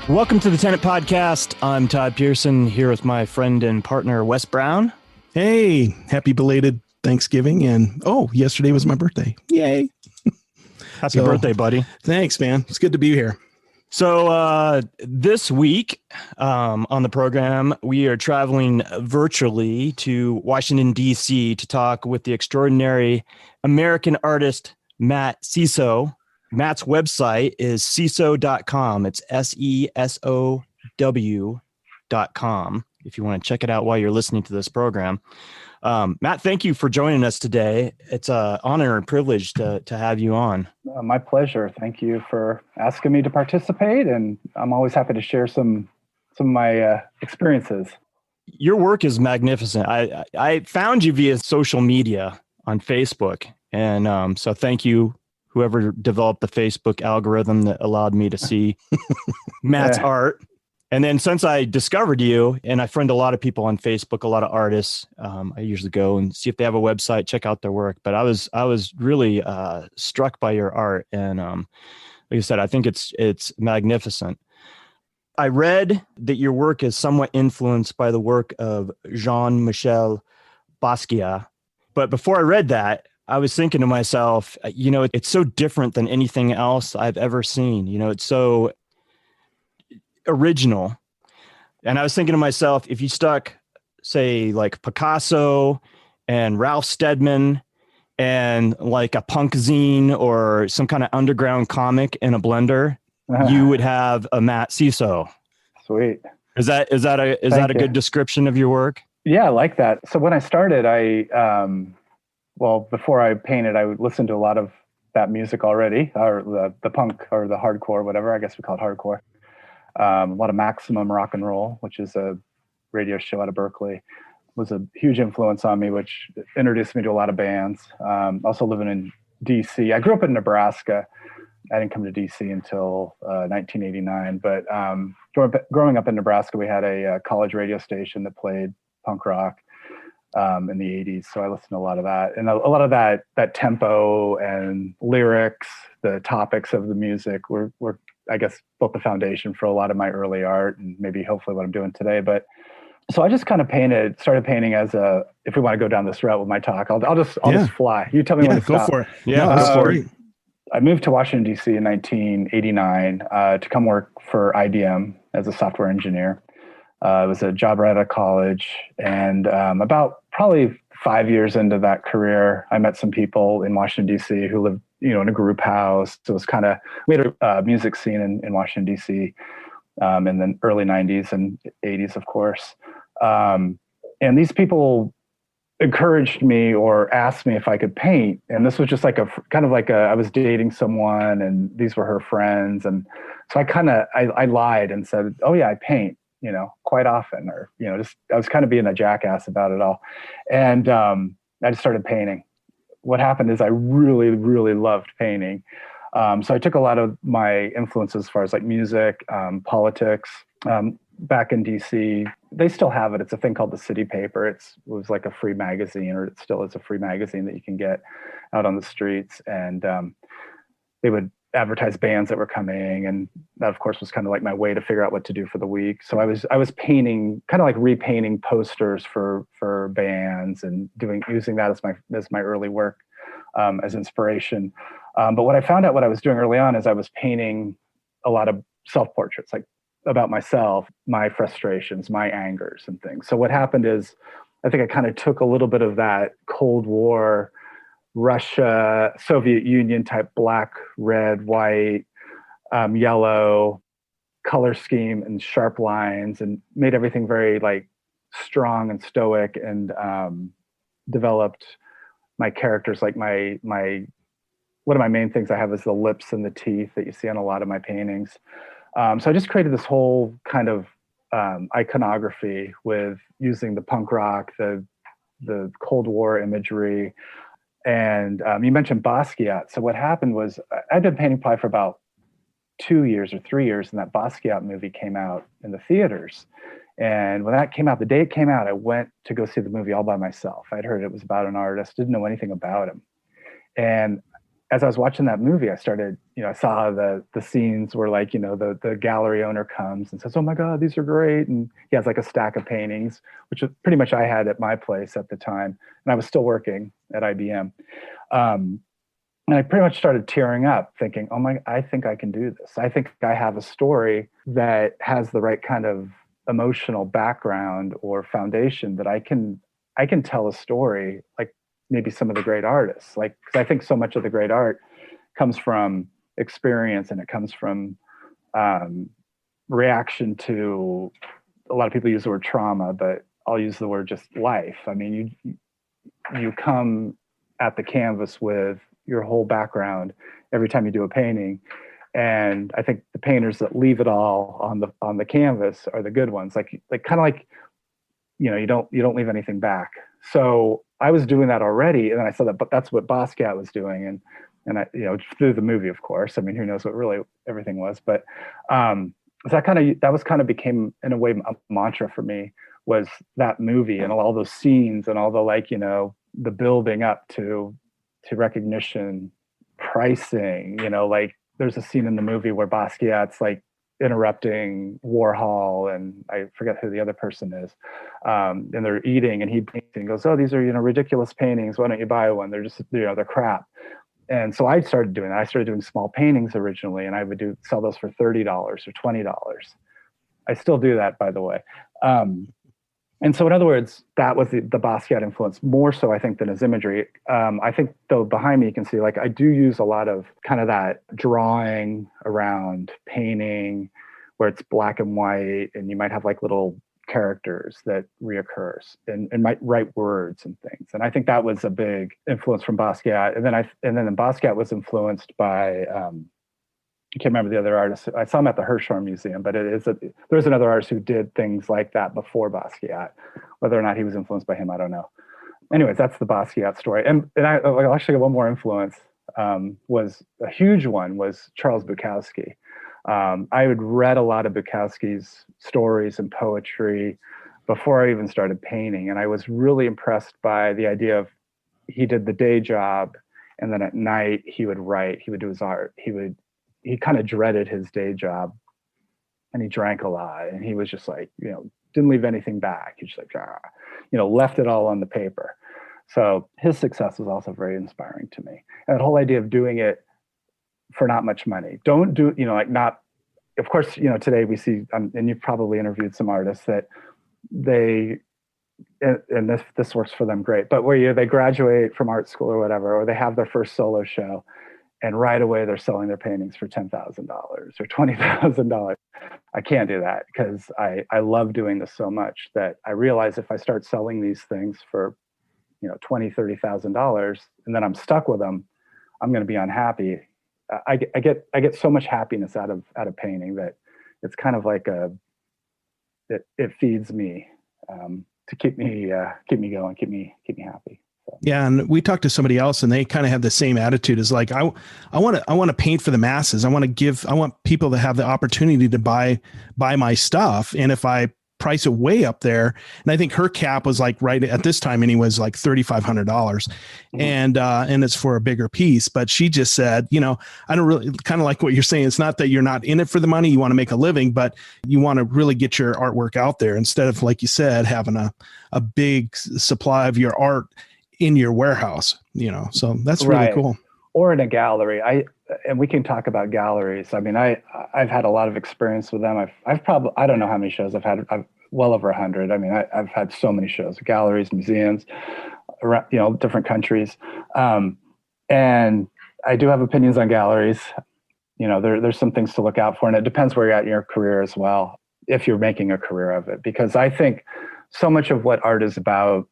Welcome to the Tenet Podcast. I'm Todd Pearson, here with my friend and partner, Wes Brown. Hey, happy belated Thanksgiving. And yesterday was my birthday. Yay. Happy birthday, buddy. Thanks, man. It's good to be here. So this week on the program, we are traveling virtually to Washington, D.C. to talk with the extraordinary American artist, Matt Sesow. Matt's website is sesow.com. It's SESOW.com if you want to check it out while you're listening to this program. Matt, thank you for joining us today. It's an honor and privilege to have you on. My pleasure. Thank you for asking me to participate, and I'm always happy to share some of my experiences. Your work is magnificent. I found you via social media on Facebook, and so thank you, whoever developed the Facebook algorithm that allowed me to see Matt's art. And then since I discovered you, and I friend a lot of people on Facebook, a lot of artists, I usually go and see if they have a website, check out their work. But I was really struck by your art. And like I said, I think it's magnificent. I read that your work is somewhat influenced by the work of Jean-Michel Basquiat. But before I read that, I was thinking to myself, it's so different than anything else I've ever seen. It's so original. And I was thinking to myself, if you stuck, say, like Picasso and Ralph Steadman and like a punk zine or some kind of underground comic in a blender, you would have a Matt Sesow. Sweet. Is that a good description of your work? Yeah, I like that. So when I started, before I painted, I would listen to a lot of that music already, or the punk or the hardcore, whatever. I guess we call it hardcore. A lot of Maximum Rock and Roll, which is a radio show out of Berkeley, was a huge influence on me, which introduced me to a lot of bands. Also living in DC. I grew up in Nebraska. I didn't come to DC until 1989. But growing up in Nebraska, we had a college radio station that played punk rock in the 80s. So I listened to a lot of that. And a lot of that tempo and lyrics, the topics of the music were I guess, built the foundation for a lot of my early art and maybe hopefully what I'm doing today. But so I just kind of started painting if we want to go down this route with my talk, I'll just fly. You tell me when to go stop. for it. Yeah, that's great. I moved to Washington, D.C. in 1989 to come work for IBM as a software engineer. It was a job right out of college. And about probably 5 years into that career, I met some people in Washington, D.C. who lived, in a group house. So it was we had a music scene in Washington, D.C. In the early 90s and 80s, of course. And these people encouraged me or asked me if I could paint. And this was just like I was dating someone and these were her friends. And so I lied and said, oh yeah, I paint, quite often, or, I was kind of being a jackass about it all. And I just started painting. What happened is I really, really loved painting. So I took a lot of my influences as far as like music, politics. Back in DC, they still have it. It's a thing called the City Paper. It was like a free magazine, or it still is a free magazine that you can get out on the streets. And they would advertise bands that were coming. And that, of course, was kind of like my way to figure out what to do for the week. So I was painting, kind of like repainting posters for bands and using that as my early work as inspiration. But what I found out what I was doing early on is I was painting a lot of self-portraits, like about myself, my frustrations, my angers and things. So what happened is I think I kind of took a little bit of that Cold War, Russia, Soviet Union type black, red, white, yellow color scheme and sharp lines, and made everything very like strong and stoic, and developed my characters. Like my one of my main things I have is the lips and the teeth that you see on a lot of my paintings. So I just created this whole kind of iconography with using the punk rock, the Cold War imagery. And you mentioned Basquiat. So what happened was I'd been painting probably for about 2 years or 3 years, and that Basquiat movie came out in the theaters. And when that came out, the day it came out, I went to go see the movie all by myself. I'd heard it was about an artist, didn't know anything about him. And as I was watching that movie, I started, I saw the scenes where like, the gallery owner comes and says, "Oh my God, these are great." And he has like a stack of paintings, which was pretty much I had at my place at the time. And I was still working at IBM. And I pretty much started tearing up thinking, I think I can do this. I think I have a story that has the right kind of emotional background or foundation that I can tell a story like maybe some of the great artists, like, because I think so much of the great art comes from experience, and it comes from reaction to, a lot of people use the word trauma, but I'll use the word just life. I mean, you come at the canvas with your whole background every time you do a painting. And I think the painters that leave it all on the canvas are the good ones. Like kind of like, you don't leave anything back. So I was doing that already, and then I saw that, but that's what Basquiat was doing, and I, through the movie, of course. I mean, who knows what really everything was, but that became in a way a mantra for me, was that movie and all those scenes and all the the building up to recognition, pricing. Like there's a scene in the movie where Basquiat's like interrupting Warhol, and I forget who the other person is, and they're eating, and he paints and goes, "Oh, these are ridiculous paintings. Why don't you buy one? They're just they're crap." And so I started doing that. I started doing small paintings originally, and I would sell those for $30 or $20. I still do that, by the way. And so in other words, that was the Basquiat influence, more so I think than his imagery. I think though behind me you can see like I do use a lot of kind of that drawing around painting where it's black and white, and you might have like little characters that reoccurs and might write words and things. And I think that was a big influence from Basquiat. And then Basquiat was influenced by I can't remember the other artist. I saw him at the Hirshhorn Museum, but there's another artist who did things like that before Basquiat. Whether or not he was influenced by him, I don't know. Anyways, that's the Basquiat story. And I actually got one more influence. Was a huge one was Charles Bukowski. I had read a lot of Bukowski's stories and poetry before I even started painting, and I was really impressed by the idea of he did the day job, and then at night he would write. He would do his art. He kind of dreaded his day job, and he drank a lot, and he was just like, didn't leave anything back. He just like, left it all on the paper. So his success was also very inspiring to me. And that whole idea of doing it for not much money. Don't do, of course, today we see, and you've probably interviewed some artists that and this works for them great, but where they graduate from art school or whatever, or they have their first solo show, and right away they're selling their paintings for $10,000 or $20,000. I can't do that because I love doing this so much that I realize if I start selling these things for $20,000, $30,000, and then I'm stuck with them, I'm going to be unhappy. I get so much happiness out of painting that it's kind of like it feeds me to keep me going, keep me happy. So. Yeah, and we talked to somebody else, and they kind of have the same attitude as like I want to paint for the masses. I want people to have the opportunity to buy my stuff, and if I price it way up there, and I think her cap was like right at this time, and he was like $3,500, mm-hmm. and it's for a bigger piece. But she just said, I don't really, kind of like what you're saying. It's not that you're not in it for the money. You want to make a living, but you want to really get your artwork out there instead of, like you said, having a big supply of your art in your warehouse. So that's really right. cool. Or in a gallery. And we can talk about galleries. I mean, I've had a lot of experience with them. I've probably, I don't know how many shows I've had. I've well over 100. I mean, I've had so many shows, galleries, museums, around, different countries. And I do have opinions on galleries. There's some things to look out for, and it depends where you're at in your career as well, if you're making a career of it. Because I think so much of what art is about,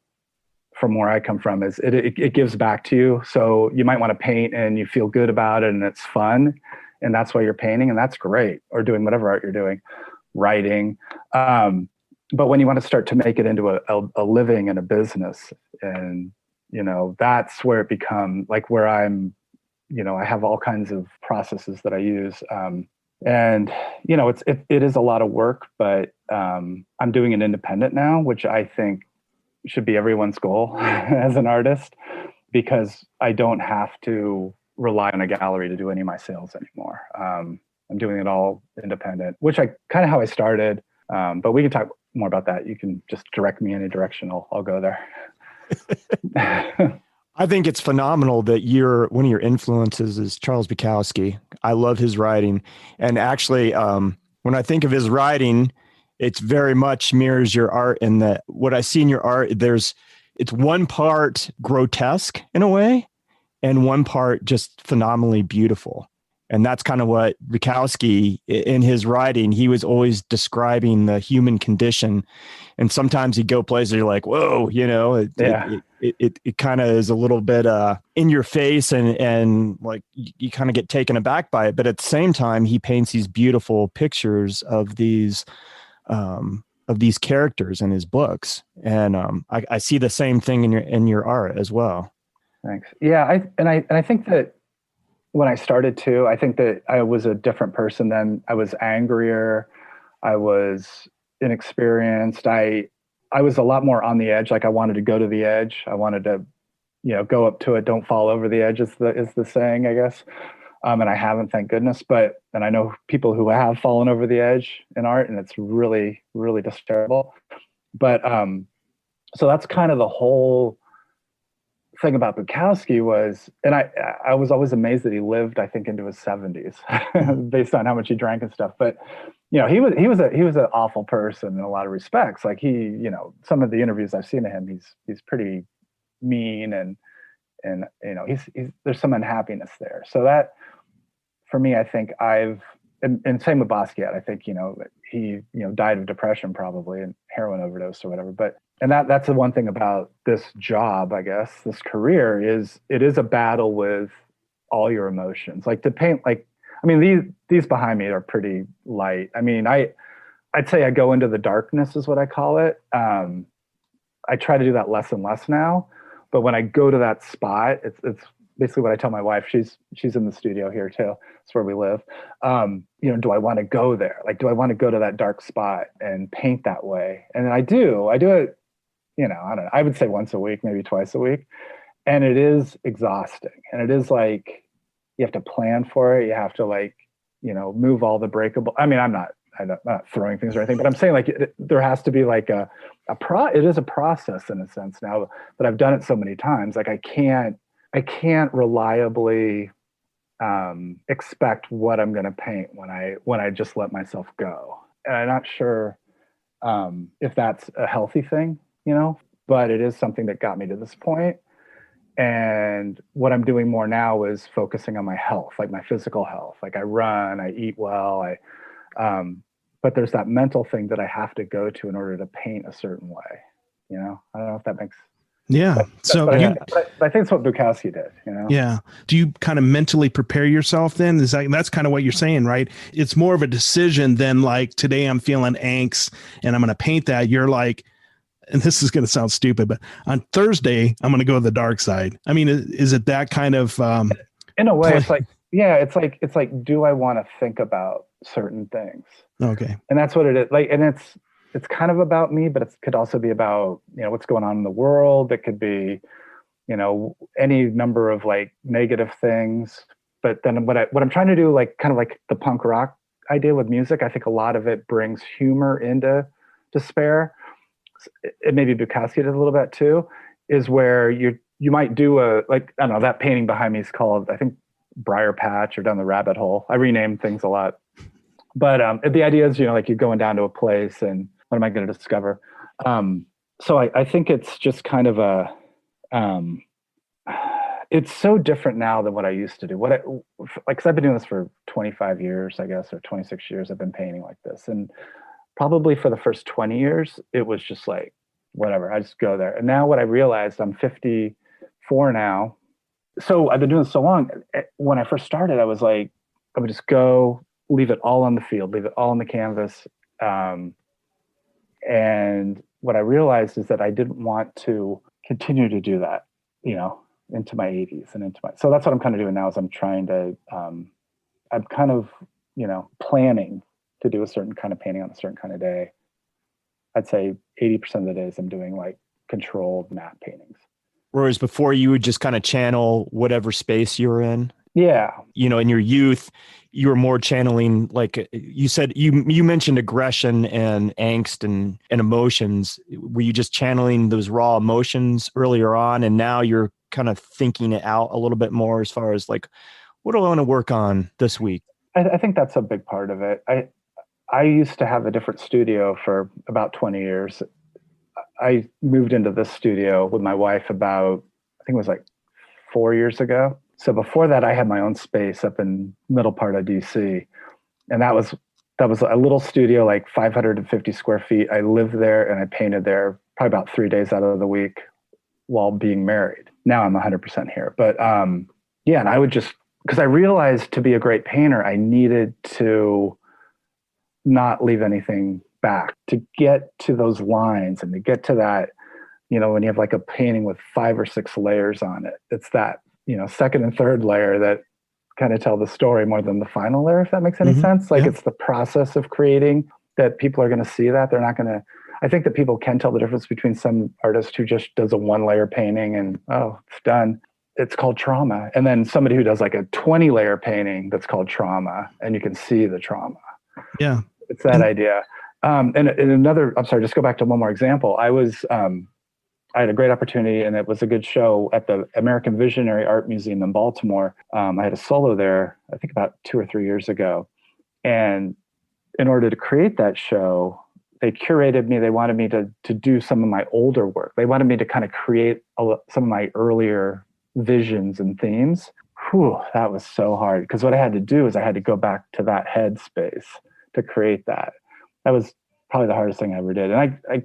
from where I come from, is it gives back to you. So you might want to paint and you feel good about it and it's fun, and that's why you're painting, and that's great, or doing whatever art you're doing, writing. But when you want to start to make it into a living and a business, and that's where it becomes like where I'm, I have all kinds of processes that I use. And, you know, it is a lot of work, but I'm doing it independent now, which I think should be everyone's goal as an artist, because I don't have to rely on a gallery to do any of my sales anymore. I'm doing it all independent, which I kind of how I started. But we can talk more about that. You can just direct me in a direction. I'll go there. I think it's phenomenal that one of your influences is Charles Bukowski. I love his writing. And actually, when I think of his writing, it's very much mirrors your art in that what I see in your art, it's one part grotesque in a way and one part just phenomenally beautiful. And that's kind of what Bukowski in his writing, he was always describing the human condition. And sometimes he'd go places you're like, whoa, you know, it kind of is a little bit in your face and like you kind of get taken aback by it. But at the same time, he paints these beautiful pictures of these characters in his books. And I see the same thing in your art as well. Thanks. Yeah. I think that when I started to, I think that I was a different person then. I was angrier. I was inexperienced. I was a lot more on the edge. Like I wanted to go to the edge. I wanted to, you know, go up to it. Don't fall over the edge is the saying, I guess. And I haven't, thank goodness. And I know people who have fallen over the edge in art, and it's really, really just terrible. But so that's kind of the whole thing about Bukowski was, and I was always amazed that he lived, I think, into his 70s based on how much he drank and stuff. But you know, he was an awful person in a lot of respects. Like you know, some of the interviews I've seen of him, he's pretty mean and you know, he's there's some unhappiness there. So that for me, I think and same with Basquiat. I think, you know, he, you know, died of depression probably and heroin overdose or whatever. And that's the one thing about this job, I guess, this career is it is a battle with all your emotions. Like to paint, like, I mean, these behind me are pretty light. I mean, I'd say I go into the darkness is what I call it. I try to do that less and less now, but when I go to that spot, it's basically what I tell my wife. She's in the studio here too. It's where we live. You know, do I want to go there? Like, do I want to go to that dark spot and paint that way? And I do it, you know, I don't know, I would say once a week, maybe twice a week. And it is exhausting. And it is like, you have to plan for it. You have to, like, you know, move all the breakable. I mean, I'm not throwing things or anything, but I'm saying like there has to be like it is a process in a sense now that I've done it so many times. Like I can't reliably expect what I'm going to paint when I just let myself go. And I'm not sure if that's a healthy thing, you know, but it is something that got me to this point. And what I'm doing more now is focusing on my health, like my physical health. Like I run, I eat well, but there's that mental thing that I have to go to in order to paint a certain way. You know, I don't know if that makes. Yeah. But I think it's what Bukowski did, you know? Yeah. Do you kind of mentally prepare yourself then? That's kind of what you're saying, right? It's more of a decision than like, today I'm feeling angst and I'm going to paint that. You're like, and this is going to sound stupid, but on Thursday, I'm going to go to the dark side. I mean, is it that kind of, in a way, it's like, yeah, it's like, do I want to think about certain things? Okay. And that's what it is. Like, and it's kind of about me, but it could also be about, you know, what's going on in the world. It could be, you know, any number of like negative things. But then what I'm trying to do, like kind of like the punk rock idea with music, I think a lot of it brings humor into despair. It maybe Bukowski did a little bit too, is where you might do like, I don't know, that painting behind me is called, I think, Briar Patch or Down the Rabbit Hole. I rename things a lot. But the idea is, you know, like you're going down to a place and what am I going to discover? So I think it's just kind of it's so different now than what I used to do. Cause I've been doing this for 25 years, I guess, or 26 years. I've been painting like this. And probably for the first 20 years, it was just like, whatever, I just go there. And now what I realized, I'm 54 now. So I've been doing this so long. When I first started, I was like, I would just go, leave it all on the field, leave it all on the canvas. And what I realized is that I didn't want to continue to do that, you know, into my 80s and so that's what I'm kind of doing now is I'm trying to, I'm kind of planning to do a certain kind of painting on a certain kind of day, I'd say 80% of the days I'm doing like controlled matte paintings. Whereas before you would just kind of channel whatever space you were in. Yeah. In your youth, you were more channeling, like you said, you mentioned aggression and angst and emotions. Were you just channeling those raw emotions earlier on, and now you're kind of thinking it out a little bit more as far as like, what do I want to work on this week? I think that's a big part of it. I used to have a different studio for about 20 years. I moved into this studio with my wife about, I think it was like 4 years ago. So before that, I had my own space up in middle part of DC. And that was a little studio, like 550 square feet. I lived there and I painted there probably about 3 days out of the week while being married. Now I'm 100% here. But yeah, and I would just, because I realized to be a great painter, I needed to not leave anything back, to get to those lines and to get to that, when you have like a painting with 5 or 6 layers on it, it's that, second and third layer that kind of tell the story more than the final layer, if that makes any sense. Like It's the process of creating that people are going to see that. They're not going to, I think that people can tell the difference between some artist who just does a 1-layer painting and, oh, it's done. It's called trauma. And then somebody who does like a 20-layer painting that's called trauma, and you can see the trauma. Yeah. It's that idea. And another, I'm sorry, just go back to one more example. I had a great opportunity, and it was a good show at the American Visionary Art Museum in Baltimore. I had a solo there, I think about 2 or 3 years ago. And in order to create that show, they curated me. They wanted me to do some of my older work. They wanted me to kind of create some of my earlier visions and themes. Whew, that was so hard, because what I had to do is I had to go back to that headspace to create that. That was probably the hardest thing I ever did. And I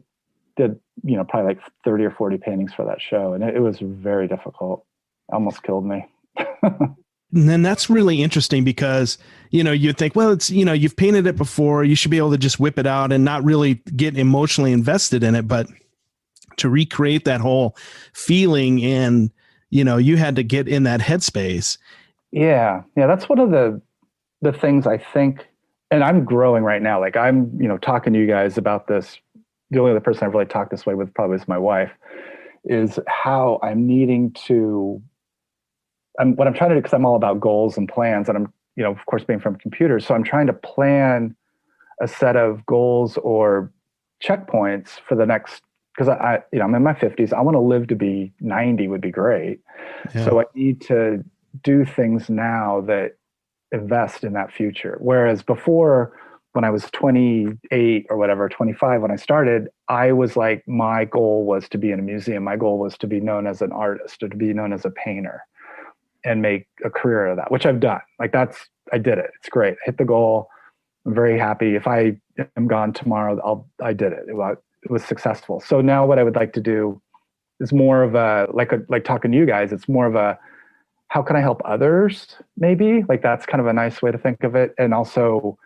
did, probably like 30 or 40 paintings for that show. And it was very difficult. Almost killed me. And then that's really interesting because, you'd think, well, it's, you've painted it before, you should be able to just whip it out and not really get emotionally invested in it. But to recreate that whole feeling, and, you had to get in that headspace. Yeah. Yeah. That's one of the things I think, and I'm growing right now. Like I'm, talking to you guys about this. The only other person I've really talked this way with probably is my wife, is how I'm needing to, what I'm trying to do, because I'm all about goals and plans, and I'm, of course, being from computers. So I'm trying to plan a set of goals or checkpoints for the next, because I'm in my 50s. I want to live to be 90 would be great. Yeah. So I need to do things now that invest in that future. Whereas before, when I was 28 or whatever, 25, when I started, I was like, my goal was to be in a museum. My goal was to be known as an artist or to be known as a painter and make a career out of that, which I've done. Like I did it. It's great. I hit the goal. I'm very happy. If I am gone tomorrow, I did it. It was successful. So now what I would like to do is more of like talking to you guys. It's more of a, how can I help others? Maybe like that's kind of a nice way to think of it. And also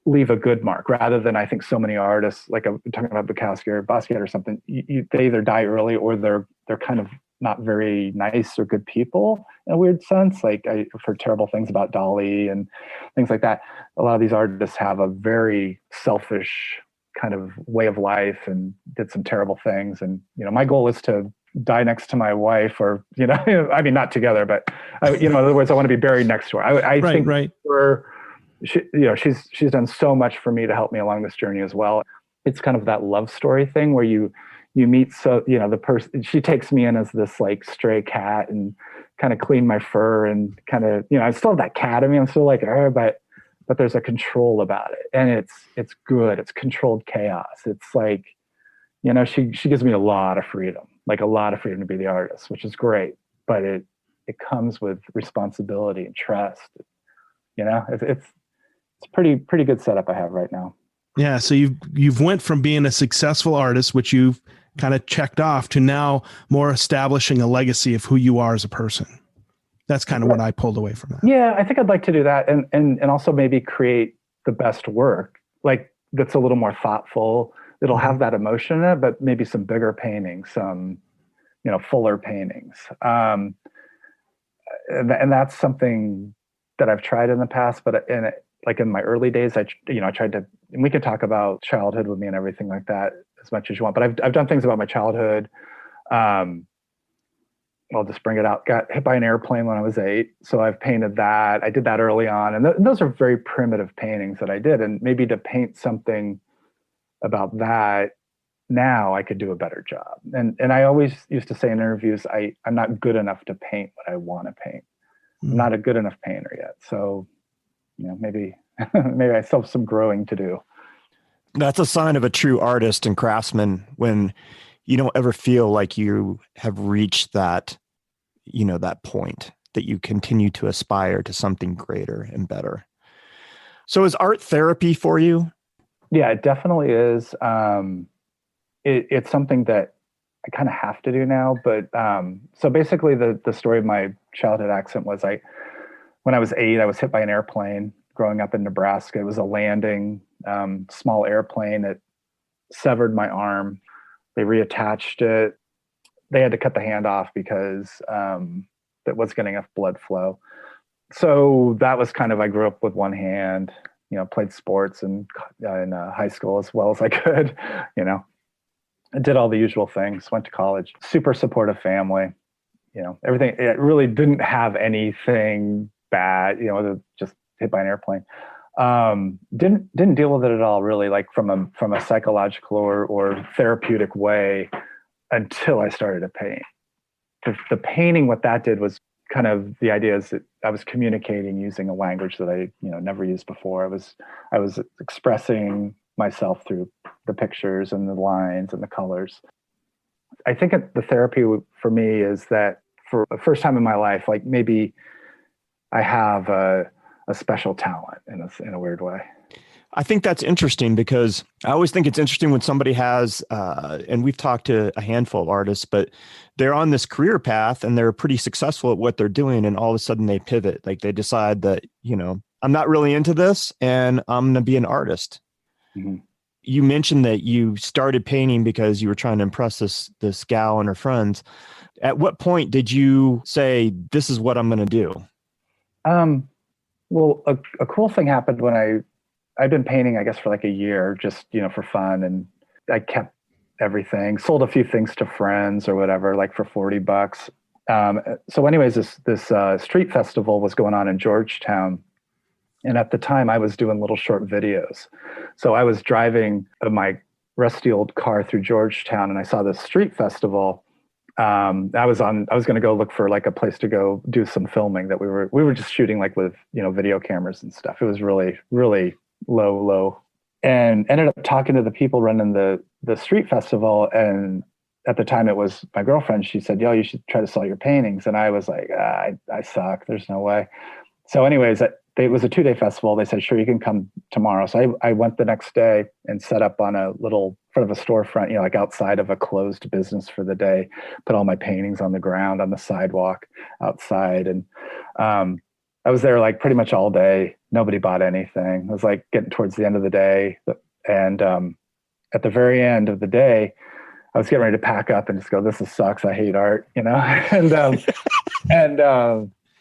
leave a good mark, rather than, I think so many artists, like I'm talking about Bukowski or Basquiat or something, they either die early or they're kind of not very nice or good people in a weird sense. Like I've heard terrible things about Dali and things like that. A lot of these artists have a very selfish kind of way of life and did some terrible things. And, my goal is to die next to my wife, or, I mean, not together, but in other words, I want to be buried next to her. I think she's done so much for me to help me along this journey as well. It's kind of that love story thing where you meet, so, the person, she takes me in as this like stray cat and kind of clean my fur and kind of, I still have that cat in me. I'm still like, but there's a control about it, and it's good. It's controlled chaos. It's like, she gives me a lot of freedom to be the artist, which is great, but it comes with responsibility and trust. It's pretty good setup I have right now. Yeah. So you've went from being a successful artist, which you've kind of checked off, to now more establishing a legacy of who you are as a person. That's kind of what I pulled away from that. Yeah, I think I'd like to do that, and also maybe create the best work, like that's a little more thoughtful. It'll have that emotion in it, but maybe some bigger paintings, some fuller paintings, and that's something that I've tried in the past, but like in my early days, I tried to, and we can talk about childhood with me and everything like that as much as you want, but I've done things about my childhood. I'll just bring it out. Got hit by an airplane when I was 8. So I've painted that. I did that early on. And those are very primitive paintings that I did. And maybe to paint something about that now, I could do a better job. And I always used to say in interviews, I'm not good enough to paint what I want to paint. I'm not a good enough painter yet. So, maybe maybe I still have some growing to do. That's a sign of a true artist and craftsman when you don't ever feel like you have reached that, that point, that you continue to aspire to something greater and better. So is art therapy for you? Yeah, it definitely is. It's something that I kind of have to do now. But so basically the story of my childhood accident was when I was 8, I was hit by an airplane growing up in Nebraska. It was a landing, small airplane. It severed my arm. They reattached it. They had to cut the hand off because it wasn't getting enough blood flow. So that was kind of, I grew up with one hand, played sports in high school as well as I could, I did all the usual things, went to college, super supportive family, everything. It really didn't have anything bad, just hit by an airplane. Didn't deal with it at all, really, like from a psychological or therapeutic way until I started to paint. The painting, what that did was kind of, the idea is that I was communicating using a language that I never used before. I was expressing myself through the pictures and the lines and the colors. I think the therapy for me is that for the first time in my life, like maybe I have a special talent in a weird way. I think that's interesting because I always think it's interesting when somebody has, and we've talked to a handful of artists, but they're on this career path and they're pretty successful at what they're doing. And all of a sudden they pivot, like they decide that, I'm not really into this and I'm going to be an artist. Mm-hmm. You mentioned that you started painting because you were trying to impress this gal and her friends. At what point did you say, this is what I'm going to do? Well, a cool thing happened when I'd been painting, I guess, for like a year, just, for fun. And I kept everything, sold a few things to friends or whatever, like for $40. So anyways, this street festival was going on in Georgetown. And at the time I was doing little short videos. So I was driving my rusty old car through Georgetown and I saw this street festival. I was going to go look for like a place to go do some filming that we were just shooting like with, video cameras and stuff. It was really, really low, and ended up talking to the people running the street festival. And at the time it was my girlfriend. She said, yo, you should try to sell your paintings. And I was like, I suck. There's no way. So anyways, it was a 2-day festival. They said, sure, you can come tomorrow. So I went the next day and set up on a little front of a storefront, like outside of a closed business for the day, put all my paintings on the ground, on the sidewalk outside. And I was there like pretty much all day. Nobody bought anything. It was like getting towards the end of the day. And at the very end of the day, I was getting ready to pack up and just go, this sucks. I hate art, and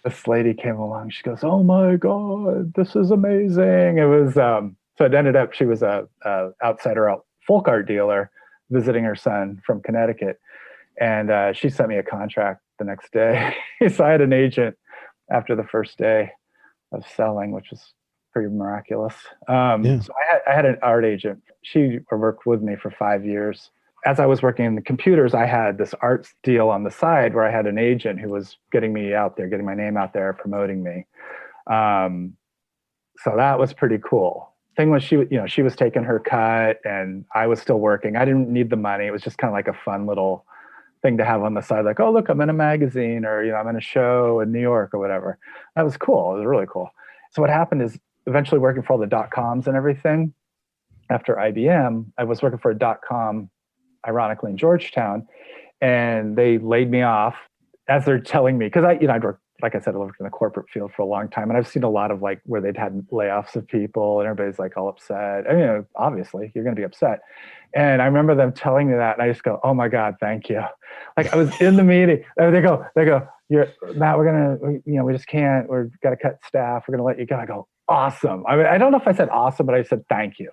this lady came along. She goes, "Oh my God, this is amazing!" It was so. It ended up she was a outsider folk art dealer visiting her son from Connecticut, and she sent me a contract the next day. So I had an agent after the first day of selling, which was pretty miraculous. So I had an art agent. She worked with me for 5 years. As I was working in the computers, I had this art deal on the side where I had an agent who was getting me out there, getting my name out there, promoting me. So that was pretty cool. Thing was, she was taking her cut and I was still working. I didn't need the money. It was just kind of like a fun little thing to have on the side. Like, oh, look, I'm in a magazine, or, I'm in a show in New York or whatever. That was cool. It was really cool. So what happened is eventually working for all the .coms and everything. After IBM, I was working for a .com, ironically, in Georgetown, and they laid me off as they're telling me, because I'd worked, like I said, I worked in the corporate field for a long time, and I've seen a lot of like where they'd had layoffs of people and everybody's like all upset. I mean, obviously you're going to be upset. And I remember them telling me that, and I just go, "Oh my God, thank you." Like I was in the meeting, they go, "You're Matt, we just can't, we've got to cut staff. We're going to let you go." I go, awesome. I mean, I don't know if I said awesome, but I said thank you.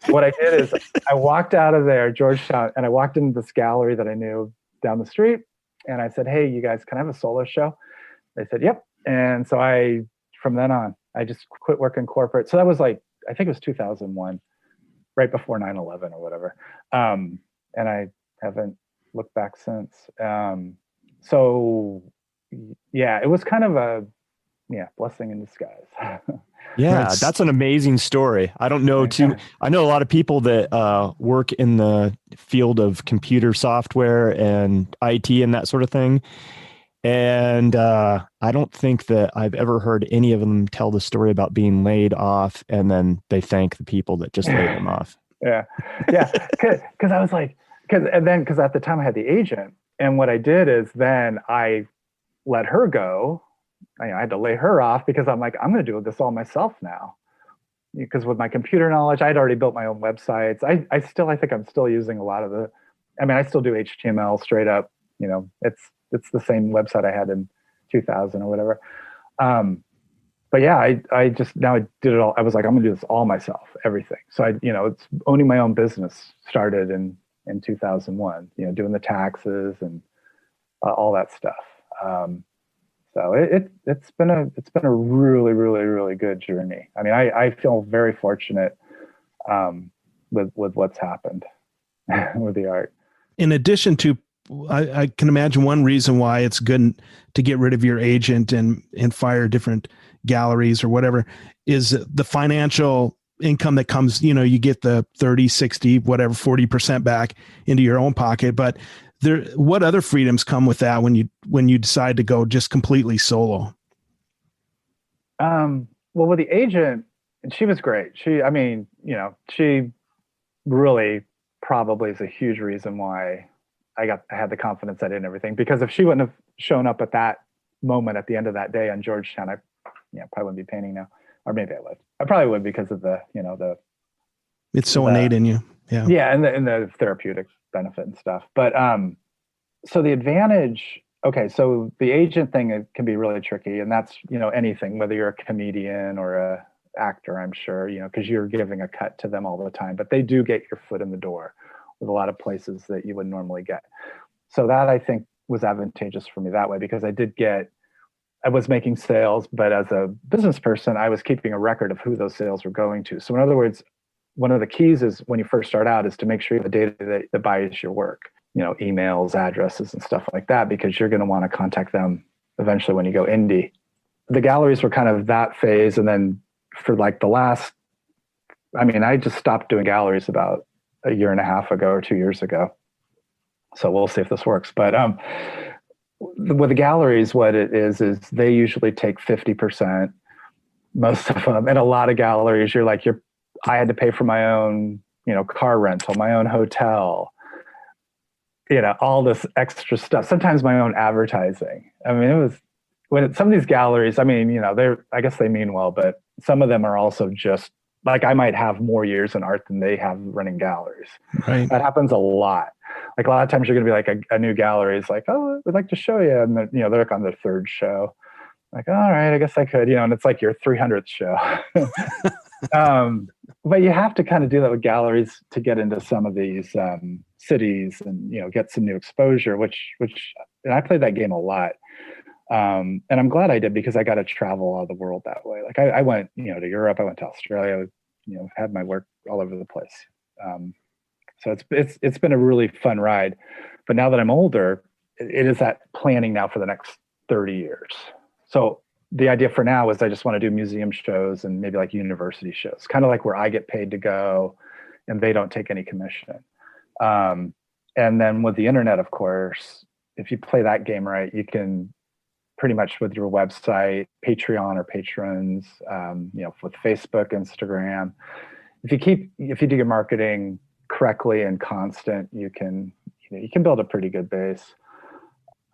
What I did is I walked out of there, Georgetown, and I walked into this gallery that I knew down the street. And I said, hey, you guys, can I have a solo show? They said, yep. And so from then on, I just quit working corporate. So that was like, I think it was 2001, right before 9/11 or whatever. And I haven't looked back since. So yeah, it was kind of a blessing in disguise. Yeah, that's an amazing story. I don't know I know a lot of people that work in the field of computer software and IT and that sort of thing. And I don't think that I've ever heard any of them tell the story about being laid off and then they thank the people that just laid them off. Yeah. Because I was like, because at the time I had the agent, and what I did is then I let her go. I had to lay her off because I'm like, I'm going to do this all myself now. Because with my computer knowledge, I'd already built my own websites. I think I'm still using a lot of I still do HTML straight up. It's the same website I had in 2000 or whatever. But yeah, I did it all. I was like, I'm going to do this all myself, everything. So it's owning my own business started in 2001, doing the taxes and all that stuff. So it's been a really, really, really good journey. I mean, I feel very fortunate with what's happened with the art. In addition to, I can imagine one reason why it's good to get rid of your agent and fire different galleries or whatever is the financial income that comes, you get the 30, 60, whatever, 40% back into your own pocket. But what other freedoms come with that when you decide to go just completely solo? Well, with the agent, and she was great. She really probably is a huge reason why I had the confidence I did and everything. Because if she wouldn't have shown up at that moment at the end of that day on Georgetown, I probably wouldn't be painting now, or maybe I would. I probably would because of the it's so innate in you. Yeah. Yeah, and the therapeutic benefit and stuff. But so the advantage, so the agent thing can be really tricky, and that's anything, whether you're a comedian or a actor, I'm sure, because you're giving a cut to them all the time, but they do get your foot in the door with a lot of places that you wouldn't normally get. So that I think was advantageous for me that way, because I was making sales, but as a business person, I was keeping a record of who those sales were going to. So in other words, one of the keys is when you first start out is to make sure you have the data that buys your work, emails, addresses, and stuff like that, because you're going to want to contact them eventually when you go indie. The galleries were kind of that phase. And then for like I just stopped doing galleries about a year and a half ago or 2 years ago. So we'll see if this works. But with the galleries, what it is they usually take 50%, most of them. And a lot of galleries, I had to pay for my own, car rental, my own hotel, all this extra stuff. Sometimes my own advertising. I mean, it was some of these galleries, I guess they mean well, but some of them are also just like, I might have more years in art than they have running galleries. Right. That happens a lot. Like a lot of times you're going to be like a new gallery is like, oh, we'd like to show you. And they're like on their third show. Like, all right, I guess I could, and it's like your 300th show. But you have to kind of do that with galleries to get into some of these cities and, get some new exposure, which and I played that game a lot. And I'm glad I did, because I got to travel all the world that way. Like I went, to Europe, I went to Australia, had my work all over the place. So it's been a really fun ride. But now that I'm older, it is that planning now for the next 30 years. So the idea for now is I just want to do museum shows and maybe like university shows, kind of like where I get paid to go and they don't take any commission. And then with the internet, of course, if you play that game right, you can pretty much with your website, Patreon or patrons, with Facebook, Instagram, if you do your marketing correctly and constant, you can build a pretty good base.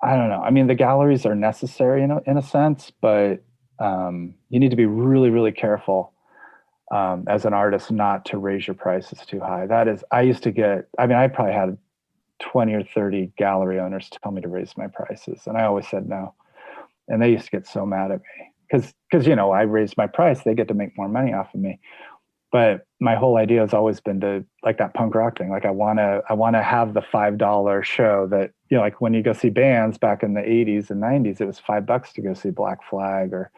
I don't know. I mean, the galleries are necessary in a sense, but you need to be really, really careful as an artist not to raise your prices too high. I probably had 20 or 30 gallery owners tell me to raise my prices, and I always said no. And they used to get so mad at me. because I raised my price, they get to make more money off of me. But my whole idea has always been to, like that punk rock thing. Like I want to have the $5 show that, like when you go see bands back in the 80s and 90s, it was $5 to go see Black Flag or,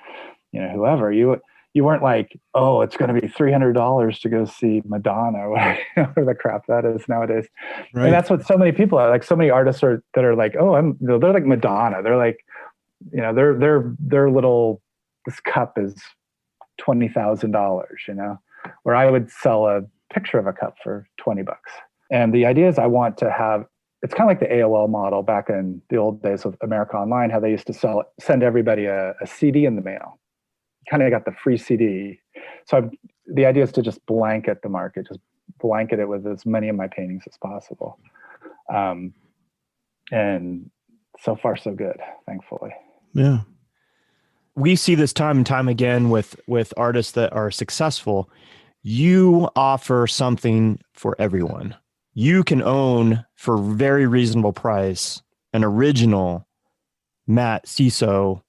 whoever. You weren't like, oh, it's going to be $300 to go see Madonna or whatever the crap that is nowadays. Right. And that's what so many people are like. So many artists that are like, oh, they're like Madonna. They're like, their little, this cup is $20,000, where I would sell a picture of a cup for $20. And the idea is I want to have, it's kind of like the AOL model back in the old days of America Online, how they used to send everybody a CD in the mail. Kind of got the free CD. So the idea is to just blanket the market, just blanket it with as many of my paintings as possible. And so far so good, thankfully. Yeah. We see this time and time again with artists that are successful. You offer something for everyone. You can own for a very reasonable price an original Matt Sesow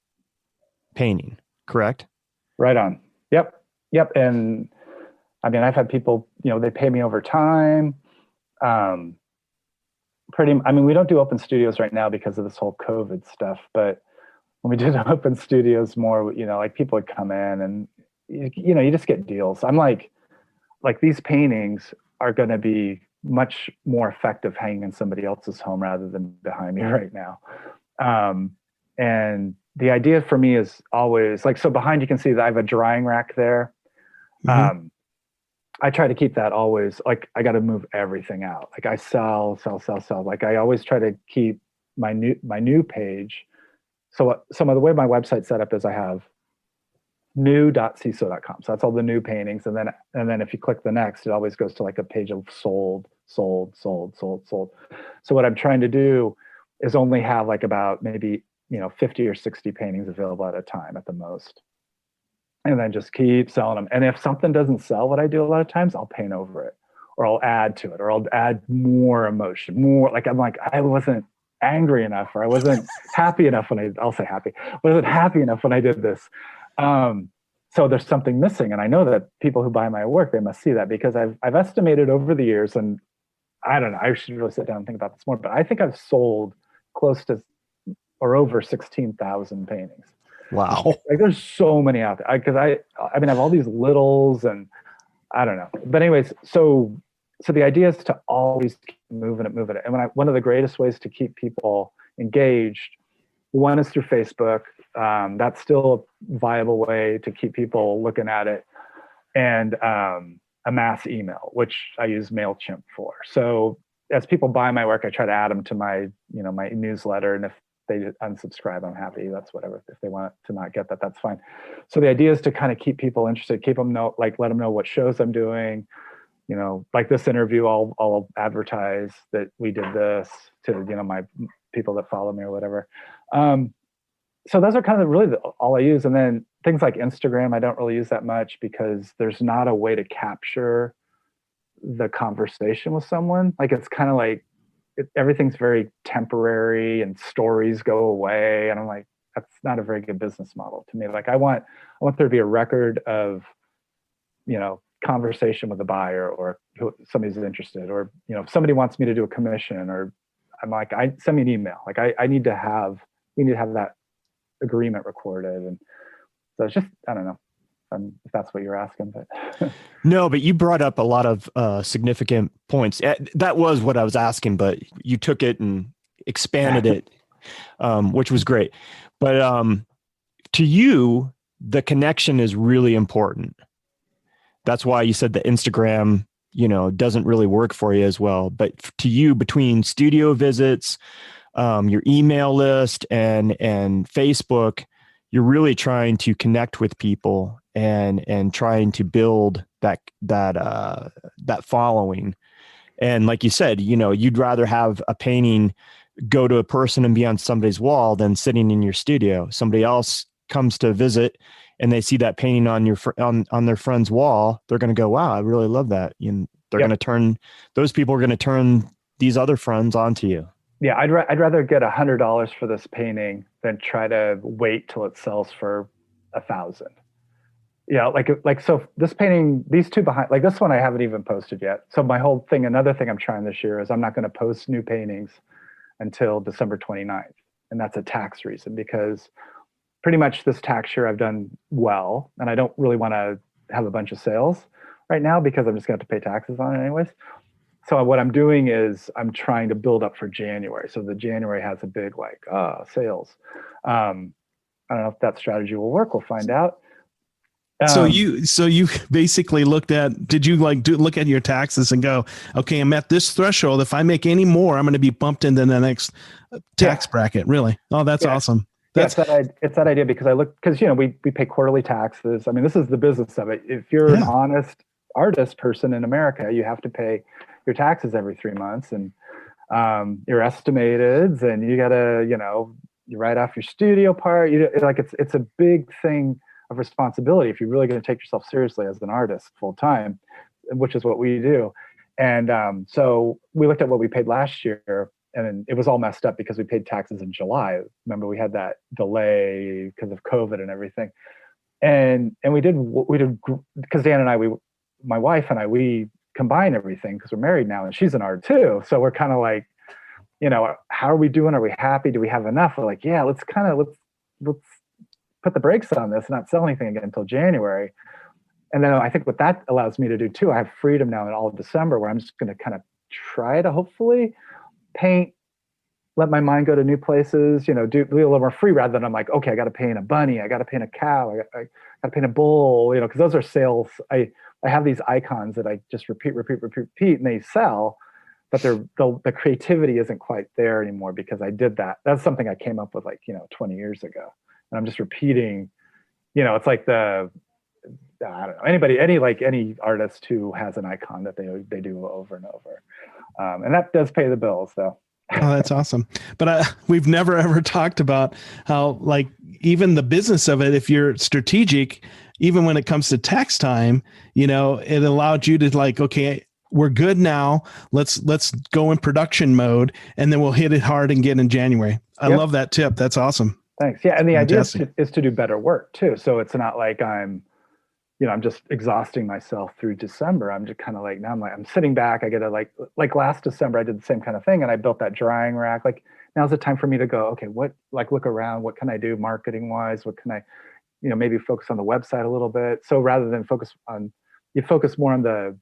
painting, correct? Right on. Yep. And I mean, I've had people, they pay me over time. We don't do open studios right now because of this whole COVID stuff, but when we did open studios more, like people would come in and, you just get deals. I'm like these paintings are going to be much more effective hanging in somebody else's home rather than behind me right now. And the idea for me is always like, so behind you can see that I have a drying rack there. Mm-hmm. I try to keep that always, like I got to move everything out. Like I sell. Like I always try to keep my new page. So some of the way my website's set up is I have new.sesow.com. So that's all the new paintings. And then if you click the next, it always goes to like a page of sold. So what I'm trying to do is only have like about maybe, 50 or 60 paintings available at a time at the most. And then just keep selling them. And if something doesn't sell, what I do a lot of times, I'll paint over it or I'll add to it or I'll add more emotion, more like, I'm like, I wasn't angry enough or I wasn't happy enough I'll say happy, wasn't happy enough when I did this. So there's something missing. And I know that people who buy my work, they must see that because I've estimated over the years, and I don't know, I should really sit down and think about this more, but I think I've sold close to or over 16,000 paintings. Wow. Like there's so many out there because I have all these littles and I don't know, but anyways, so the idea is to always keep moving it. And one of the greatest ways to keep people engaged, one is through Facebook. That's still a viable way to keep people looking at it, and a mass email, which I use MailChimp for. So as people buy my work, I try to add them to my, my newsletter. And if they unsubscribe, I'm happy. That's whatever. If they want to not get that, that's fine. So the idea is to kind of keep people interested, keep them let them know what shows I'm doing. Like this interview, I'll advertise that we did this to, my people that follow me or whatever. So those are kind of really all I use. And then things like Instagram, I don't really use that much because there's not a way to capture the conversation with someone. Like it's kind of like everything's very temporary and stories go away. And I'm like, that's not a very good business model to me. Like I want there to be a record of, conversation with a buyer or somebody's interested, or, if somebody wants me to do a commission, or I'm like, send me an email. Like we need to have that agreement recorded. And so it's just, I don't know if that's what you're asking, but no, but you brought up a lot of significant points. That was what I was asking, but you took it and expanded it, which was great. But to you, the connection is really important. That's why you said the Instagram, doesn't really work for you as well. But to you, between studio visits, your email list and Facebook, you're really trying to connect with people and trying to build that following. And like you said, you'd rather have a painting go to a person and be on somebody's wall than sitting in your studio. Somebody else comes to visit and they see that painting on their friend's wall, they're going to go, wow, I really love that. And they're going to turn, those people are going to turn these other friends onto you. Yeah, I'd rather get $100 for this painting than try to wait till it sells for 1,000. Yeah, so this painting, these two behind, like this one I haven't even posted yet. So my whole thing, another thing I'm trying this year is I'm not going to post new paintings until December 29th. And that's a tax reason, because pretty much this tax year I've done well, and I don't really want to have a bunch of sales right now because I'm just going to have to pay taxes on it anyways. So what I'm doing is I'm trying to build up for January. So the January has a big sales. I don't know if that strategy will work. We'll find out. So you basically did you look at your taxes and go, okay, I'm at this threshold. If I make any more, I'm going to be bumped into the next tax bracket. Really? Oh, that's awesome. It's that idea, because we pay quarterly taxes. I mean, this is the business of it. If you're an honest artist person in America, you have to pay your taxes every 3 months, and your estimated, and you gotta, you write off your studio part. It's a big thing of responsibility if you're really going to take yourself seriously as an artist full time, which is what we do. And so we looked at what we paid last year, and it was all messed up because we paid taxes in July. Remember, we had that delay because of COVID and everything. And we did because Dan and I, my wife and I, we combine everything because we're married now, and she's an artist too. So we're kind of like, how are we doing? Are we happy? Do we have enough? We're like, yeah, let's put the brakes on this and not sell anything again until January. And then I think what that allows me to do too, I have freedom now in all of December where I'm just going to kind of try to hopefully paint, let my mind go to new places, do a little more free, rather than I'm like, okay, I got to paint a bunny, I got to paint a cow, I got to paint a bull, because those are sales. I have these icons that I just repeat, and they sell, but the creativity isn't quite there anymore because I did that. That's something I came up with 20 years ago. And I'm just repeating, it's like I don't know, any artist who has an icon that they do over and over. And that does pay the bills though. Oh, that's awesome. But we've never ever talked about how even the business of it, if you're strategic, even when it comes to tax time, it allowed you to okay, we're good now. Let's go in production mode, and then we'll hit it hard and get in January. I love that tip. That's awesome. Thanks. Yeah. And the idea is to do better work too. So it's not like I'm just exhausting myself through December. I'm just kind of now I'm sitting back. I get to like last December, I did the same kind of thing, and I built that drying rack. Now's the time for me to go, okay, what, look around, what can I do marketing wise? What can I, maybe focus on the website a little bit. So rather than focus more on the,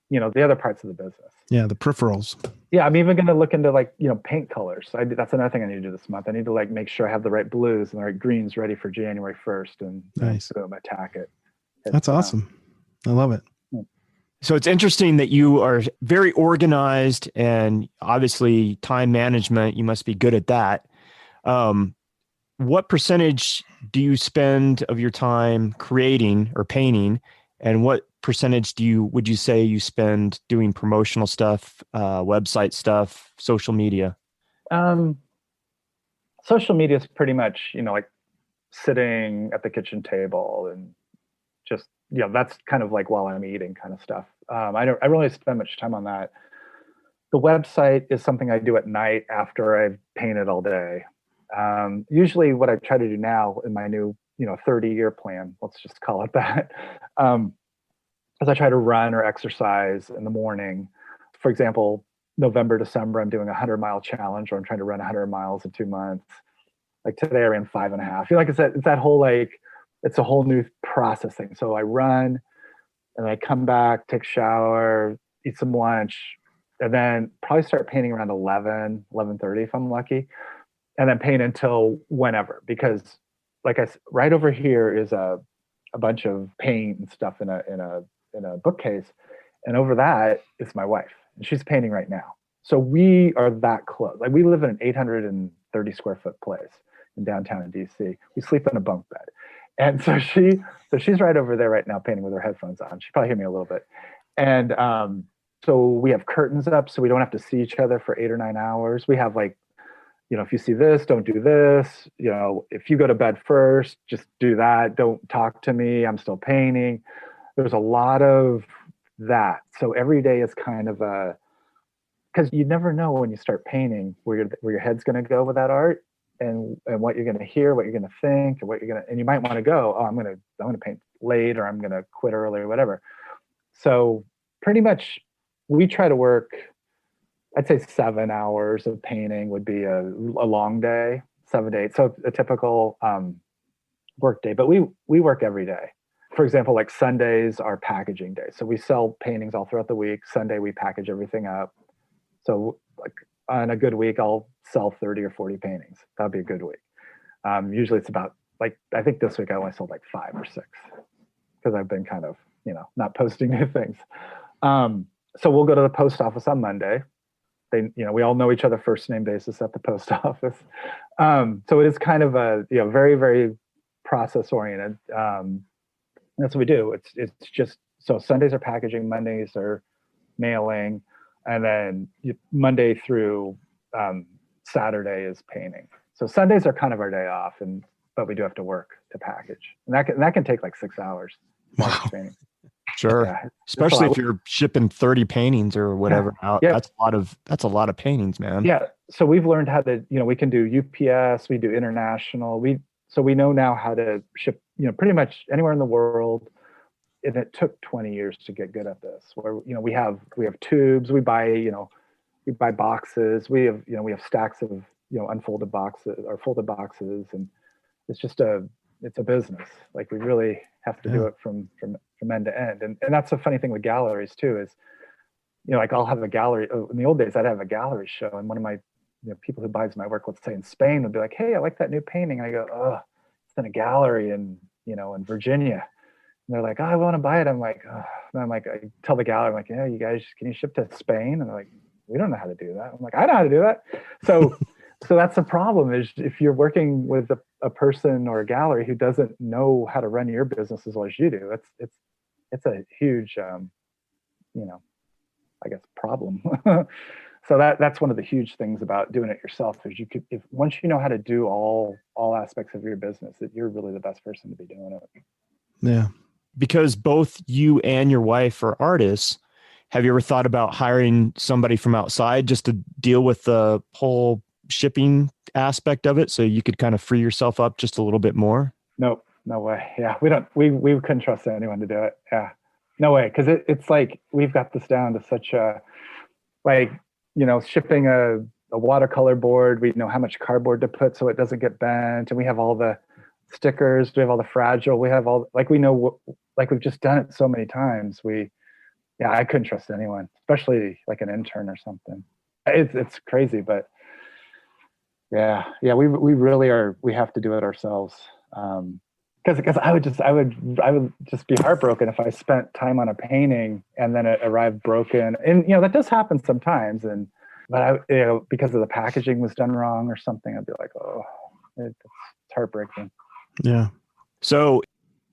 the other parts of the business. Yeah. The peripherals. Yeah. I'm even going to look into paint colors. That's another thing I need to do this month. I need to make sure I have the right blues and the right greens ready for January 1st and nice. Boom, attack it. That's awesome. I love it. So it's interesting that you are very organized, and obviously time management, you must be good at that. What percentage do you spend of your time creating or painting, and what percentage would you say you spend doing promotional stuff, website stuff, social media? Social media is pretty much, sitting at the kitchen table and just, that's kind of while I'm eating kind of stuff. I don't really spend much time on that. The website is something I do at night after I've painted all day. Usually what I try to do now in my new, 30-year plan, let's just call it that, is I try to run or exercise in the morning. For example, November, December, I'm doing a 100-mile challenge, or I'm trying to run 100 miles in 2 months. Today I ran 5.5. Like I said, it's that whole it's a whole new process thing. So I run, and I come back, take a shower, eat some lunch, and then probably start painting around 11:30 if I'm lucky, and then paint until whenever. Because like I said, right over here is a bunch of paint and stuff in a bookcase, and over that is my wife, and she's painting right now. So we are that close. We live in an 830 square foot place in downtown DC. We sleep in a bunk bed. And so she's right over there right now painting with her headphones on. She probably hear me a little bit. And so we have curtains up so we don't have to see each other for 8 or 9 hours. We have if you see this, don't do this. If you go to bed first, just do that. Don't talk to me. I'm still painting. There's a lot of that. So every day is kind of because you never know when you start painting where your head's going to go with that art. and what you're going to hear, what you're going to think, or and you might want to go, oh, I'm going to paint late, or I'm going to quit early, or whatever. So pretty much we try to work, I'd say 7 hours of painting would be a long day, 7 to 8. So a typical work day, but we work every day. For example, like Sundays are packaging day. So we sell paintings all throughout the week. Sunday, we package everything up. So like on a good week, I'll sell 30 or 40 paintings. That'd be a good week. Usually it's about like, I think this week I only sold like 5 or 6 because I've been kind of, not posting new things. So we'll go to the post office on Monday. We all know each other first name basis at the post office. So it is kind of a, very, very process oriented. That's what we do. It's just, so Sundays are packaging, Mondays are mailing, and then Monday through Saturday is painting. So Sundays are kind of our day off, but we do have to work to package, and that can take like 6 hours. Wow. Painting. Sure. Yeah. Especially if you're shipping 30 paintings or whatever out. Yeah. That's a lot of paintings, man. Yeah. So we've learned how to, we can do UPS, we do international. So we know now how to ship, pretty much anywhere in the world. And it took 20 years to get good at this, where, we have tubes, we buy boxes, we have stacks of, unfolded boxes or folded boxes. And it's just it's a business. Like we really have to do it from end to end. And that's the funny thing with galleries too, is, like I'll have a gallery. In the old days, I'd have a gallery show, and one of my people who buys my work, let's say in Spain, would be like, hey, I like that new painting. I go, oh, it's in a gallery in Virginia. And they're like, oh, I want to buy it. I'm like, oh. And I'm like, I tell the gallery, I'm like, yeah, you guys, can you ship to Spain? And they're like, we don't know how to do that. I'm like, I know how to do that. So that's the problem, is if you're working with a person or a gallery who doesn't know how to run your business as well as you do, it's a huge, I guess, problem. So that's one of the huge things about doing it yourself, is if once you know how to do all aspects of your business, that you're really the best person to be doing it. Yeah. Because both you and your wife are artists, have you ever thought about hiring somebody from outside just to deal with the whole shipping aspect of it, so you could kind of free yourself up just a little bit more? Nope, no way. Yeah, we couldn't trust anyone to do it. Yeah, no way, because it's like we've got this down to such a, like, shipping a watercolor board, we know how much cardboard to put so it doesn't get bent, and we have all the stickers, we have all the fragile, we have all, like, we know, like, we've just done it so many times. I couldn't trust anyone, especially like an intern or something. It's crazy, but yeah, we really are. We have to do it ourselves. Because I would just be heartbroken if I spent time on a painting and then it arrived broken. And that does happen sometimes. But because of the packaging was done wrong or something, I'd be like, oh, it's heartbreaking. Yeah. So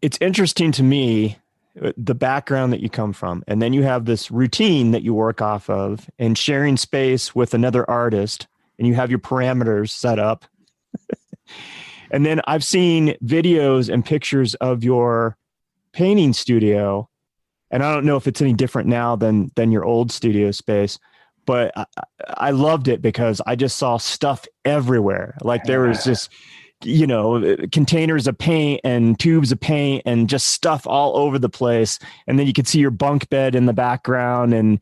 it's interesting to me, the background that you come from, and then you have this routine that you work off of, and sharing space with another artist, and you have your parameters set up. And then I've seen videos and pictures of your painting studio, and I don't know if it's any different now than your old studio space, but I loved it because I just saw stuff everywhere. Like there was just, containers of paint and tubes of paint and just stuff all over the place. And then you could see your bunk bed in the background. And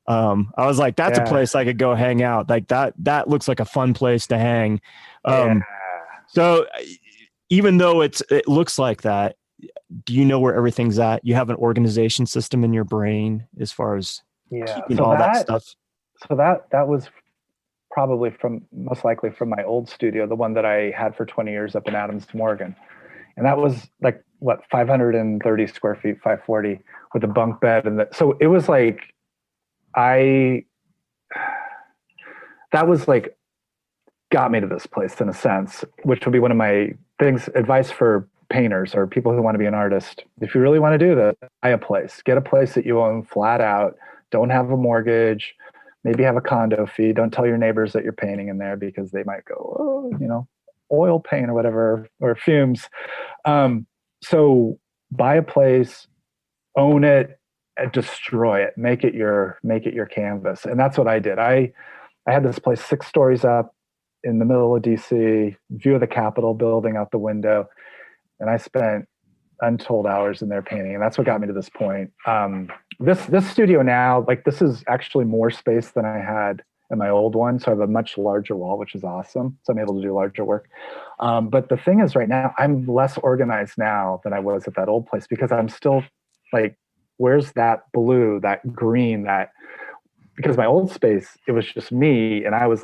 I was like, that's a place I could go hang out. Like that looks like a fun place to hang. So even though it looks like that, do you know where everything's at? You have an organization system in your brain as far as keeping all that stuff? So that was probably most likely from my old studio, the one that I had for 20 years up in Adams Morgan. And that was like, 530 square feet, 540 with a bunk bed. So it was like, that was like, got me to this place in a sense, which would be one of my things, advice for painters or people who want to be an artist. If you really want to do that, buy a place, get a place that you own flat out, don't have a mortgage, maybe have a condo fee. Don't tell your neighbors that you're painting in there because they might go, oh, oil paint or whatever, or fumes. So buy a place, own it, and destroy it. Make it your canvas. And that's what I did. I had this place 6 stories up. in the middle of DC, view of the Capitol building out the window. And I spent untold hours in there painting. And that's what got me to this point. This studio now, like this is actually more space than I had in my old one. So I have a much larger wall, which is awesome. So I'm able to do larger work. But the thing is right now, I'm less organized now than I was at that old place because I'm still like, where's that blue, that green, because my old space, it was just me. And I was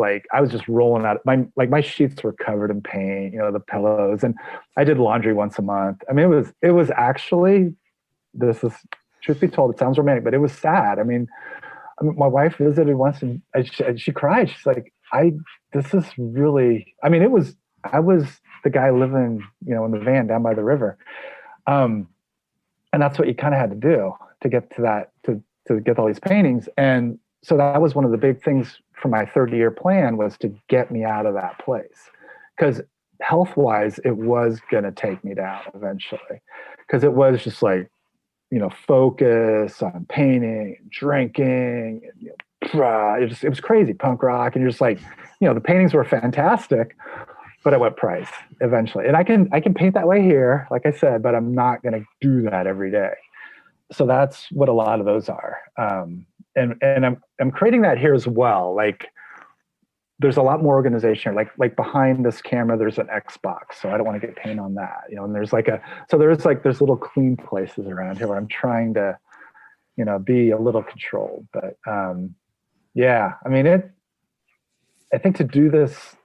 just rolling out my sheets were covered in paint, the pillows, and I did laundry once a month. I mean, it was actually, this is, truth be told, it sounds romantic, but it was sad. I mean, my wife visited once and she cried. She's like, this is really, I mean, I was the guy living, in the van down by the river. And that's what you kind of had to do to get to that, to get all these paintings. And so that was one of the big things for my 30-year plan, was to get me out of that place. Because health-wise, it was going to take me down eventually. Because it was just like, focus on painting, drinking, and, it was crazy, punk rock. And you're just like, the paintings were fantastic, but at what price eventually? And I can paint that way here, like I said, but I'm not going to do that every day. So that's what a lot of those are. And I'm creating that here as well. Like there's a lot more organization, like behind this camera, there's an Xbox. So I don't want to get paint on that, and there's there's little clean places around here where I'm trying to, be a little controlled, but yeah, I mean, I think to do this,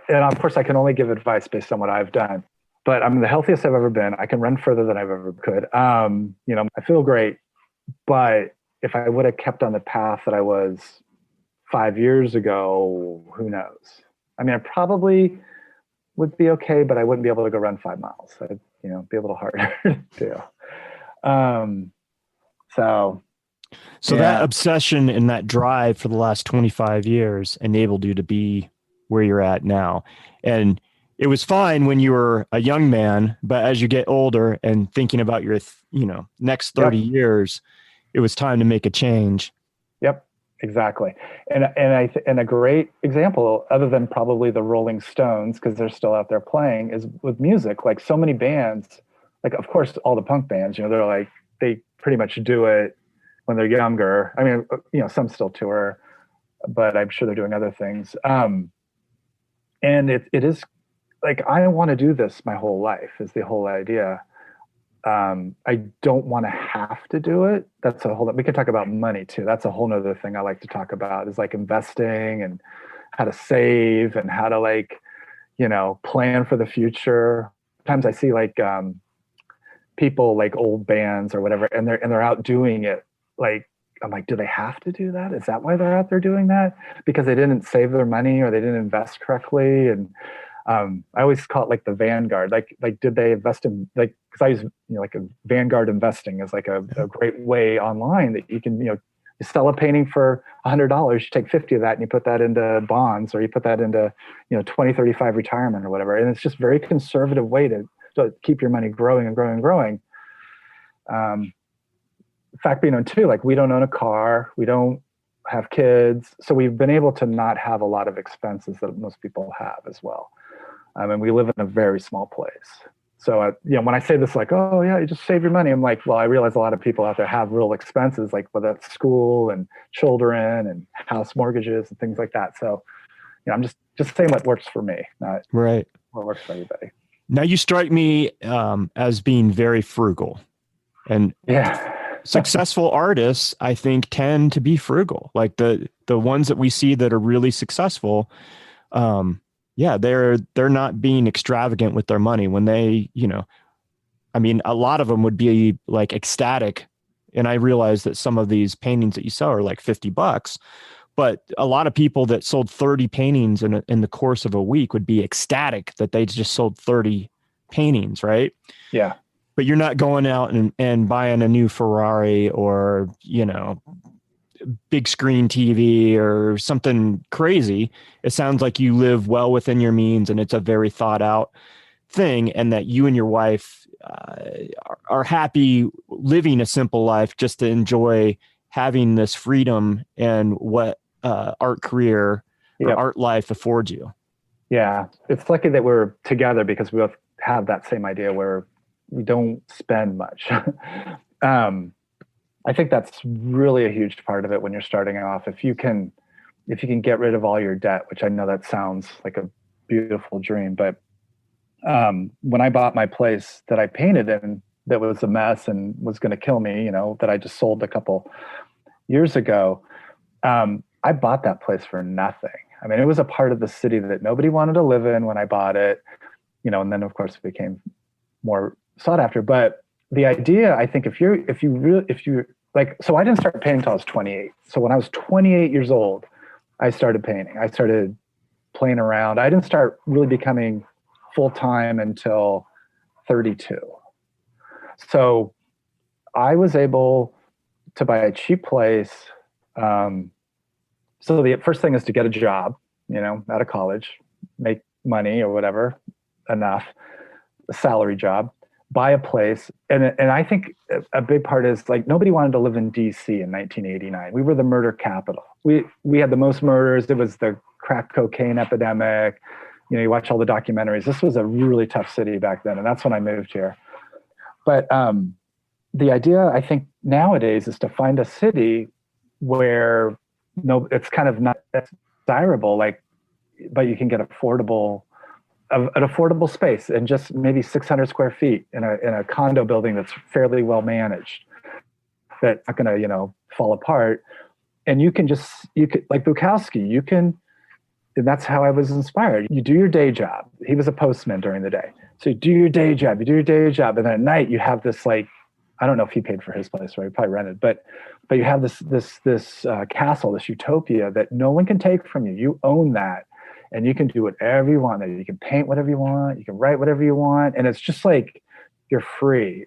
and of course I can only give advice based on what I've done, but I'm the healthiest I've ever been. I can run further than I've ever could. I feel great, but if I would have kept on the path that I was 5 years ago, who knows? I mean, I probably would be okay, but I wouldn't be able to go run 5 miles. It'd, be a little harder to do. So yeah. That obsession and that drive for the last 25 years enabled you to be where you're at now. And it was fine when you were a young man, but as you get older and thinking about your, next 30 years, it was time to make a change. Yep. Exactly. And a great example, other than probably the Rolling Stones, because they're still out there playing, is with music. Like so many bands, like of course all the punk bands, they're like, they pretty much do it when they're younger. I mean, some still tour, but I'm sure they're doing other things. And it is like, I want to do this my whole life is the whole idea. I don't want to have to do it. That's we can talk about money too. That's a whole nother thing I like to talk about, is like investing and how to save and how to plan for the future. Sometimes I see people like old bands or whatever, and they're out doing it. Like, I'm like, do they have to do that? Is that why they're out there doing that? Because they didn't save their money or they didn't invest correctly? And I always call it like the Vanguard. Like did they invest in, like, because I use like a Vanguard investing is like a great way online that you can you sell a painting for $100, you take 50 of that and you put that into bonds, or you put that into 2035 retirement or whatever. And it's just a very conservative way to keep your money growing and growing and growing. Fact being known too, like we don't own a car, we don't have kids, so we've been able to not have a lot of expenses that most people have as well. And we live in a very small place. So, when I say this, like, oh yeah, you just save your money, I'm like, well, I realize a lot of people out there have real expenses, like whether it's school and children and house mortgages and things like that. So, I'm just saying what works for me, not right what works for everybody. Now you strike me as being very frugal, and successful artists, I think, tend to be frugal. Like the ones that we see that are really successful, they're not being extravagant with their money when they, a lot of them would be like ecstatic. And I realize that some of these paintings that you sell are like $50, but a lot of people that sold 30 paintings in the course of a week would be ecstatic that they just sold 30 paintings. Right. Yeah. But you're not going out and buying a new Ferrari or, big screen TV or something crazy. It sounds like you live well within your means and it's a very thought out thing, and that you and your wife are happy living a simple life just to enjoy having this freedom and what art career or art life affords you. Yeah, it's lucky that we're together because we both have that same idea where we don't spend much. um, I think that's really a huge part of it when you're starting off. If you can get rid of all your debt, which I know that sounds like a beautiful dream, but when I bought my place that I painted in, that was a mess and was going to kill me, that I just sold a couple years ago, I bought that place for nothing. I mean, it was a part of the city that nobody wanted to live in when I bought it, and then of course it became more sought after. But the idea, I think, if you like, so I didn't start painting until I was 28. So when I was 28 years old, I started painting. I started playing around. I didn't start really becoming full time until 32. So I was able to buy a cheap place. So the first thing is to get a job, out of college, make money or whatever, enough, a salary job, buy a place. And I think a big part is, like, nobody wanted to live in DC in 1989. We were the murder capital. We had the most murders. It was the crack cocaine epidemic. You watch all the documentaries. This was a really tough city back then. And that's when I moved here. But the idea, I think, nowadays is to find a city where it's kind of not desirable, but you can get an affordable space and just maybe 600 square feet in a condo building that's fairly well managed, that's not going to fall apart. And you could like Bukowski, and that's how I was inspired. You do your day job. He was a postman during the day. So you do your day job, and then at night you have this, like, I don't know if he paid for his place, right? He probably rented, but you have this castle, this utopia that no one can take from you. You own that, and you can do whatever you want there. You can paint whatever you want. You can write whatever you want, and it's just like you're free.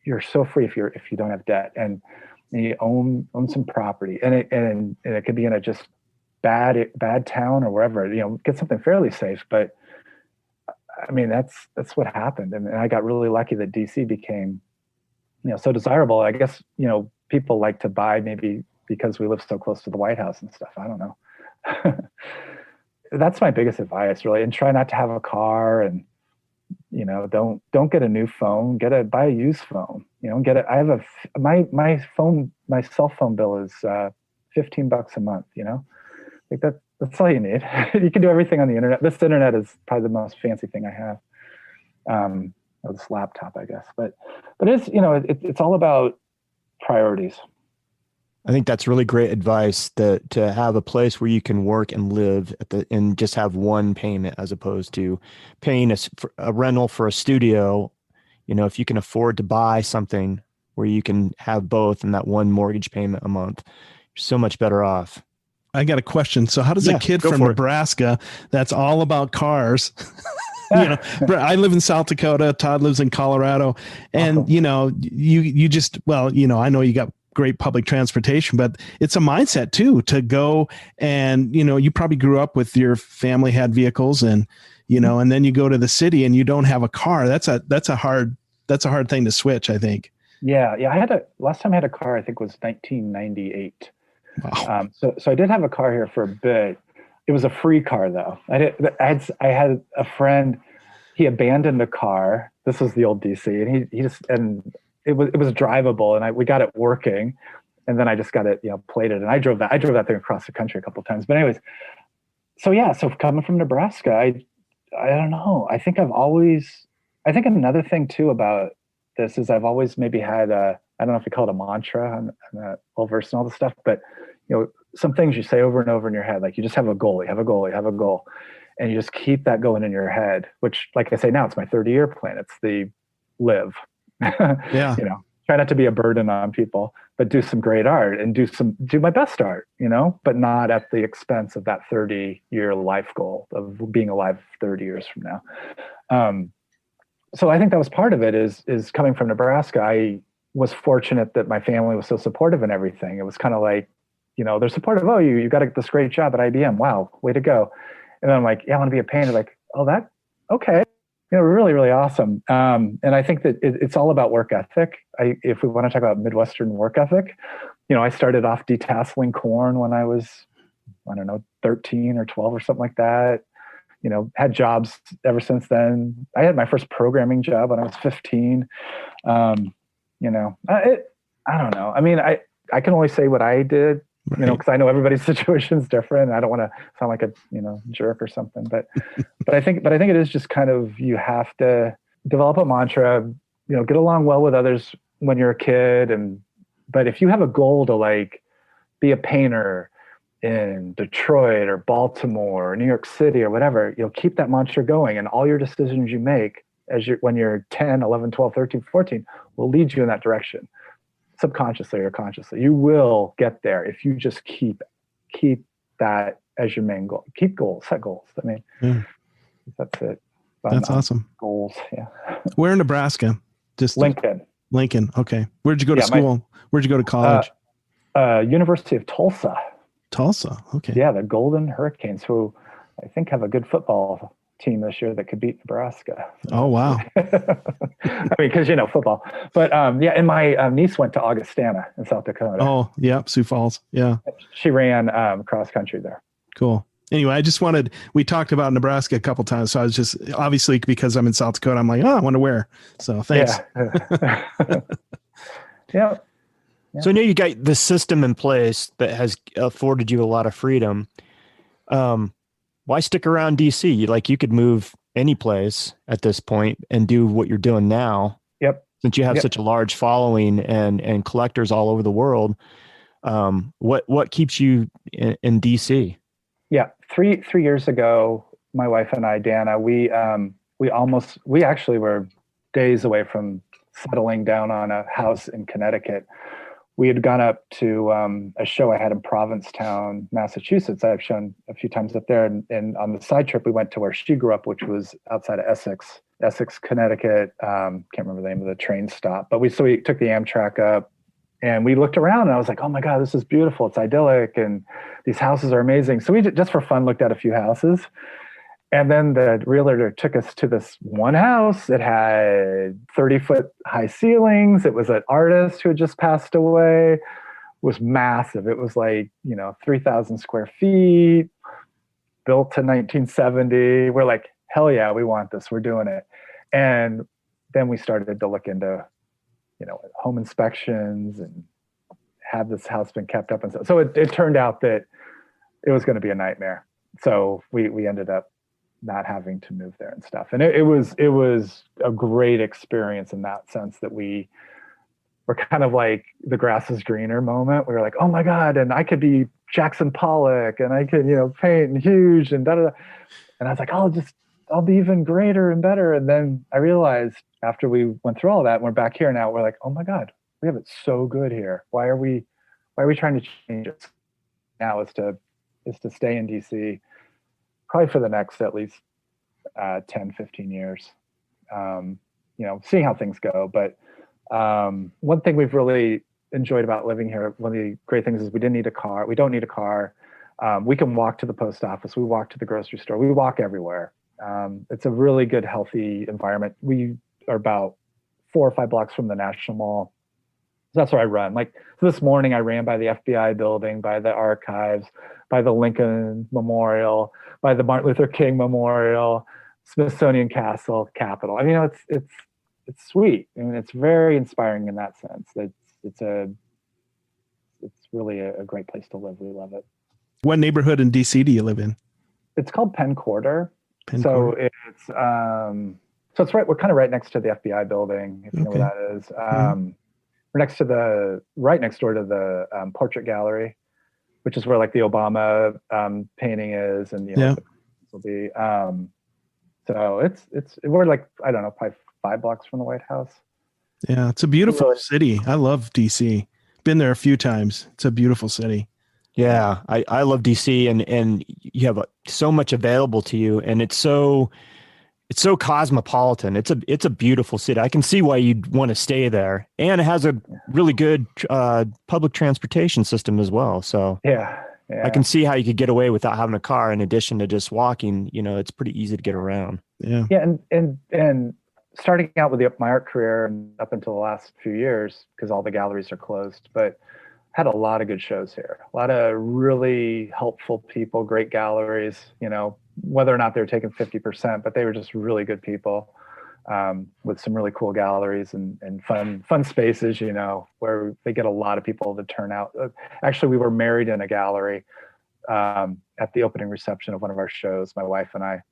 You're so free if you don't have debt, and you own some property, and it could be in a just bad town or wherever. Get something fairly safe, but I mean that's what happened, and I got really lucky that DC became so desirable. I guess people like to buy maybe because we live so close to the White House and stuff. I don't know. That's my biggest advice, really, and try not to have a car, and don't get a new phone. Buy a used phone. Get it. I have my cell phone bill is $15 a month. Like that's all you need. You can do everything on the internet. This internet is probably the most fancy thing I have. Or this laptop, I guess, but it's it's all about priorities. I think that's really great advice, that to have a place where you can work and live and just have one payment, as opposed to paying a rental for a studio. If you can afford to buy something where you can have both and that one mortgage payment a month, you're so much better off. I got a question. So how does a kid from Nebraska that's all about cars, I live in South Dakota, Todd lives in Colorado, and you just, I know you got great public transportation, but it's a mindset too, to go and, you probably grew up with your family had vehicles, and, and then you go to the city and you don't have a car. That's a hard thing to switch, I think. Yeah. Last time I had a car, I think was 1998. Wow. So I did have a car here for a bit. It was a free car though. I had a friend, he abandoned a car. This was the old DC, and it was drivable, and we got it working, and then I just got it, plated, and I drove that thing across the country a couple of times. But anyways, so coming from Nebraska, I don't know. I think another thing too about this is I've always maybe had I don't know if you call it a mantra. I'm not well versed in all this stuff, but some things you say over and over in your head, like you just have a goal, you have a goal, and you just keep that going in your head. Which, like I say now, it's my 30-year plan. It's the live. Yeah. Try not to be a burden on people, but do some great art and do my best art. But not at the expense of that 30-year life goal of being alive 30 years from now. So I think that was part of it. Is coming from Nebraska, I was fortunate that my family was so supportive and everything. It was kind of like, they're supportive. Oh, you got this great job at IBM. Wow, way to go. And then I'm like, yeah, I want to be a painter. Like, oh, okay. Really, really awesome. And I think that it's all about work ethic. If we want to talk about Midwestern work ethic, I started off detasseling corn when I was, I don't know, 13 or 12 or something like that. had jobs ever since then. I had my first programming job when I was 15. I don't know. I mean, I can only say what I did, Right. because I know everybody's situation is different. And I don't want to sound like a, jerk or something, but I think it is just kind of, you have to develop a mantra, get along well with others when you're a kid. But if you have a goal to like be a painter in Detroit or Baltimore or New York City or whatever, keep that mantra going, and all your decisions you make when you're 10, 11, 12, 13, 14 will lead you in that direction, subconsciously or consciously. You will get there if you just keep that as your main goal. Set goals. I mean, that's it. That's awesome. Goals. Yeah. Where in Nebraska? Just Lincoln. Okay. Where'd you go to school? Where'd you go to college? University of Tulsa. Tulsa. Okay. Yeah, the Golden Hurricanes, who I think have a good football team this year that could beat Nebraska. Oh, wow. I mean, because football. But and my niece went to Augustana in South Dakota. Oh, yeah, Sioux Falls. Yeah. She ran cross country there. Cool. Anyway, we talked about Nebraska a couple times. So I was just, obviously, because I'm in South Dakota, I'm like, I wonder where. So thanks. Yeah. Yeah. So I know you got the system in place that has afforded you a lot of freedom. Why stick around DC? You could move any place at this point and do what you're doing now. Yep. Since you have such a large following and collectors all over the world, what keeps you in DC? Yeah, 3 years ago, my wife and I, Dana, we actually were days away from settling down on a house in Connecticut. We had gone up to a show I had in Provincetown, Massachusetts. I've shown a few times up there. And on the side trip, we went to where she grew up, which was outside of Essex, Connecticut. Can't remember the name of the train stop. But we took the Amtrak up, and we looked around, and I was like, oh my God, this is beautiful. It's idyllic. And these houses are amazing. So we just for fun looked at a few houses. And then the realtor took us to this one house. It had 30-foot high ceilings. It was an artist who had just passed away. It was massive. It was 3,000 square feet, built to 1970. We're like, hell yeah, we want this. We're doing it. And then we started to look into, home inspections and have this house been kept up. And so it turned out that it was going to be a nightmare. So we ended up not having to move there and stuff. And it was a great experience in that sense, that we were kind of like the grass is greener moment. We were like, oh my God, and I could be Jackson Pollock, and I could, paint and huge and da-da-da. And I was like, I'll be even greater and better. And then I realized after we went through all that, and we're back here now, we're like, oh my God, we have it so good here. Why are we trying to change it? Now is to stay in DC probably for the next at least 10, 15 years, seeing how things go. But one thing we've really enjoyed about living here, one of the great things is we didn't need a car. We don't need a car. We can walk to the post office. We walk to the grocery store. We walk everywhere. It's a really good, healthy environment. We are about 4 or 5 blocks from the National Mall. So that's where I run. This morning I ran by the FBI building, by the archives, by the Lincoln Memorial, by the Martin Luther King Memorial, Smithsonian Castle, Capitol. I mean, it's sweet. I mean, it's very inspiring in that sense. It's really a great place to live. We love it. What neighborhood in DC do you live in? It's called Penn Quarter. Quarter. It's right. We're kind of right next to the FBI building, if you know where that is. We're right next door to the Portrait Gallery, which is where the Obama painting is, and will be. So we're I don't know, probably 5 blocks from the White House. Yeah, it's a beautiful city. I love DC. Been there a few times. It's a beautiful city. Yeah, I love DC, and you have so much available to you, and it's so cosmopolitan. It's a beautiful city. I can see why you'd want to stay there, and it has a really good public transportation system as well. So yeah, I can see how you could get away without having a car. In addition to just walking, it's pretty easy to get around. Yeah, and starting out with my art career and up until the last few years, because all the galleries are closed, but had a lot of good shows here, a lot of really helpful people, great galleries, whether or not they were taking 50%, but they were just really good people, with some really cool galleries and fun spaces, where they get a lot of people to turn out. Actually, we were married in a gallery at the opening reception of one of our shows, my wife and I.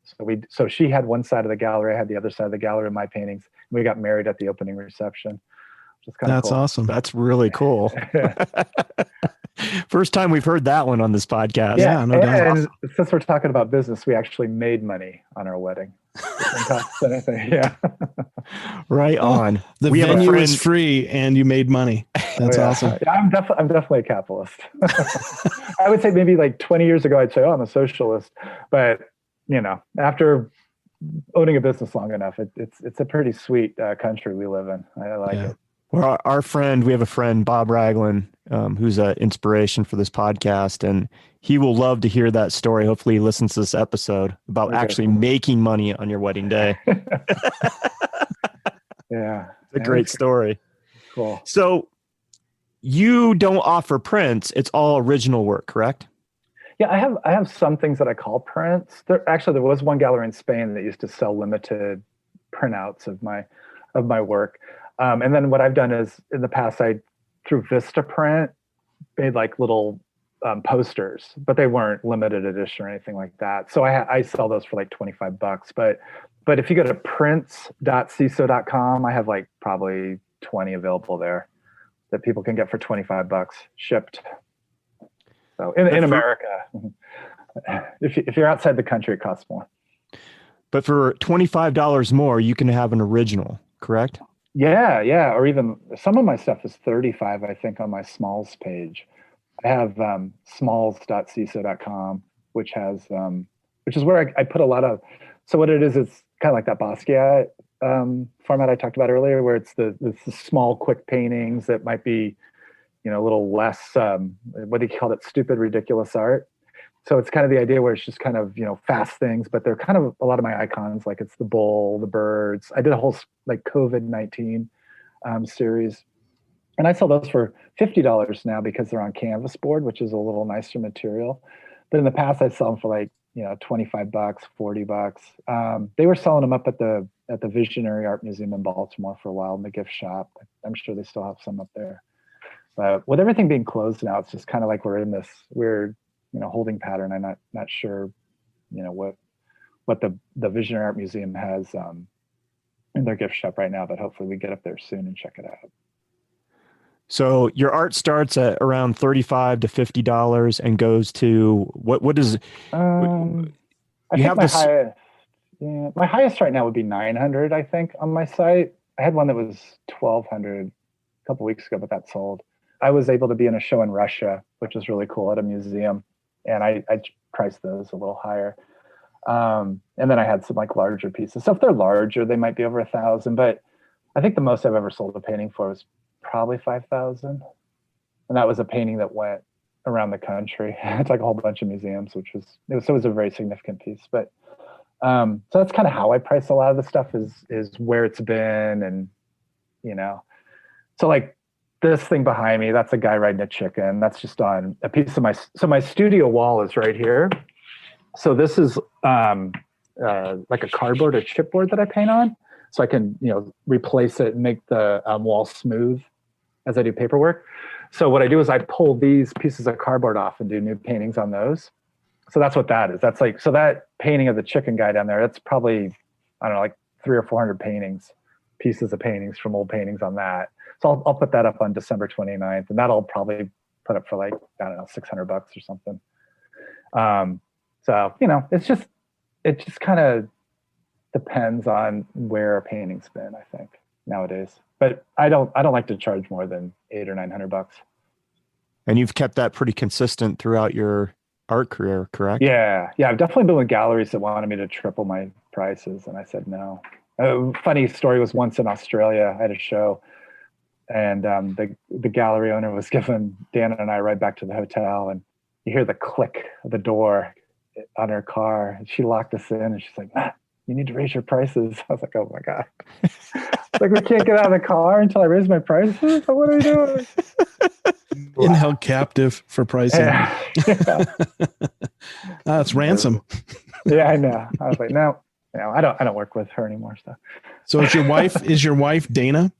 So she had one side of the gallery, I had the other side of the gallery of my paintings. We got married at the opening reception. That's cool. awesome. That's really cool. First time we've heard that one on this podcast. Yeah, no doubt. And since we're talking about business, we actually made money on our wedding. It didn't cost anything. Yeah. Right on. The venue is free and you made money. That's awesome. Yeah, I'm definitely a capitalist. I would say maybe like 20 years ago, I'd say, I'm a socialist. But, after owning a business long enough, it's a pretty sweet country we live in. I like it. Well, we have a friend, Bob Ragland, who's an inspiration for this podcast, and he will love to hear that story. Hopefully he listens to this episode about actually making money on your wedding day. Yeah. It's a great story. Cool. So you don't offer prints. It's all original work, correct? Yeah, I have some things that I call prints. There was one gallery in Spain that used to sell limited printouts of my work. And then what I've done is in the past, through Vistaprint, made like little posters, but they weren't limited edition or anything like that. So I sell those for like $25. But if you go to prints.sesow.com, I have like probably 20 available there that people can get for $25 shipped. So in America, if you're outside the country, it costs more. But for $25 more, you can have an original, correct? Yeah. Or even some of my stuff is $35, I think, on my Smalls page. I have smalls.sesow.com, which is where I put a lot of. So what it is, it's kind of like that Basquiat format I talked about earlier, where it's the small, quick paintings that might be, a little less, what do you call it? Stupid, ridiculous art. So it's kind of the idea where it's just kind of, fast things, but they're kind of a lot of my icons, like it's the bull, the birds. I did a whole like COVID-19 series, and I sell those for $50 now because they're on canvas board, which is a little nicer material. But in the past, I'd sell them for like, $25, $40. They were selling them up at the Visionary Art Museum in Baltimore for a while in the gift shop. I'm sure they still have some up there. But with everything being closed now, it's just kind of like we're in this weird holding pattern. I'm not sure, what the Visionary Art Museum has in their gift shop right now, but hopefully we get up there soon and check it out. So your art starts at around $35 to $50 and goes to what is? I think my highest right now would be 900. I think on my site, I had one that was 1,200 a couple weeks ago, but that sold. I was able to be in a show in Russia, which is really cool, at a museum, and I priced those a little higher. And then I had some like larger pieces. So if they're larger, they might be over 1,000. But I think the most I've ever sold a painting for was probably 5,000, and that was a painting that went around the country. It's like a whole bunch of museums, it was a very significant piece. But so that's kind of how I price a lot of the stuff is where it's been, and so like. This thing behind me, that's a guy riding a chicken. That's just on a piece of my studio wall is right here. So this is like a cardboard or chipboard that I paint on. So I can, replace it and make the wall smooth as I do paperwork. So what I do is I pull these pieces of cardboard off and do new paintings on those. So that's what that is. That's like, so that painting of the chicken guy down there, that's probably, I don't know, like 300 or 400 pieces of paintings from old paintings on that. So I'll put that up on December 29th, and that'll probably put up for like, I don't know, $600 or something. So, it just kind of depends on where a painting's been, I think, nowadays. But I don't like to charge more than $800 or $900. And you've kept that pretty consistent throughout your art career, correct? Yeah. I've definitely been with galleries that wanted me to triple my prices, and I said no. A funny story was once in Australia, I had a show, and the gallery owner was giving Dan and I a ride back to the hotel, and you hear the click of the door on her car, and she locked us in, and she's like, you need to raise your prices. I was like, oh my God. Like, we can't get out of the car until I raise my prices? What are you doing? And held captive for pricing. Yeah. That's ransom. Yeah, I know. I was like, no, I don't work with her anymore. So is your wife Dana?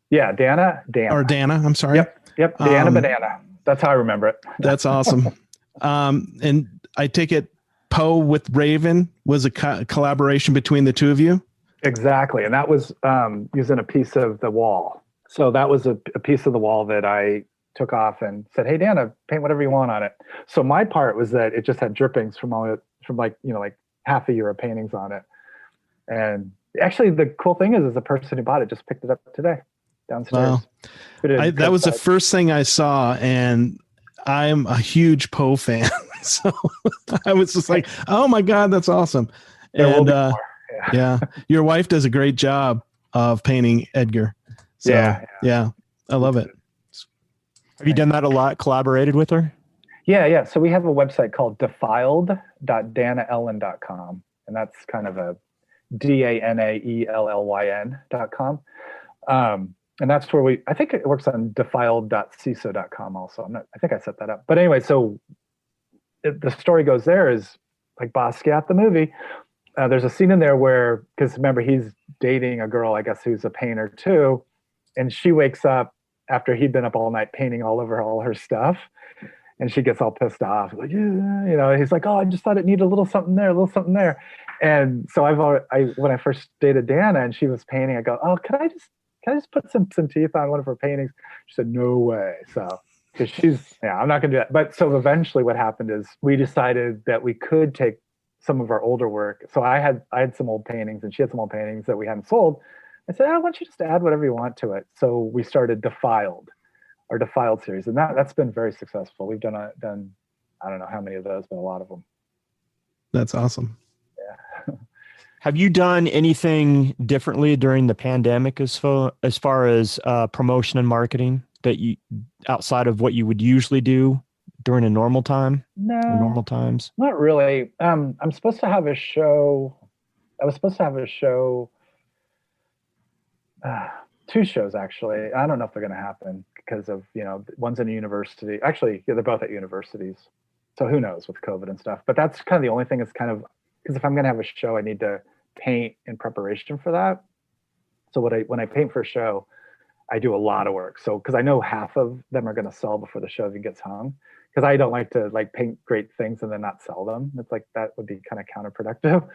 Yeah, Dana. Or Dana, I'm sorry. Yep. Dana Banana. That's how I remember it. That's awesome. And I take it Poe with Raven was a collaboration between the two of you? Exactly. And that was using a piece of the wall. So that was a piece of the wall that I took off and said, hey, Dana, paint whatever you want on it. So my part was that it just had drippings from like half a year of paintings on it. And actually the cool thing is the person who bought it just picked it up today downstairs. Wow. That was the first thing I saw, and I'm a huge Poe fan. So I was just like, oh my God, that's awesome. And yeah, your wife does a great job of painting Edgar. So yeah, I love it. Have you done that a lot, collaborated with her? Yeah. So we have a website called defiled.danaellen.com. And that's kind of a DANAELLYN.com. And that's where I think it works on defiled.sesow.com also. I think I set that up. But anyway, so the story goes there is like Basquiat, the movie. There's a scene in there where, because remember, he's dating a girl, I guess, who's a painter too. And she wakes up after he'd been up all night painting all over all her stuff. And she gets all pissed off. Like, yeah, he's like, oh, I just thought it needed a little something there, a little something there. And so when I first dated Dana and she was painting, I go, oh, can I just put some teeth on one of her paintings? She said, no way. So, because I'm not going to do that. But so eventually what happened is we decided that we could take some of our older work. So I had some old paintings and she had some old paintings that we hadn't sold. I said, why don't you just add whatever you want to it? So we started Defiled, our Defiled series. And that's been very successful. We've done, I don't know how many of those, but a lot of them. That's awesome. Yeah. Have you done anything differently during the pandemic as far as promotion and marketing that you outside of what you would usually do during a normal time? No, normal times. Not really. I'm supposed to have a show. I was supposed to have a show. 2 shows actually. I don't know if they're going to happen because of one's in a university. Actually, they're both at universities. So who knows with COVID and stuff. But that's kind of the only thing. Is kind of because if I'm going to have a show, I need to paint in preparation for that. So when I paint for a show, I do a lot of work. So because I know half of them are going to sell before the show even gets hung. Because I don't like to paint great things and then not sell them. It's like that would be kind of counterproductive.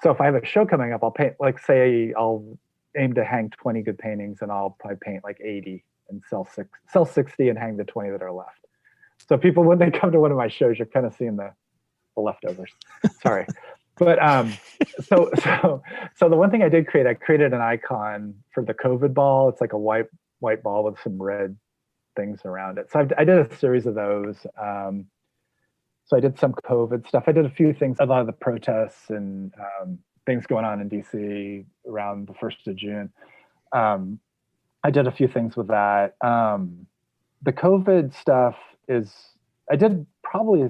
So if I have a show coming up, I'll paint say I'll aim to hang 20 good paintings and I'll probably paint 80 and sell 60 and hang the 20 that are left. So people, when they come to one of my shows, you're kind of seeing the leftovers. Sorry. But so the one thing I did create, I created an icon for the COVID ball. It's like a white ball with some red things around it. So I did a series of those. So I did some COVID stuff. I did a few things, a lot of the protests and things going on in DC around the 1st of June. I did a few things with that. The COVID stuff I did probably,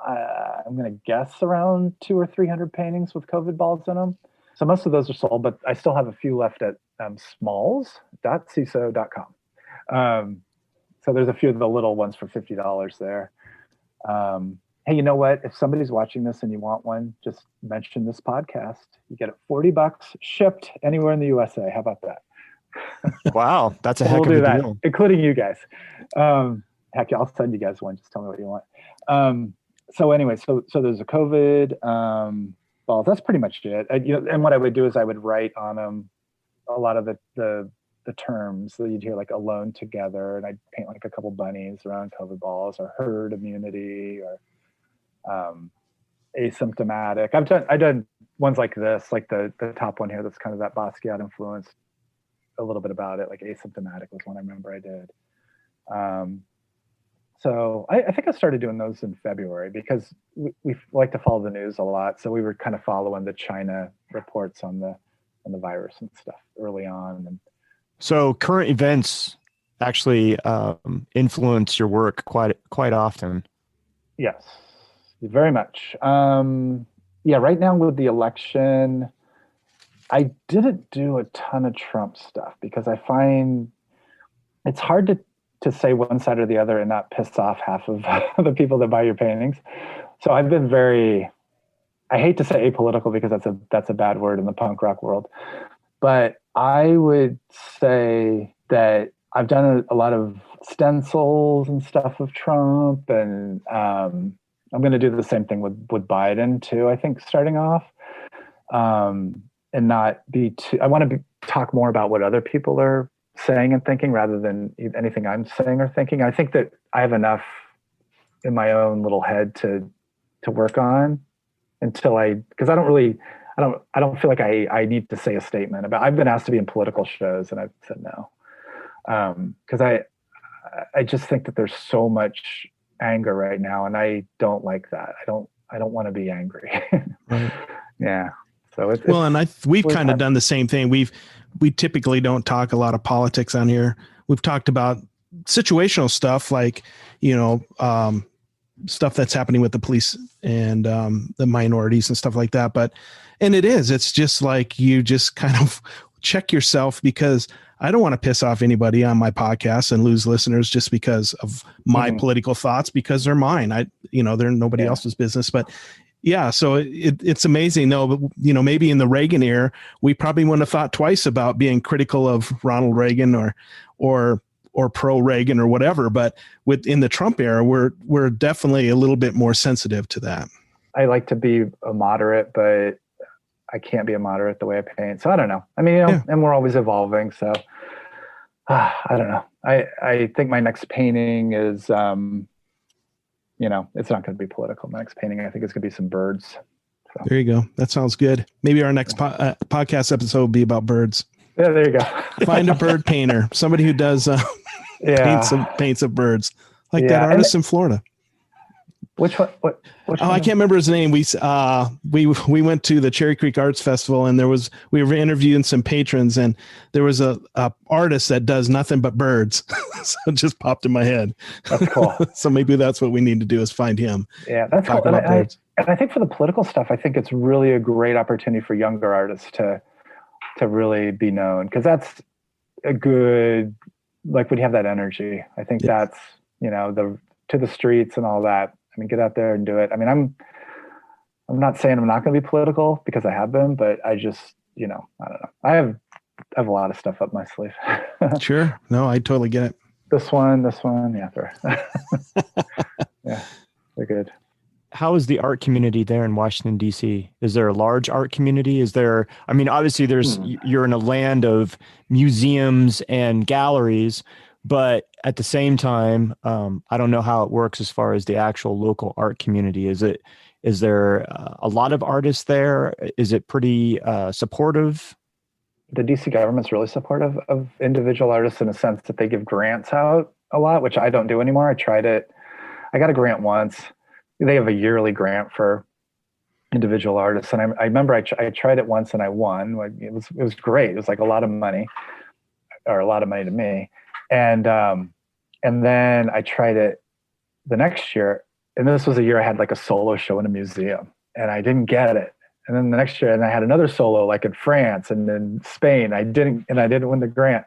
I'm going to guess around 200 or 300 paintings with COVID balls in them. So most of those are sold, but I still have a few left at smalls.sesow.com. So there's a few of the little ones for $50 there. Hey, you know what? If somebody's watching this and you want one, just mention this podcast. You get it $40 shipped anywhere in the USA. How about that? Wow, that's a heck of a deal. Including you guys. Heck, I'll send you guys one. Just tell me what you want. So anyway, so there's a COVID balls. That's pretty much it. And what I would do is I would write on them a lot of the terms that you'd hear, like alone together, and I'd paint a couple bunnies around COVID balls, or herd immunity, or asymptomatic. I've done ones like this, like the top one here that's kind of that Basquiat influence, a little bit about it, like asymptomatic was one I remember I did. So I think I started doing those in February because we like to follow the news a lot. So we were kind of following the China reports on the virus and stuff early on. And so current events actually influence your work quite often. Yes, very much. Right now with the election, I didn't do a ton of Trump stuff because I find it's hard to say one side or the other and not piss off half of the people that buy your paintings. So I've been I hate to say apolitical because that's a bad word in the punk rock world, but I would say that I've done a lot of stencils and stuff of Trump, and I'm going to do the same thing with Biden too. I think starting off, and not be too. I want to talk more about what other people are saying and thinking rather than anything I'm saying or thinking. I think that I have enough in my own little head to work on until because I don't feel like I need to say a statement about. I've been asked to be in political shows and I've said no, because I just think that there's so much anger right now, and I don't like that. I don't want to be angry. Right. Yeah. So we've kind of done the same thing. We typically don't talk a lot of politics on here. We've talked about situational stuff like, stuff that's happening with the police and the minorities and stuff like that. It's just like you just kind of check yourself, because I don't want to piss off anybody on my podcast and lose listeners just because of my political thoughts, because they're mine. They're nobody else's business. But yeah, so it's amazing though. But maybe in the Reagan era, we probably wouldn't have thought twice about being critical of Ronald Reagan or pro Reagan or whatever. But in the Trump era, we're definitely a little bit more sensitive to that. I like to be a moderate, but I can't be a moderate the way I paint. So I don't know. I mean, and we're always evolving. So I don't know. I think my next painting is, it's not going to be political. My next painting, I think, is going to be some birds. So. There you go. That sounds good. Maybe our next podcast episode will be about birds. Yeah, there you go. Find a bird painter, somebody who does paints of birds, like that artist in Florida. Which one? I can't remember his name. We went to the Cherry Creek Arts Festival, and we were interviewing some patrons, and there was a artist that does nothing but birds. So it just popped in my head. That's cool. So maybe that's what we need to do, is find him. Yeah, that's cool. And I think for the political stuff, I think it's really a great opportunity for younger artists to really be known, because that's a good, like, when you have that energy. I think that's to the streets and all that. I mean, get out there and do it. I mean, I'm not saying I'm not going to be political, because I have been, but I just, I don't know. I have a lot of stuff up my sleeve. Sure. No, I totally get it. This one. Yeah. Yeah. They're good. How is the art community there in Washington, D.C.? Is there a large art community? Obviously you're in a land of museums and galleries, but at the same time, I don't know how it works as far as the actual local art community. Is there a lot of artists there? Is it pretty supportive? The DC government's really supportive of individual artists, in a sense that they give grants out a lot, which I don't do anymore. I tried it. I got a grant once. They have a yearly grant for individual artists. And I remember I tried it once and I won. It was great. It was like a lot of money to me. And then I tried it the next year, and this was a year I had like a solo show in a museum, and I didn't get it. And then the next year, and I had another solo like in France and in Spain. I didn't win the grant.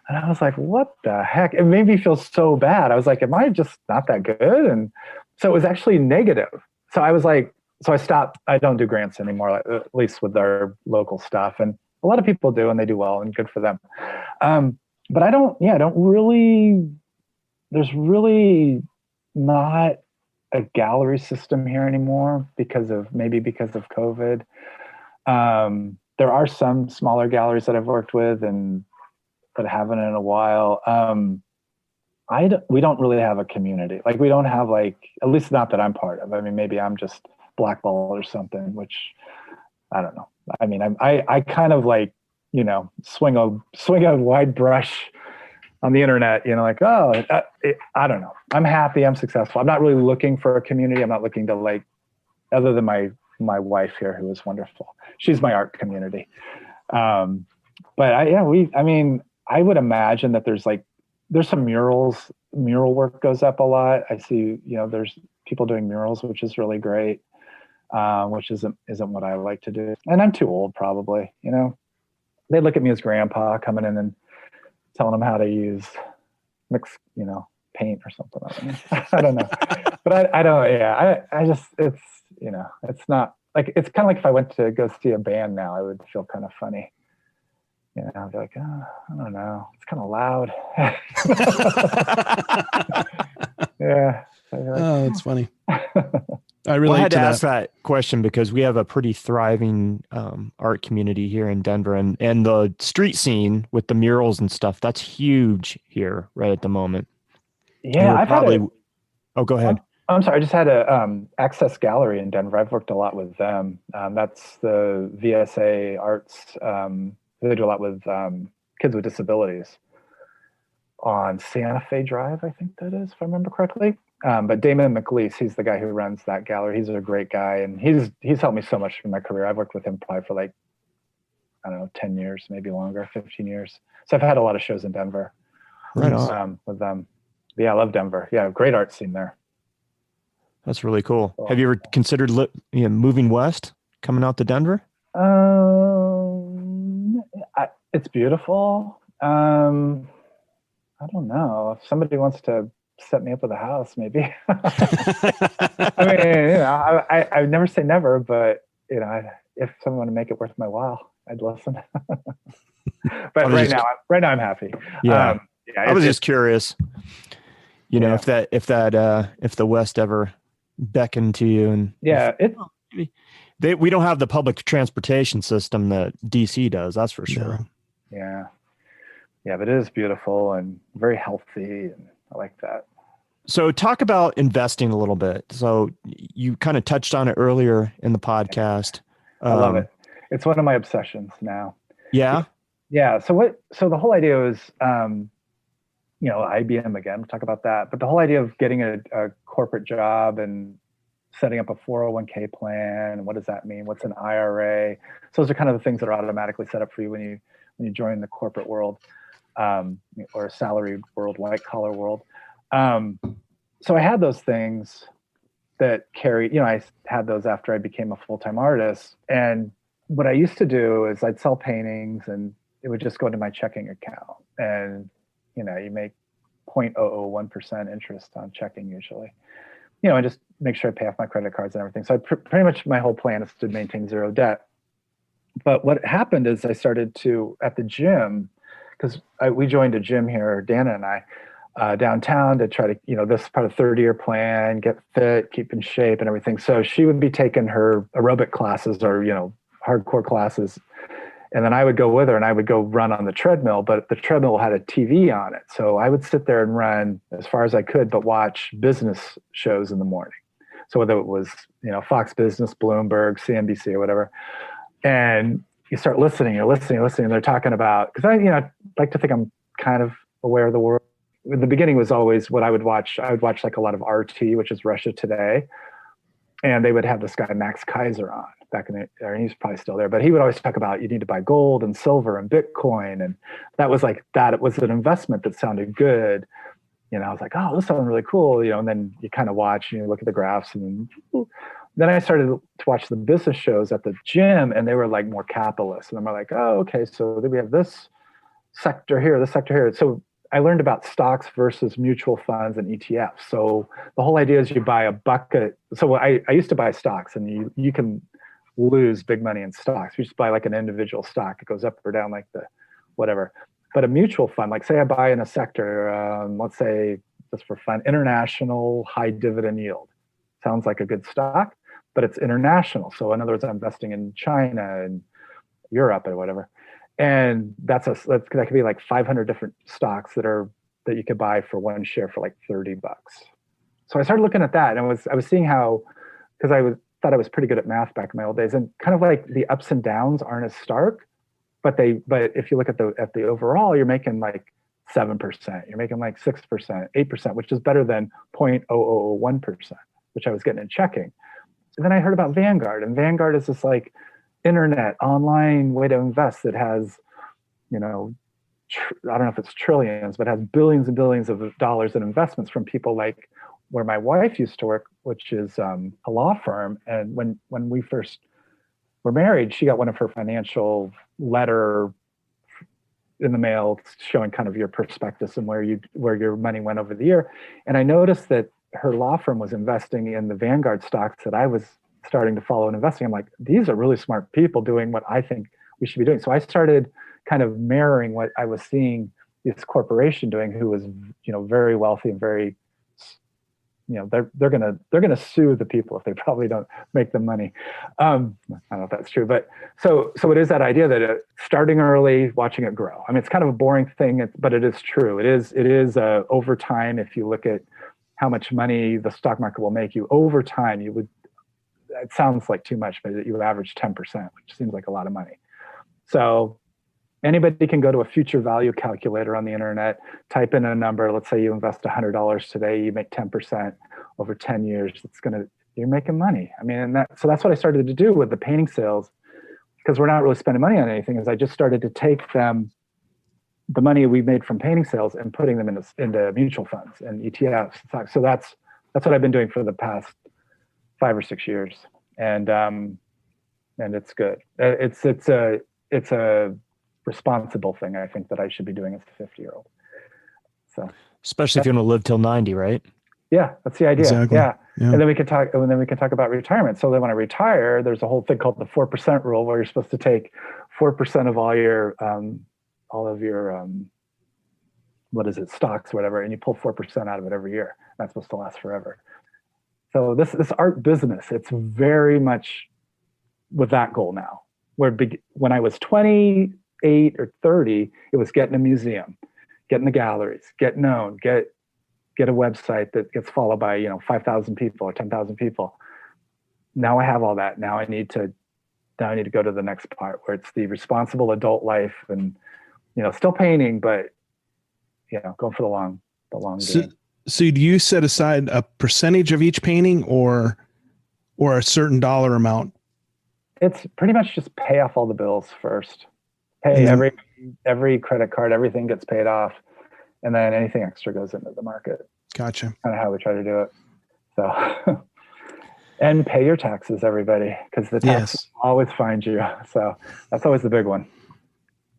And I was like, what the heck? It made me feel so bad. I was like, am I just not that good? And so it was actually negative. So I was like, I stopped. I don't do grants anymore, at least with our local stuff. And a lot of people do, and they do well, and good for them. But I don't really, there's really not a gallery system here anymore because of COVID. There are some smaller galleries that I've worked with, but haven't in a while. We don't really have a community. Like, we don't have, like, at least not that I'm part of. I mean, maybe I'm just blackballed or something, which I don't know. I mean, I kind of like, swing a wide brush on the internet, like, I don't know. I'm happy. I'm successful. I'm not really looking for a community. I'm not looking to, like, other than my wife here, who is wonderful. She's my art community. But I would imagine that there's some mural work goes up a lot. I see, there's people doing murals, which is really great. Which isn't what I like to do. And I'm too old, probably, They look at me as grandpa coming in and telling them how to use, mix, paint or something. I don't know. But I don't, I just, it's, it's not like, it's kind of like if I went to go see a band now, I would feel kind of funny. I'd be like, oh, I don't know. It's kind of loud. Yeah. Oh, that's funny. I Well, I relate had to to that. ask that question because we have a pretty thriving art community here in Denver, and the street scene with the murals and stuff, that's huge here right at the moment. Yeah, I've probably. had Oh, go ahead. I'm sorry. I just had a Access Gallery in Denver. I've worked a lot with them. That's the VSA Arts. They do a lot with kids with disabilities on Santa Fe Drive, I think that is, if I remember correctly. But Damon McLeese, he's the guy who runs that gallery. He's a great guy, and he's helped me so much in my career. I've worked with him probably for 10 years, maybe longer, 15 years. So I've had a lot of shows in Denver. Right on. With them. Yeah, I love Denver. Yeah, great art scene there. That's really cool. Have you ever considered moving west, coming out to Denver? It's beautiful. I don't know. If somebody wants to set me up with a house, maybe. I mean, I never say never, but if someone wanted to make it worth my while, I'd listen. But right now I'm happy. Yeah. I was just curious, if the West ever beckoned to you, and we don't have the public transportation system that DC does. That's for sure. Yeah. But it is beautiful and very healthy, and I like that. So talk about investing a little bit. So you kind of touched on it earlier in the podcast. I love it. It's one of my obsessions now. Yeah. Yeah. So the whole idea was, IBM again, we'll talk about that. But the whole idea of getting a corporate job and setting up a 401k plan, and what does that mean? What's an IRA? So those are kind of the things that are automatically set up for you when you join the corporate world, or salary world, white collar world. So I had those things that I had those after I became a full-time artist. And what I used to do is I'd sell paintings, and it would just go into my checking account. And, you make 0.001% interest on checking usually, and just make sure I pay off my credit cards and everything. So pretty much my whole plan is to maintain zero debt. But what happened is I started to, at the gym, because we joined a gym here, Dana and I, downtown, to try to, this part of 30-year plan, get fit, keep in shape and everything. So she would be taking her aerobic classes or, hardcore classes. And then I would go with her, and I would go run on the treadmill, but the treadmill had a TV on it. So I would sit there and run as far as I could, but watch business shows in the morning. So whether it was, Fox Business, Bloomberg, CNBC, or whatever. And you start listening, you're listening. They're talking about, because I like to think I'm kind of aware of the world. In the beginning was always what I would watch. I would watch like a lot of RT, which is Russia Today. And they would have this guy, Max Kaiser, on back in and he's probably still there, but he would always talk about you need to buy gold and silver and Bitcoin. And that was like that. It was an investment that sounded good. I was like, oh, this sounds really cool. And then you kind of watch, you look at the graphs, and then I started to watch the business shows at the gym, and they were like more capitalist. And I'm like, oh, okay. So then we have this sector here, this sector here. So I learned about stocks versus mutual funds and ETFs. So the whole idea is you buy a bucket. So I used to buy stocks, and you can lose big money in stocks. You just buy like an individual stock. It goes up or down like the whatever. But a mutual fund, like say I buy in a sector, let's say just for fun, international high dividend yield. Sounds like a good stock, but it's international. So in other words, I'm investing in China and Europe or whatever. And that could be like 500 different stocks that you could buy for one share for like $30. So I started looking at that, and I was seeing how, because thought I was pretty good at math back in my old days, and kind of like the ups and downs aren't as stark, but if you look at the overall, you're making like 7%, you're making like 6%, 8%, which is better than 0.0001%, which I was getting in checking. And then I heard about Vanguard, and Vanguard is this like internet online way to invest that has, I don't know if it's trillions, but has billions and billions of dollars in investments from people like where my wife used to work, which is a law firm. And when we first were married, she got one of her financial letter in the mail showing kind of your prospectus and where your money went over the year. And I noticed that her law firm was investing in the Vanguard stocks that I was starting to follow and investing. I'm like, these are really smart people doing what I think we should be doing. So I started kind of mirroring what I was seeing this corporation doing, who was, very wealthy and very, they're gonna sue the people if they probably don't make the money. I don't know if that's true, but so it is that idea that starting early, watching it grow. I mean, it's kind of a boring thing, but it is true. It is over time. If you look at how much money the stock market will make you over time, it sounds like too much, but you would average 10%, which seems like a lot of money. So anybody can go to a future value calculator on the internet, type in a number. Let's say you invest $100 today, you make 10% over 10 years. You're making money. I mean, so that's what I started to do with the painting sales, because we're not really spending money on anything. Is I just started to take the money we made from painting sales and putting them into mutual funds and ETFs. So that's what I've been doing for the past 5 or 6 years, and it's good. It's a responsible thing, I think, that I should be doing as a 50-year-old. So, especially if you want to live till 90, right? Yeah, that's the idea. Exactly. Yeah. Yeah. And then we can talk about retirement. So then when I retire, there's a whole thing called the 4% rule, where you're supposed to take 4% of all of your what is it, stocks or whatever, and you pull 4% out of it every year. That's supposed to last forever. So this art business, it's very much with that goal now. When I was 28 or 30, it was get in a museum, get in the galleries, get known, get a website that gets followed by 5,000 people or 10,000 people. Now I have all that. Now I need to go to the next part, where it's the responsible adult life, and still painting, but going for the long game. So do you set aside a percentage of each painting, or a certain dollar amount? It's pretty much just pay off all the bills first. Pay every credit card, everything gets paid off, and then anything extra goes into the market. Gotcha. Kind of how we try to do it. So, and pay your taxes, everybody, because the taxes always find you. So that's always the big one.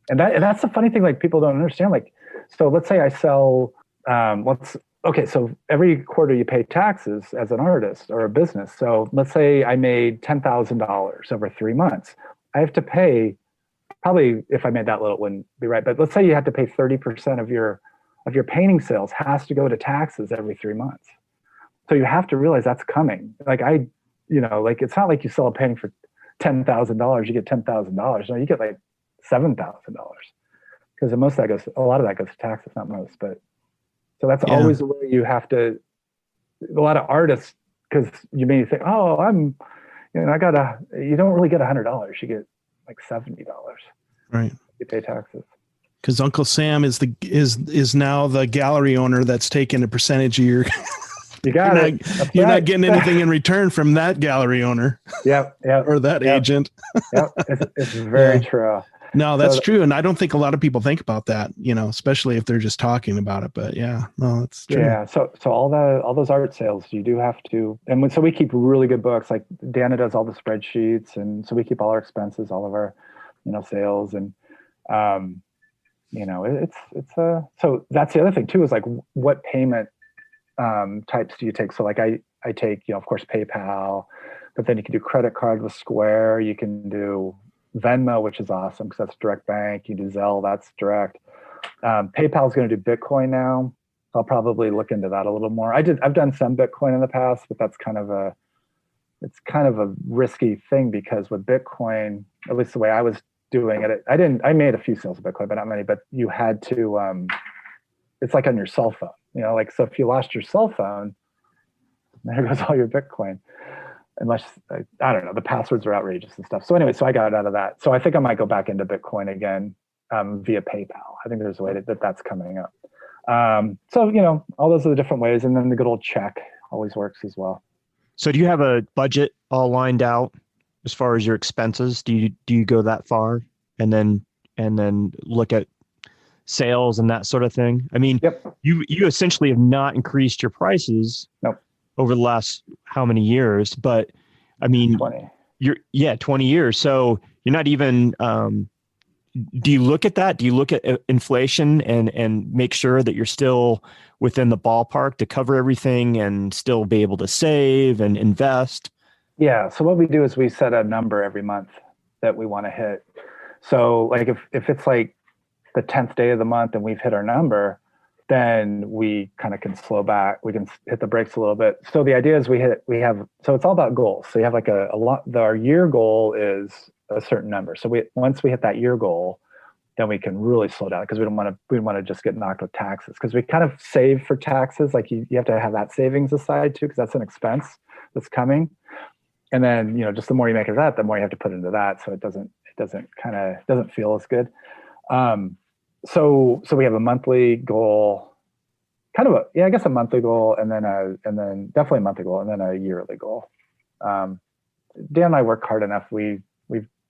And that's the funny thing, like, people don't understand. Like, so let's say I sell, so every quarter you pay taxes as an artist or a business. So let's say I made $10,000 over 3 months. I have to pay, probably if I made that little, it wouldn't be right, but let's say you have to pay 30% of your painting sales has to go to taxes every 3 months. So you have to realize that's coming. Like it's not like you sell a painting for $10,000, you get $10,000. No, you get like $7,000, because a lot of that goes to taxes, not most, but so that's always the way you have to. A lot of artists, because you may think, oh, you don't really get $100, you get like $70. Right. You pay taxes. Because Uncle Sam is now the gallery owner that's taking a percentage of your. You got You're not getting anything in return from that gallery owner. Yep. Or that agent. Yep. It's very true. No, that's true. And I don't think a lot of people think about that, especially if they're just talking about it. But that's true. Yeah. So all those art sales, you do have to, and so we keep really good books. Like Dana does all the spreadsheets, and so we keep all our expenses, all of our, sales, and so that's the other thing too, is like, what payment types do you take? So like I take, of course, PayPal, but then you can do credit card with Square. You can do Venmo, which is awesome because that's direct bank. You do Zelle, that's direct. PayPal is going to do Bitcoin now. I'll probably look into that a little more. I've done some Bitcoin in the past, but that's kind of a risky thing, because with Bitcoin, at least the way I was doing it, I made a few sales of Bitcoin, but not many. But you had to, it's like on your cell phone, so if you lost your cell phone, there goes all your Bitcoin. Unless, I don't know, the passwords are outrageous and stuff. So anyway, so I got out of that. So I think I might go back into Bitcoin again via PayPal. I think there's a way that's coming up. So, all those are the different ways. And then the good old check always works as well. So do you have a budget all lined out as far as your expenses? Do you go that far and then look at sales and that sort of thing? I mean, you essentially have not increased your prices. Nope. Over the last how many years, but I mean, 20. 20 years. So you're not even, do you look at that? Do you look at inflation and make sure that you're still within the ballpark to cover everything and still be able to save and invest? Yeah. So what we do is we set a number every month that we want to hit. So like if it's like the 10th day of the month and we've hit our number, then we kind of can slow back. We can hit the brakes a little bit. So the idea is so it's all about goals. So you have like a lot, our year goal is a certain number. So once we hit that year goal, then we can really slow down because we don't want to just get knocked with taxes, because we kind of save for taxes. Like you have to have that savings aside too, because that's an expense that's coming. And then, just the more you make of that, the more you have to put into that. So it doesn't feel as good. So we have a monthly goal, I guess a monthly goal, and then definitely a monthly goal, and then a yearly goal. Dan and I work hard enough. We've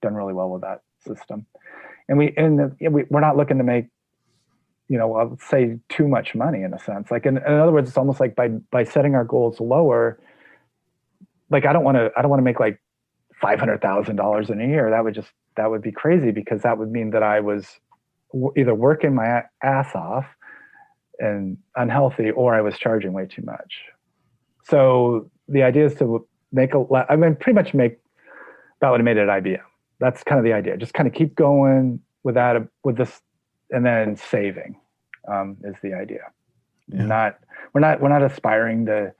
done really well with that system, and we're not looking to make, I'll say too much money in a sense. Like in other words, it's almost like by setting our goals lower. Like I don't want to make like $500,000 in a year. That would be crazy, because that would mean that I was either working my ass off and unhealthy, or I was charging way too much. So the idea is to pretty much make about what I made at IBM. That's kind of the idea. Just kind of keep going with this, and then saving is the idea. Yeah. We're not aspiring to,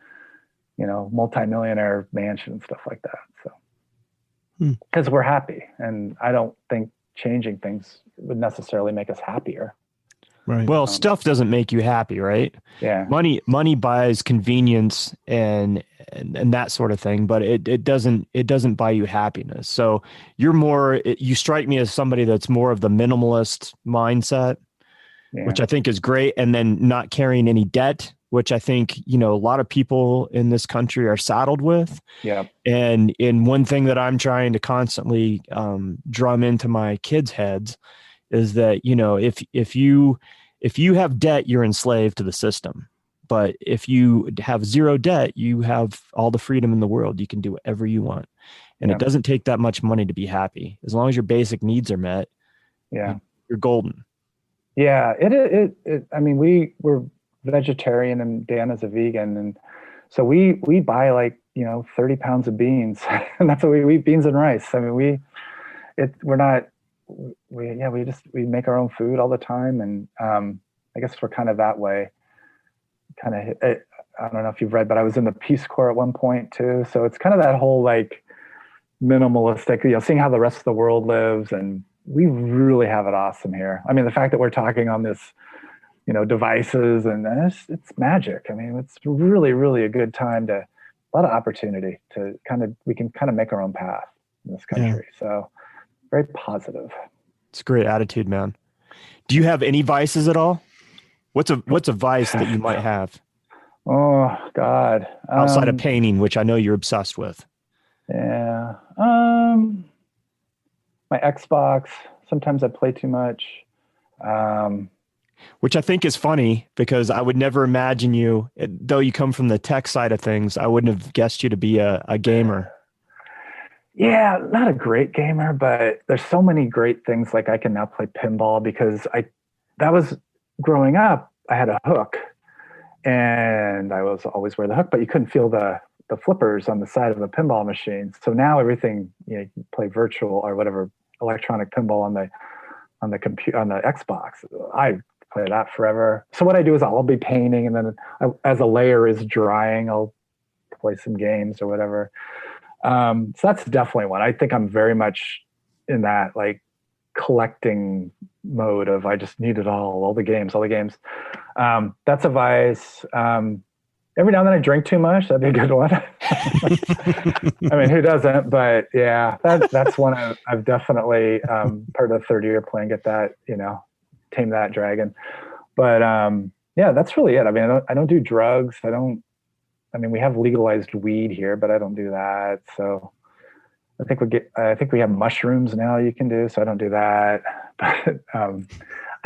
multimillionaire mansion and stuff like that. So, because we're happy, and I don't think changing things would necessarily make us happier. Right. Well, stuff doesn't make you happy, right? Yeah. Money buys convenience and that sort of thing, but it doesn't buy you happiness. So you strike me as somebody that's more of the minimalist mindset, which I think is great. And then not carrying any debt, which I think, a lot of people in this country are saddled with. Yeah. And in one thing that I'm trying to constantly drum into my kids' heads is that, if you have debt, you're enslaved to the system. But if you have zero debt, you have all the freedom in the world. You can do whatever you want. And it doesn't take that much money to be happy. As long as your basic needs are met, you're golden. Yeah. I mean, we're vegetarian, and Dan is a vegan. And so we buy like, 30 pounds of beans, and that's what we eat, beans and rice. I mean, we make our own food all the time. And I guess we're kind of that way. I don't know if you've read, but I was in the Peace Corps at one point too. So it's kind of that whole like minimalistic, seeing how the rest of the world lives. And we really have it awesome here. I mean, the fact that we're talking on this, devices, and it's magic. I mean, it's really, really a good time a lot of opportunity to we can make our own path in this country. Yeah. So very positive. It's a great attitude, man. Do you have any vices at all? What's a vice that you might have? Oh God. Outside of painting, which I know you're obsessed with. Yeah. My Xbox. Sometimes I play too much. Which I think is funny, because I would never imagine you, though you come from the tech side of things, I wouldn't have guessed you to be a gamer. Yeah, not a great gamer, but there's so many great things. Like I can now play pinball, because that was growing up. I had a hook, and I was always wear the hook, but you couldn't feel the flippers on the side of a pinball machine. So now everything, you play virtual or whatever electronic pinball on the computer, on the Xbox. I play that forever. So what I do is I'll be painting, and then as a layer is drying, I'll play some games or whatever. So that's definitely one. I think I'm very much in that like collecting mode of I just need it all the games. That's a vice. Every now and then I drink too much. That'd be a good one. I mean, who doesn't? But yeah, that's one I've definitely part of the third year plan, get that, tame that dragon. But yeah, that's really it. I mean, I don't do drugs. We have legalized weed here, but I don't do that. So I think we have mushrooms now you can do. So I don't do that. But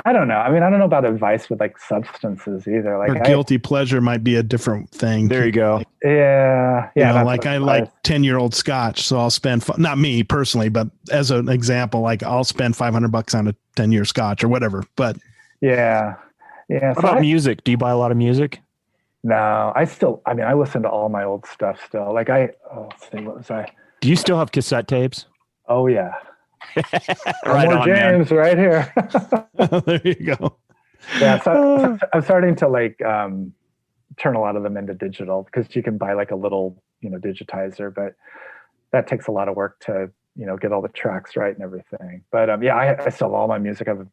I don't know. I mean, I don't know about advice with like substances either. Like Or guilty pleasure might be a different thing. There you go. Like, yeah. You know, that's like I like 10-year-old scotch, so I'll spend, not me personally, but as an example, like I'll spend $500 on a 10-year scotch or whatever. But yeah. What about music? Do you buy a lot of music? No, I listen to all my old stuff still. Like let's see, what was I? Do you still have cassette tapes? Oh yeah. Right more on, James, man. Right here. There you go. Yeah, so I'm starting to like turn a lot of them into digital because you can buy like a little, digitizer, but that takes a lot of work to, get all the tracks right and everything. But yeah, I still have all my music. I have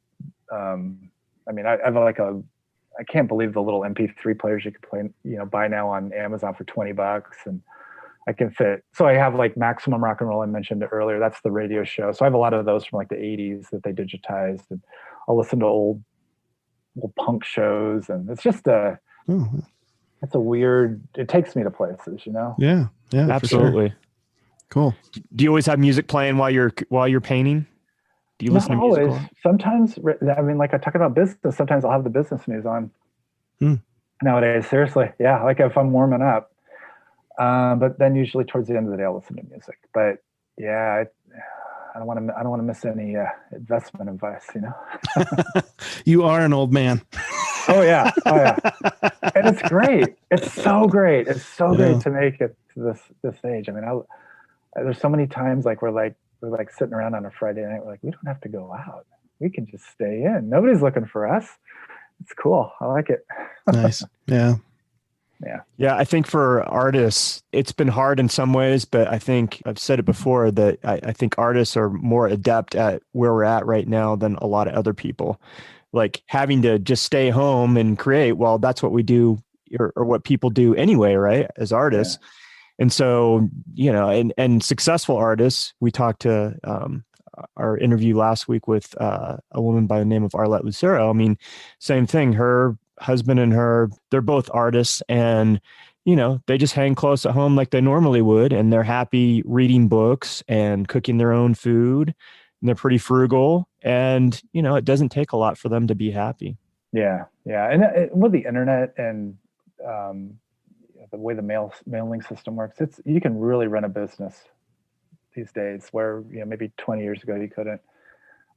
I can't believe the little MP3 players you can play, buy now on Amazon for $20, and I can fit. So I have like Maximum Rock and Roll I mentioned earlier. That's the radio show. So I have a lot of those from like the 80s that they digitized, and I'll listen to old punk shows, and it's just it's a weird. It takes me to places, Yeah, absolutely. Sure. Cool. Do you always have music playing while you're painting? Do you listen to music? Not always. Sometimes, I mean, like I talk about business. Sometimes I'll have the business news on. Nowadays, seriously, yeah. Like if I'm warming up, but then usually towards the end of the day, I'll listen to music. But yeah, I don't want to miss any investment advice. You are an old man. Oh yeah, and it's great. It's so great. It's so great to make it to this age. I mean, there's so many times like we're sitting around on a Friday night. We're like, we don't have to go out. We can just stay in. Nobody's looking for us. It's cool. I like it. Nice. Yeah. Yeah. I think for artists, it's been hard in some ways, but I think I've said it before that I think artists are more adept at where we're at right now than a lot of other people. Like having to just stay home and create. Well, that's what we do or what people do anyway, right? As artists. Yeah. And so, and successful artists, we talked to our interview last week with a woman by the name of Arlette Lucero. I mean, same thing. Her husband and her, they're both artists, and, they just hang close at home like they normally would. And they're happy reading books and cooking their own food. And they're pretty frugal. And, it doesn't take a lot for them to be happy. Yeah. Yeah. And with the internet and, the way the mailing system works, you can really run a business these days where maybe 20 years ago you couldn't.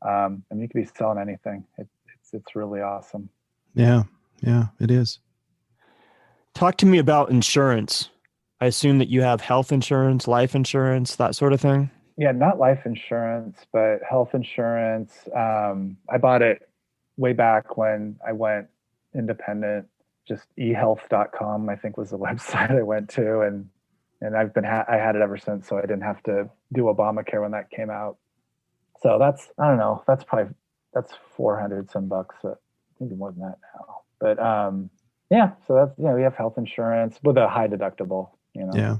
And you could be selling anything. It's really awesome. Yeah, it is. Talk to me about insurance. I assume that you have health insurance, life insurance, that sort of thing. Yeah, not life insurance, but health insurance. I bought it way back when I went independent. Just ehealth.com, I think was the website I went to. And I had it ever since. So I didn't have to do Obamacare when that came out. So that's 400 some bucks, maybe more than that now. But yeah, so that's, we have health insurance with a high deductible, Yeah.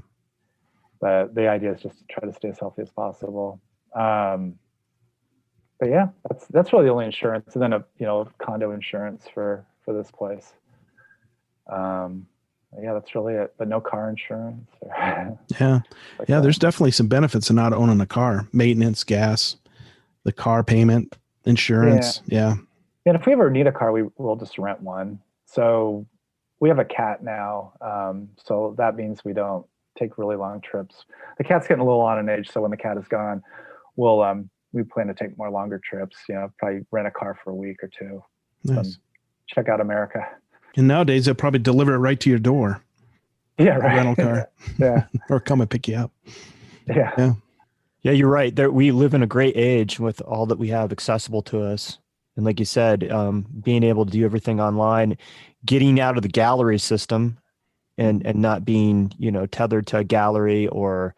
But the idea is just to try to stay as healthy as possible. But yeah, that's really the only insurance. And then a condo insurance for this place. Yeah, that's really it, but no car insurance. Yeah. There's definitely some benefits of not owning a car: maintenance, gas, the car payment, insurance. Yeah. And if we ever need a car, we'll just rent one. So we have a cat now. So that means we don't take really long trips. The cat's getting a little on in age. So when the cat is gone, we plan to take more longer trips, probably rent a car for a week or two. Nice. Check out America. And nowadays they'll probably deliver it right to your door. Yeah, right. Rental car. Yeah. Or come and pick you up. Yeah. Yeah, you're right. We live in a great age with all that we have accessible to us. And like you said, being able to do everything online, getting out of the gallery system and not being, tethered to a gallery or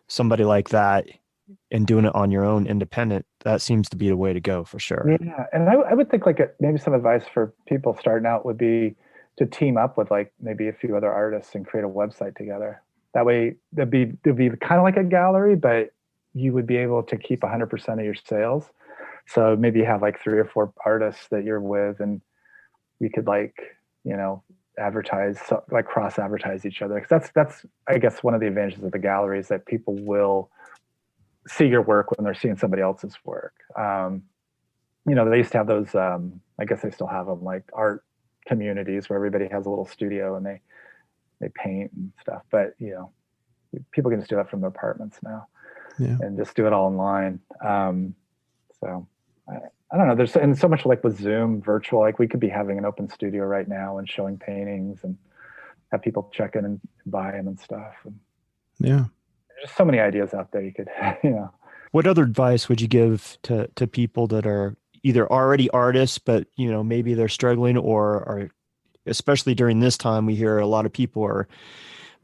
somebody like that and doing it on your own independent, that seems to be the way to go for sure. Yeah. And I would think maybe some advice for people starting out would be to team up with like maybe a few other artists and create a website together. That way it'd be kind of like a gallery, but you would be able to keep 100% of your sales. So maybe you have like 3 or 4 artists that you're with, and you could advertise, like cross advertise each other. Cause that's, I guess, one of the advantages of the gallery is that people will see your work when they're seeing somebody else's work. They used to have those I guess they still have them, like art communities where everybody has a little studio and they paint and stuff. But people can just do that from their apartments now, and just do it all online. So I don't know. There's and so much like with Zoom virtual, like we could be having an open studio right now and showing paintings and have people check in and buy them and stuff. And there's just so many ideas out there. You could, What other advice would you give to people that are either already artists, but maybe they're struggling, or are, especially during this time, we hear a lot of people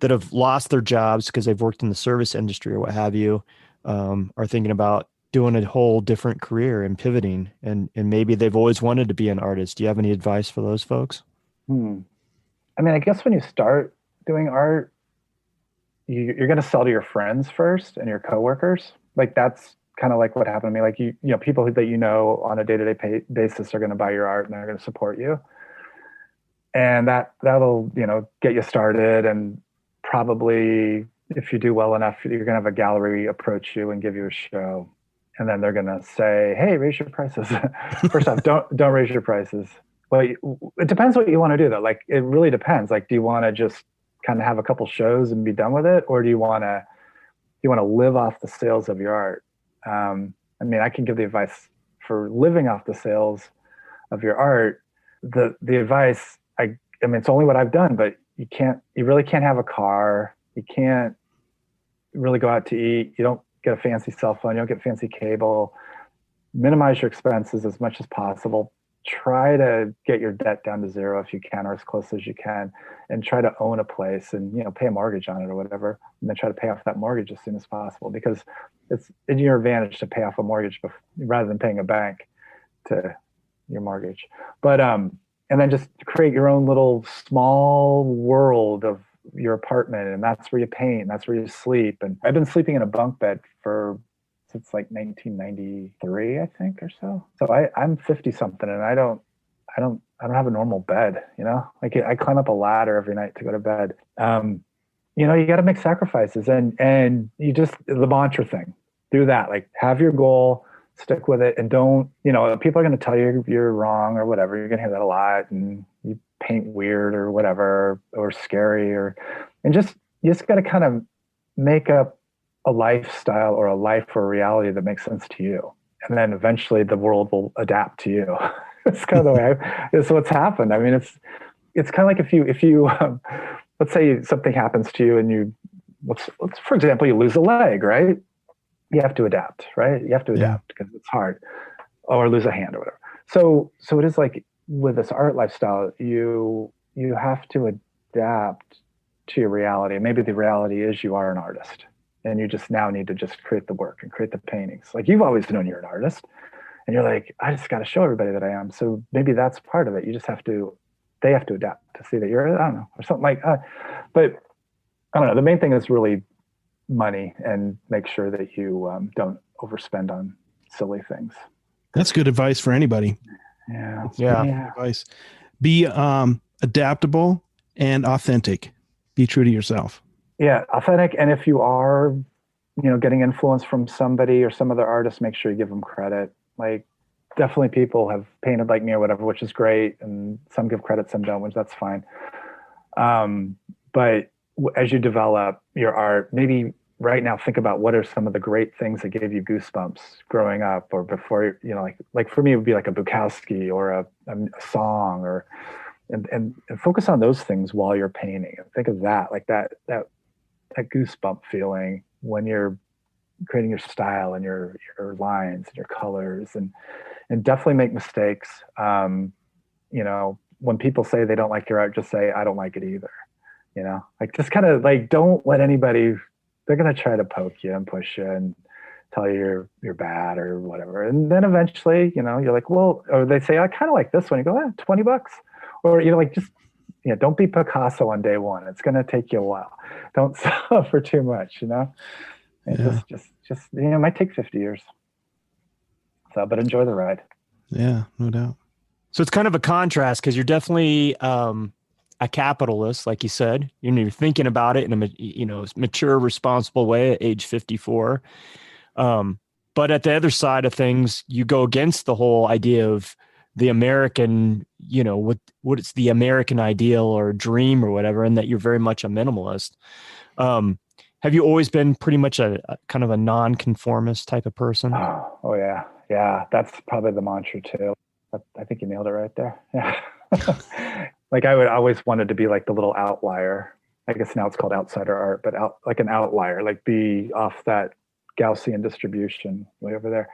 that have lost their jobs because they've worked in the service industry or what have you, are thinking about doing a whole different career and pivoting, and maybe they've always wanted to be an artist. Do you have any advice for those folks? I mean, I guess when you start doing art, you're going to sell to your friends first and your coworkers. Like that's kind of like what happened to me. Like people that on a day-to-day basis are going to buy your art and they're going to support you, and that'll get you started. And probably if you do well enough, you're going to have a gallery approach you and give you a show, and then they're going to say, "Hey, raise your prices." First off, don't raise your prices. Well, it depends what you want to do, though. Like it really depends. Like, do you want to just kind of have a couple shows and be done with it, or do you want to live off the sales of your art? I mean, I can give the advice for living off the sales of your art. The advice, I mean, it's only what I've done, but you really can't have a car. You can't really go out to eat. You don't get a fancy cell phone. You don't get fancy cable. Minimize your expenses as much as possible. Try to get your debt down to zero if you can, or as close as you can, and try to own a place and pay a mortgage on it or whatever, and then try to pay off that mortgage as soon as possible, because it's in your advantage to pay off a mortgage rather than paying a bank to your mortgage. But and then just create your own little small world of your apartment, and that's where you paint, that's where you sleep. And I've been sleeping in a bunk bed since like 1993, I think, or so. So I'm 50 something, and I don't have a normal bed, like I climb up a ladder every night to go to bed. You got to make sacrifices, and you just, the mantra thing, do that. Like have your goal, stick with it, and don't, people are going to tell you you're wrong or whatever. You're going to hear that a lot, and you paint weird or whatever, or scary, you just got to kind of make up a lifestyle or a life or a reality that makes sense to you. And then eventually the world will adapt to you. It's kind of the way it's what's happened. I mean, it's kind of like if you let's say something happens to you and let's for example, you lose a leg, right? You have to adapt, right? You have to adapt because it's hard, or lose a hand or whatever. So it is like with this art lifestyle, you have to adapt to your reality. Maybe the reality is you are an artist, and you just now need to just create the work and create the paintings. Like you've always known you're an artist, and you're like, I just got to show everybody that I am. So maybe that's part of it. You just they have to adapt to see that you're, I don't know, or something like, but I don't know. The main thing is really money, and make sure that you don't overspend on silly things. That's good advice for anybody. Yeah. Advice. Be adaptable and authentic. Be true to yourself. Yeah, authentic. And if you are, getting influence from somebody or some other artist, make sure you give them credit. Like definitely people have painted like me or whatever, which is great. And some give credit, some don't, which that's fine. But as you develop your art, maybe right now think about what are some of the great things that gave you goosebumps growing up or before, like for me, it would be like a Bukowski or a song, or and focus on those things while you're painting, and think of that, like that goosebump feeling when you're creating your style and your lines and your colors, and definitely make mistakes. When people say they don't like your art, just say, I don't like it either. Like just kind of like, don't let anybody, they're going to try to poke you and push you and tell you you're bad or whatever. And then eventually, you're like, well, or they say, I kind of like this one. You go, $20. Or, like, just, don't be Picasso on day one. It's going to take you a while. Don't suffer too much, And just, it might take 50 years. So, but enjoy the ride. Yeah, no doubt. So it's kind of a contrast, because you're definitely a capitalist, like you said. You're thinking about it in a mature, responsible way at age 54. But at the other side of things, you go against the whole idea of the American, what it's the American ideal or dream or whatever, and that you're very much a minimalist. Have you always been pretty much a kind of a non-conformist type of person? Oh yeah. Yeah. That's probably the mantra too. I think you nailed it right there. Yeah. Like I would always wanted to be like the little outlier. I guess now it's called outsider art, but like an outlier, like be off that Gaussian distribution way over there.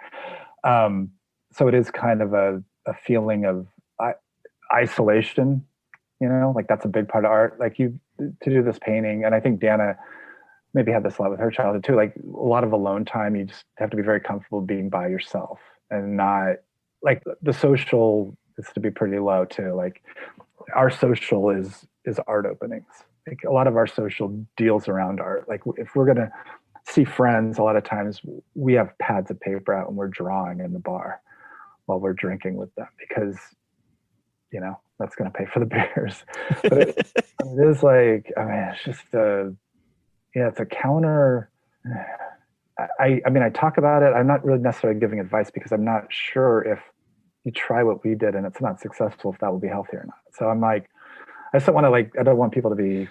So it is kind of a feeling of isolation, like that's a big part of art. Like to do this painting, and I think Dana maybe had this a lot with her childhood too, like a lot of alone time. You just have to be very comfortable being by yourself and not like the social is to be pretty low too. Like our social is art openings. Like a lot of our social deals around art. Like if we're going to see friends, a lot of times we have pads of paper out and we're drawing in the bar while we're drinking with them because, that's going to pay for the beers. But it is like, I mean, it's just it's a counter. I mean, I talk about it. I'm not really necessarily giving advice because I'm not sure if you try what we did and it's not successful, if that will be healthy or not. So I'm like, I just don't want to I don't want people to be,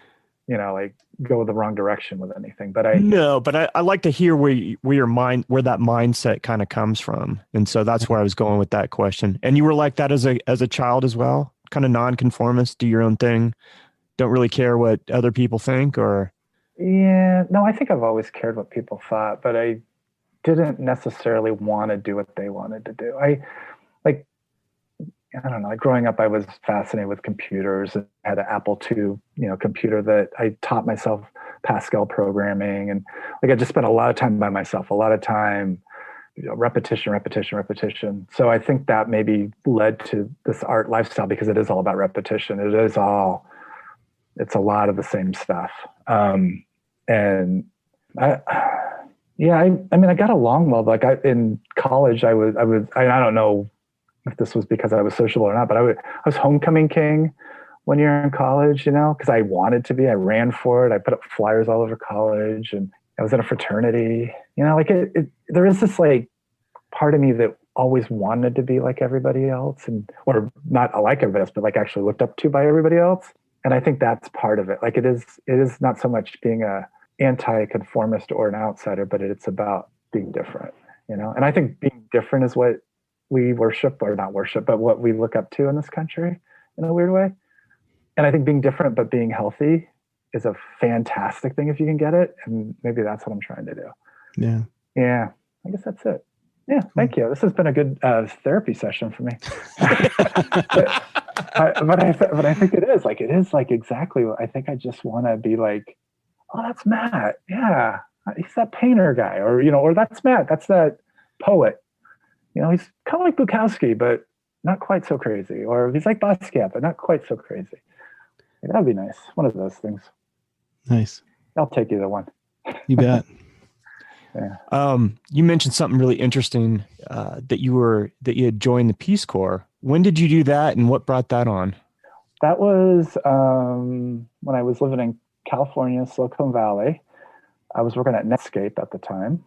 like go the wrong direction with anything. But I like to hear where that mindset kind of comes from. And so that's where I was going with that question. And you were like that as a child as well, kind of non-conformist, do your own thing, don't really care what other people think, or? Yeah, no, I think I've always cared what people thought, but I didn't necessarily want to do what they wanted to do. I don't know. Like growing up, I was fascinated with computers and had an Apple II, computer that I taught myself Pascal programming. And like, I just spent a lot of time by myself, a lot of time, repetition. So I think that maybe led to this art lifestyle because it is all about repetition. It's a lot of the same stuff. And I mean, I got along well. Like in college, I don't know if this was because I was sociable or not, but I was homecoming king one year in college, because I wanted to be. I ran for it. I put up flyers all over college, and I was in a fraternity. Like there is this like part of me that always wanted to be like everybody else, or not like everybody else, but like actually looked up to by everybody else. And I think that's part of it. Like it is not so much being a anti-conformist or an outsider, but it's about being different, And I think being different is what we worship, or not worship, but what we look up to in this country in a weird way. And I think being different but being healthy is a fantastic thing if you can get it. And maybe that's what I'm trying to do. Yeah. Yeah. I guess that's it. Yeah. Thank you. This has been a good therapy session for me. but I think it is like exactly what I think. I just want to be like, oh, that's Matt. Yeah. He's that painter guy, or that's Matt. That's that poet. He's kind of like Bukowski, but not quite so crazy. Or he's like Basquiat, but not quite so crazy. That'd be nice. One of those things. Nice. I'll take either one. You bet. Yeah. You mentioned something really interesting, that you had joined the Peace Corps. When did you do that, and what brought that on? That was when I was living in California, Silicon Valley. I was working at Netscape at the time.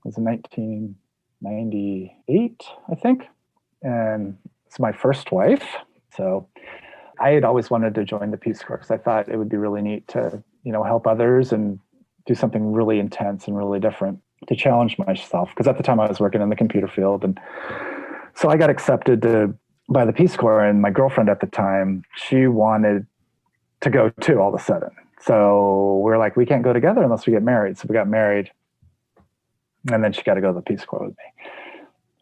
It was in 1998, I think. And it's my first wife. So I had always wanted to join the Peace Corps because I thought it would be really neat to, help others and do something really intense and really different to challenge myself. Because at the time I was working in the computer field. And so I got accepted by the Peace Corps, and my girlfriend at the time, she wanted to go too all of a sudden. So we're like, we can't go together unless we get married. So we got married, and then she got to go to the Peace Corps with me.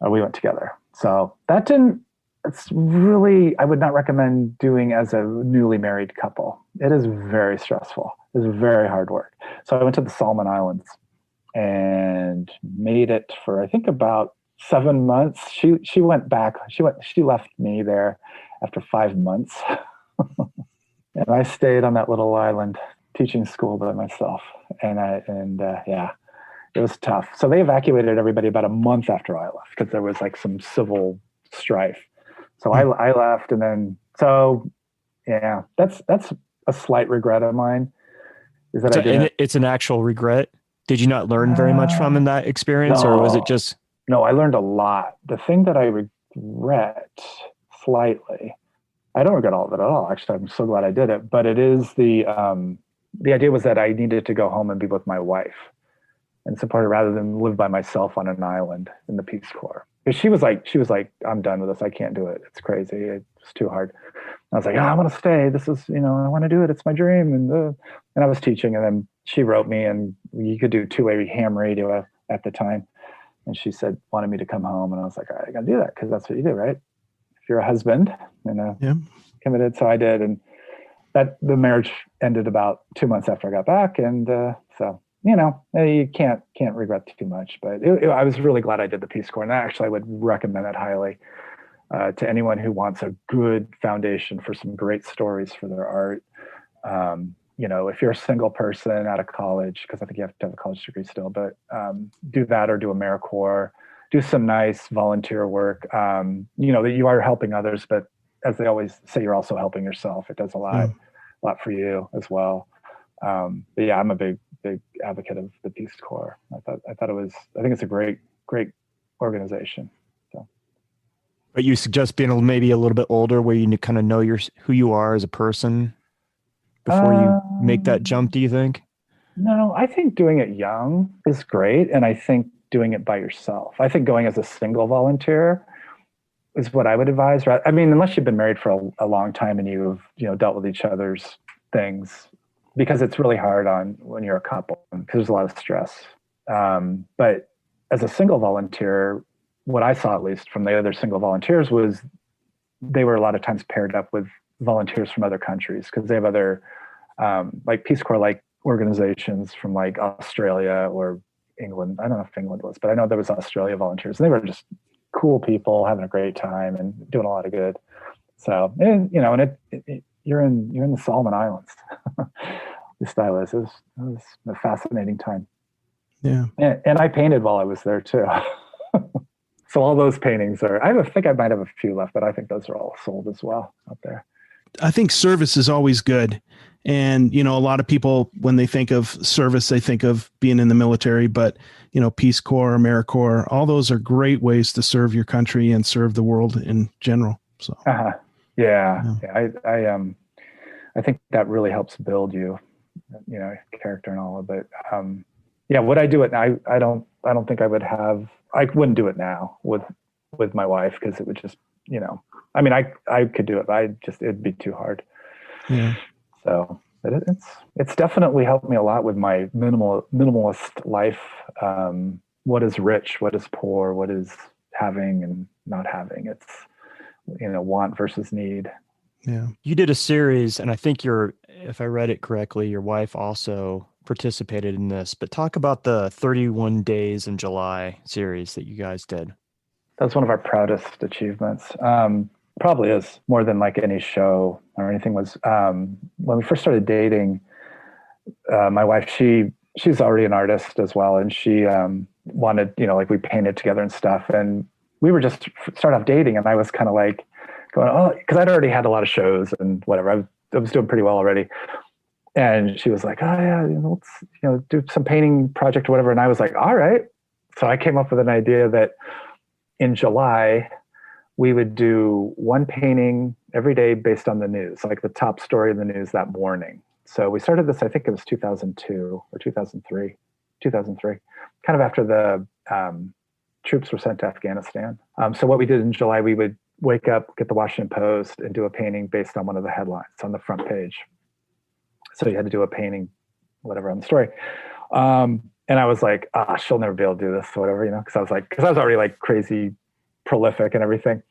We went together. So it's really, I would not recommend doing as a newly married couple. It is very stressful. It's very hard work. So I went to the Solomon Islands and made it for, I think, about 7 months. She went back. She left me there after 5 months. And I stayed on that little island teaching school by myself. And it was tough. So they evacuated everybody about a month after I left because there was like some civil strife. So I left, and then that's a slight regret of mine. Is that it's an actual regret? Did you not learn very much from in that experience, or was it just? No, I learned a lot. The thing that I regret, slightly. I don't regret all of it at all. Actually, I'm so glad I did it. But it is the idea was that I needed to go home and be with my wife and support her rather than live by myself on an island in the Peace Corps. Because she was like, I'm done with this. I can't do it. It's crazy. It's too hard. I was like, I want to stay. This is, I want to do it. It's my dream. And I was teaching, and then she wrote me, and you could do two-way ham radio at the time. And she wanted me to come home. And I was like, all right, I got to do that because that's what you do, right? If you're a husband and committed. So I did. And the marriage ended about 2 months after I got back. And so, you can't regret too much. But I was really glad I did the Peace Corps. And actually, I would recommend it highly to anyone who wants a good foundation for some great stories for their art. If you're a single person out of college, because I think you have to have a college degree still, but do that or do AmeriCorps, do some nice volunteer work. That you are helping others, but as they always say, you're also helping yourself. It does a lot for you as well. But yeah, I'm a big advocate of the Peace Corps. I think it's a great organization. So. But you suggest being maybe a little bit older, where you kind of know who you are as a person before you make that jump, do you think? No, I think doing it young is great. And I think doing it by yourself. I think going as a single volunteer is what I would advise. Right? I mean, unless you've been married for a long time and you've, dealt with each other's things, because it's really hard when you're a couple, because there's a lot of stress. But as a single volunteer, what I saw, at least from the other single volunteers, was they were a lot of times paired up with volunteers from other countries, because they have other like Peace Corps like organizations from like Australia or England. I don't know if England was, but I know there was Australia volunteers, and they were just cool people having a great time and doing a lot of good. So, and you're in the Solomon Islands. The style is. It was a fascinating time. Yeah. And I painted while I was there too. So all those paintings I think I might have a few left, but I think those are all sold as well out there. I think service is always good. And, a lot of people, when they think of service, they think of being in the military, but, Peace Corps, AmeriCorps, all those are great ways to serve your country and serve the world in general. So, yeah. I think that really helps build you, character and all of it. Would I do it now? I don't think I wouldn't do it now with my wife, because it would just, I could do it. It'd be too hard. Yeah. So, but it's definitely helped me a lot with my minimalist life. What is rich? What is poor? What is having and not having? It's, want versus need. Yeah. You did a series, and I think if I read it correctly, your wife also participated in this, but talk about the 31 Days in July series that you guys did. That's one of our proudest achievements. Probably is more than like any show or anything. Was when we first started dating, my wife, she's already an artist as well. And she wanted, like we painted together and stuff. And we were just start off dating, and I was kind of like going, because I'd already had a lot of shows and whatever. I was doing pretty well already. And she was like, oh yeah, let's, do some painting project or whatever. And I was like, all right. So I came up with an idea that in July, we would do one painting every day based on the news, like the top story of the news that morning. So we started this, I think it was 2002 or 2003, kind of after the troops were sent to Afghanistan. So what we did in July, we would wake up, get the Washington Post, and do a painting based on one of the headlines on the front page. So you had to do a painting, whatever, on the story. And I was like, she'll never be able to do this or whatever, because I was already like crazy prolific and everything.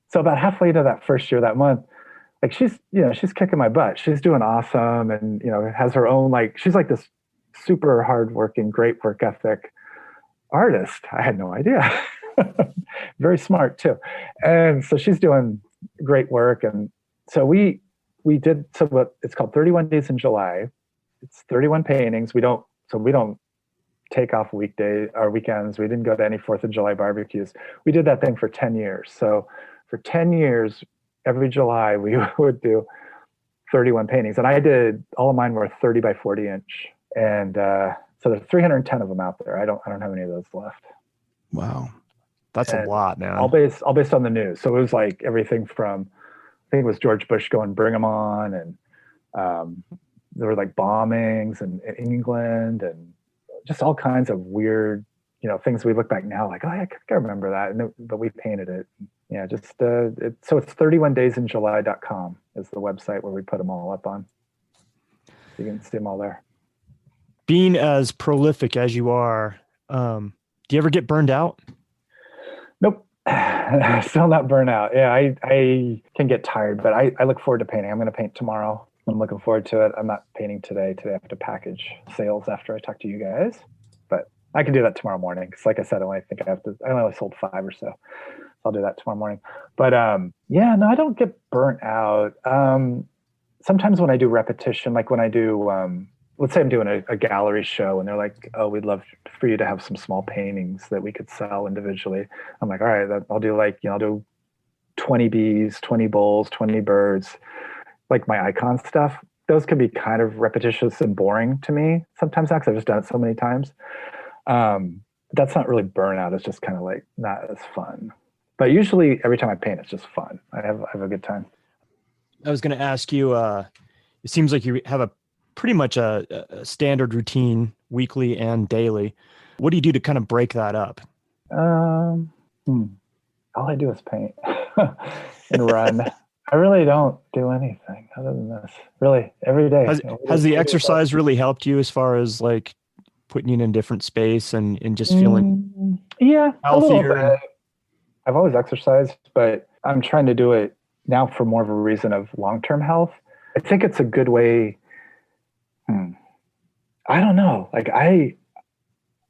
So about halfway into that first year, that month, like she's kicking my butt. She's doing awesome. And, has her own, she's like this super hardworking, great work ethic artist. I had no idea. Very smart too. And so she's doing great work. And so we did what it's called 31 Days in July. It's 31 paintings. We don't take off weekdays or weekends. We didn't go to any 4th of July barbecues. We did that thing for 10 years. So for 10 years, every July we would do 31 paintings. And I did, all of mine were 30 by 40 inch. And so there's 310 of them out there. I don't have any of those left. Wow. That's a lot, man. All based on the news. So it was like everything from, I think it was George Bush going, bring them on. And there were like bombings in England and just all kinds of weird, things we look back now, like, oh, I think I remember that. But we painted it. Yeah, just, so it's 31daysinjuly.com is the website where we put them all up on. You can see them all there. Being as prolific as you are, do you ever get burned out? Nope. Still not burnt out. Yeah, I can get tired, but I look forward to painting. I'm going to paint tomorrow. I'm looking forward to it. I'm not painting today. Today I have to package sales after I talk to you guys, but I can do that tomorrow morning. Because like I said, I only sold 5 or so. I'll do that tomorrow morning. But yeah, no, I don't get burnt out. Sometimes when I do repetition, like when I do, let's say I'm doing a gallery show and they're like, oh, we'd love for you to have some small paintings that we could sell individually. I'm like, all right, I'll do I'll do 20 bees, 20 bulls, 20 birds, like my icon stuff. Those can be kind of repetitious and boring to me sometimes because I've just done it so many times. That's not really burnout. It's just kind of like not as fun. But usually every time I paint, it's just fun. I have a good time. I was going to ask you, it seems like you have pretty much a standard routine weekly and daily. What do you do to kind of break that up? All I do is paint and run. I really don't do anything other than this. Really, every day. Has the exercise really helped you as far as like putting you in a different space and just feeling healthier? A little bit. I've always exercised, but I'm trying to do it now for more of a reason of long-term health. I think it's a good way. I don't know. Like I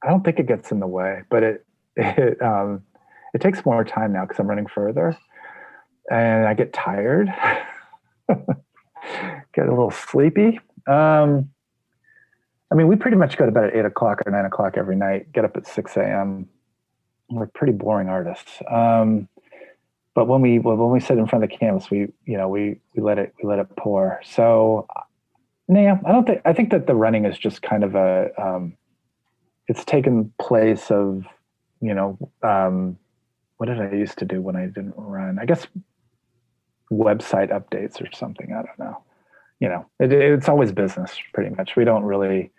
don't think it gets in the way, but it takes more time now because I'm running further, and I get tired, get a little sleepy. I mean, we pretty much go to bed at 8 o'clock or 9 o'clock every night. Get up at 6 a.m. We're pretty boring artists. But when we sit in front of the canvas, we let it pour. So, yeah, I think that the running is just kind of it's taken place of, what did I used to do when I didn't run? I guess website updates or something. I don't know. It's always business pretty much. We don't really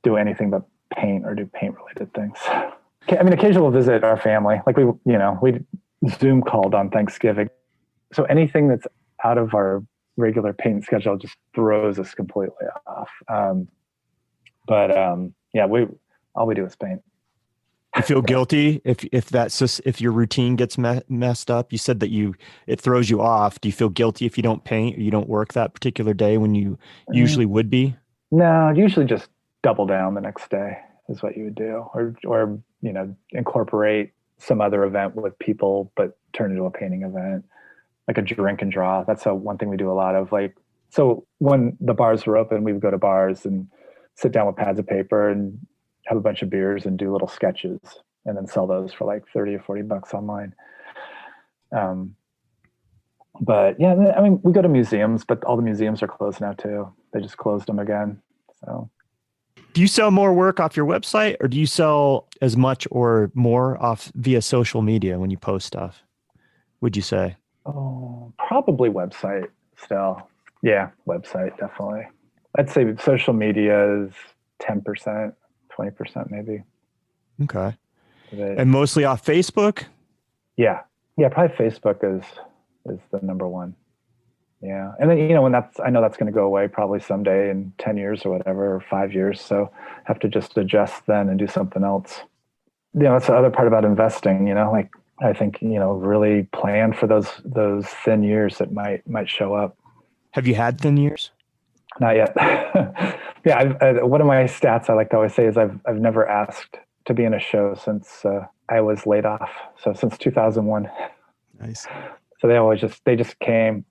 do anything but paint or do paint related things. I mean, occasionally we'll visit our family. Like we Zoom called on Thanksgiving. So anything that's out of our regular paint schedule just throws us completely off. Yeah, all we do is paint. You feel guilty if your routine gets messed up? You said that it throws you off. Do you feel guilty if you don't paint or you don't work that particular day when you usually would be? No, usually just double down the next day is what you would do, or incorporate some other event with people, but turn it into a painting event, like a drink and draw. That's one thing we do a lot of. Like, so when the bars were open, we would go to bars and sit down with pads of paper and have a bunch of beers and do little sketches and then sell those for like 30 or 40 bucks online. But yeah, I mean, we go to museums, but all the museums are closed now too. They just closed them again. So. Do you sell more work off your website, or do you sell as much or more off via social media when you post stuff? Would you say? Oh, probably website still. Yeah, website, definitely. I'd say social media is 10%, 20% maybe. Okay. And mostly off Facebook? Yeah. Yeah, probably Facebook is the number one. Yeah. And then, I know that's going to go away probably someday in 10 years or whatever, or 5 years. So have to just adjust then and do something else. That's the other part about investing, like I think, really plan for those thin years that might show up. Have you had thin years? Not yet. Yeah. One of my stats I like to always say is I've never asked to be in a show since I was laid off. So since 2001. Nice. So they just came.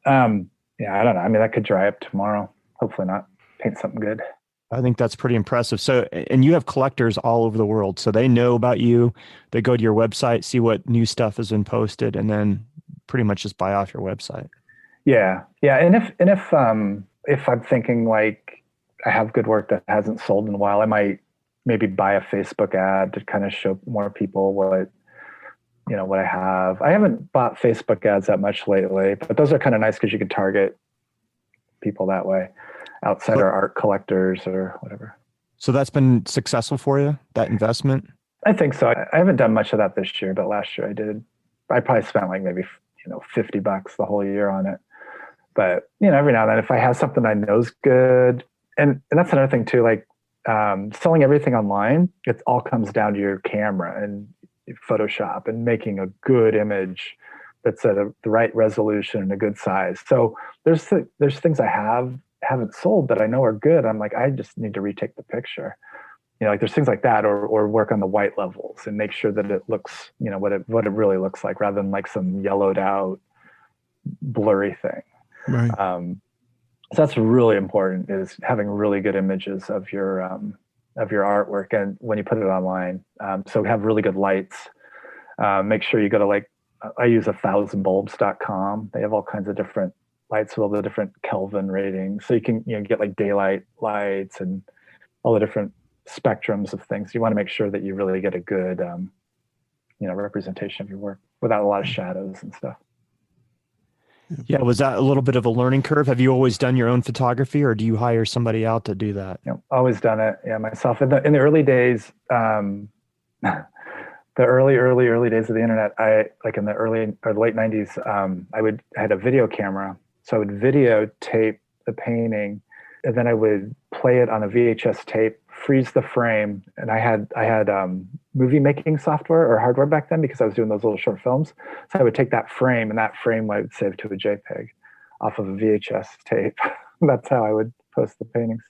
Yeah, I don't know. I mean, that could dry up tomorrow. Hopefully not. Paint something good. I think that's pretty impressive. So, and you have collectors all over the world, so they know about you. They go to your website, see what new stuff has been posted, and then pretty much just buy off your website. Yeah, yeah. And if I'm thinking like I have good work that hasn't sold in a while, I might maybe buy a Facebook ad to kind of show more people what what I have. I haven't bought Facebook ads that much lately, but those are kind of nice because you can target people that way, outside our art collectors or whatever. So that's been successful for you, that investment? I think so. I haven't done much of that this year, but last year I did. I probably spent like maybe $50 the whole year on it. But every now and then, if I have something I know is good, and that's another thing too, like selling everything online, it all comes down to your camera and Photoshop and making a good image that's at the right resolution and a good size. So there's things I haven't sold that I know are good. I'm like, I just need to retake the picture. Like there's things like that, or work on the white levels and make sure that it looks, what it really looks like, rather than like some yellowed out, blurry thing. Right. So that's really important, is having really good images of your artwork, and when you put it online. So have really good lights. Make sure you go to I use 1000bulbs.com. They have all kinds of different lights with all the different Kelvin ratings, so you can get like daylight lights and all the different spectrums of things. You want to make sure that you really get a good representation of your work without a lot of shadows and stuff. Yeah. Was that a little bit of a learning curve? Have you always done your own photography, or do you hire somebody out to do that? Always done it. Yeah, myself. In the early days, the early days of the internet, I in the early or late 90s, I had a video camera. So I would videotape the painting, and then I would play it on a VHS tape, freeze the frame. And I had movie making software or hardware back then, because I was doing those little short films. So I would take that frame, and that frame I would save to a JPEG off of a VHS tape. That's how I would post the paintings.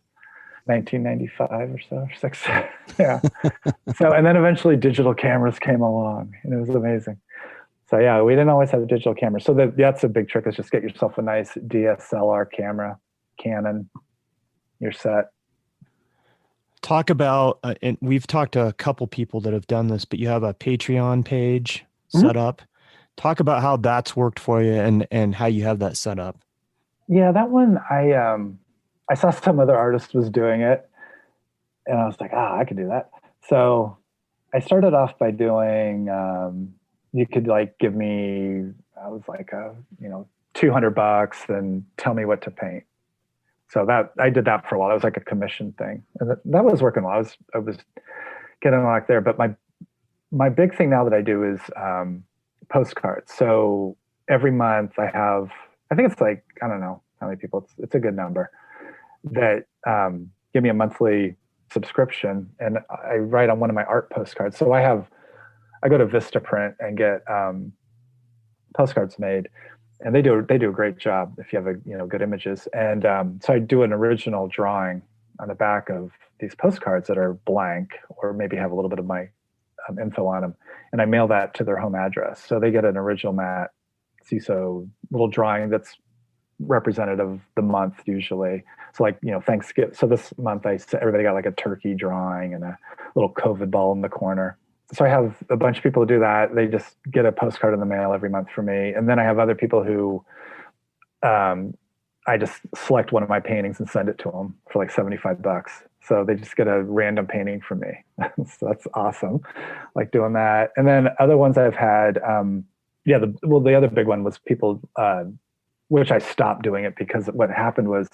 1995 or so, or 6. Yeah. So, and then eventually digital cameras came along, and it was amazing. So yeah, we didn't always have a digital camera. So that's a big trick, is just get yourself a nice DSLR camera, Canon, you're set. Talk about, and we've talked to a couple people that have done this, but you have a Patreon page set up. Talk about how that's worked for you, and how you have that set up. Yeah, that one, I saw some other artist was doing it, and I was like, I could do that. So I started off by doing, you could give me, I was like, $200 and tell me what to paint. So that I did that for a while. It was like a commission thing, and that was working well. I was getting a lot there. But my big thing now that I do is postcards. So every month I think it's I don't know how many people. It's a good number that give me a monthly subscription, and I write on one of my art postcards. So I go to Vistaprint and get postcards made. And they do a great job if you have good images. And so I do an original drawing on the back of these postcards that are blank, or maybe have a little bit of my info on them, and I mail that to their home address. So they get an original Matt Sesow little drawing that's representative of the month usually. So Thanksgiving. So this month everybody got a turkey drawing and a little COVID ball in the corner. So I have a bunch of people who do that. They just get a postcard in the mail every month for me. And then I have other people who I just select one of my paintings and send it to them for $75. So they just get a random painting from me. So that's awesome. Like doing that. And then other ones I've had, the other big one was people, which I stopped doing it because what happened was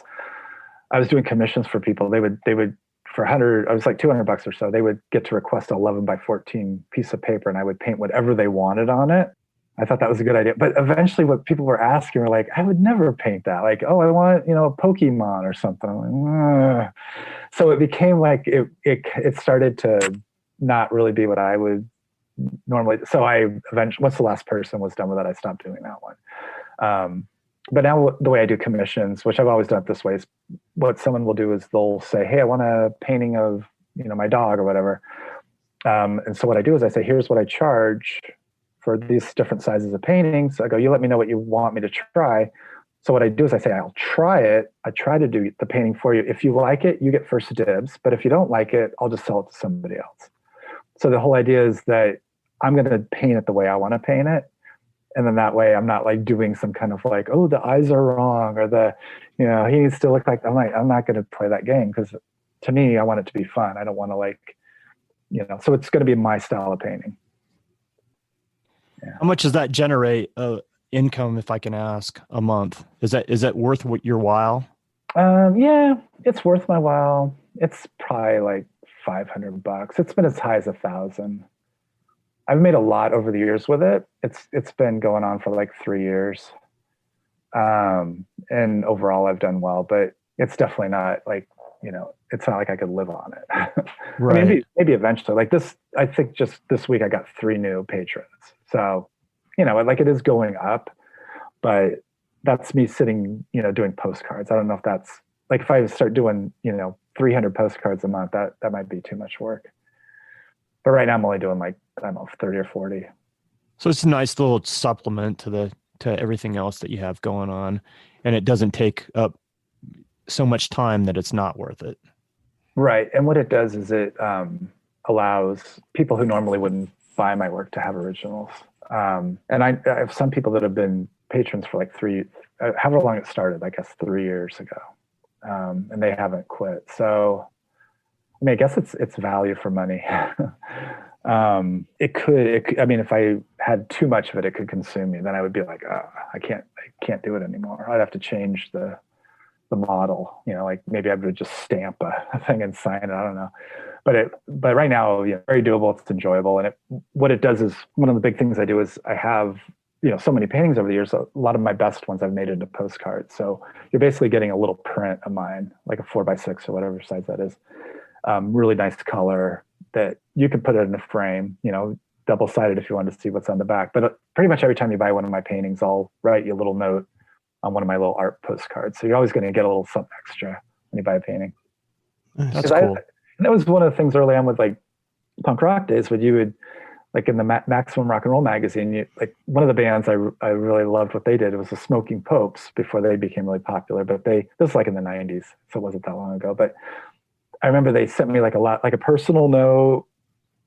I was doing commissions for people. They would for 100, I was like $200 or so, they would get to request 11 by 14 piece of paper, and I would paint whatever they wanted on it. I thought that was a good idea. But eventually what people were asking were like, I would never paint that. I want, a Pokemon or something. I'm like, ugh. So it became it started to not really be what I would normally. So I eventually, once the last person was done with it, I stopped doing that one. But now the way I do commissions, which I've always done it this way, is what someone will do is they'll say, hey, I want a painting of, my dog or whatever. And so what I do is I say, here's what I charge for these different sizes of paintings. I go, you let me know what you want me to try. So what I do is I say, I'll try it. I try to do the painting for you. If you like it, you get first dibs. But if you don't like it, I'll just sell it to somebody else. So the whole idea is that I'm going to paint it the way I want to paint it. And then that way I'm not doing some kind of the eyes are wrong, or he needs to look like, I'm not going to play that game, because to me, I want it to be fun. I don't want to so it's going to be my style of painting. How much does that generate income, if I can ask, a month? Is that worth your while? Yeah, it's worth my while. It's probably like $500. It's been as high as 1,000. I've made a lot over the years with it. It's been going on for like 3 years. And overall I've done well, but it's definitely not like, it's not like I could live on it. Right. I mean, maybe eventually. Like this, I think just this week I got 3 new patrons. So, like it is going up, but that's me sitting, doing postcards. I don't know if that's like, if I start doing, 300 postcards a month, that might be too much work. But right now I'm only doing like, I don't know, 30 or 40. So it's a nice little supplement to everything else that you have going on, and it doesn't take up so much time that it's not worth it. Right. And what it does is it allows people who normally wouldn't buy my work to have originals. And I have some people that have been patrons for like however long it started, I guess 3 years ago. And they haven't quit. So, I mean, I guess it's value for money. It could, I mean, if I had too much of it, it could consume me. Then I would be like, I can't do it anymore. I'd have to change the model, like maybe I would just stamp a thing and sign it. I don't know. But right now, very doable. It's enjoyable. And what it does is, one of the big things I do is I have, so many paintings over the years. A lot of my best ones I've made into postcards. So you're basically getting a little print of mine, like a 4x6 or whatever size that is. Really nice color that you can put it in a frame, double-sided if you want to see what's on the back. But pretty much every time you buy one of my paintings, I'll write you a little note on one of my little art postcards. So you're always going to get a little something extra when you buy a painting. That's cool. And that was one of the things early on with like punk rock days, when you would, like in the Maximum Rock and Roll magazine, like one of the bands I really loved what they did. It was the Smoking Popes before they became really popular. But this was like in the 90s, so it wasn't that long ago. But I remember they sent me like a personal note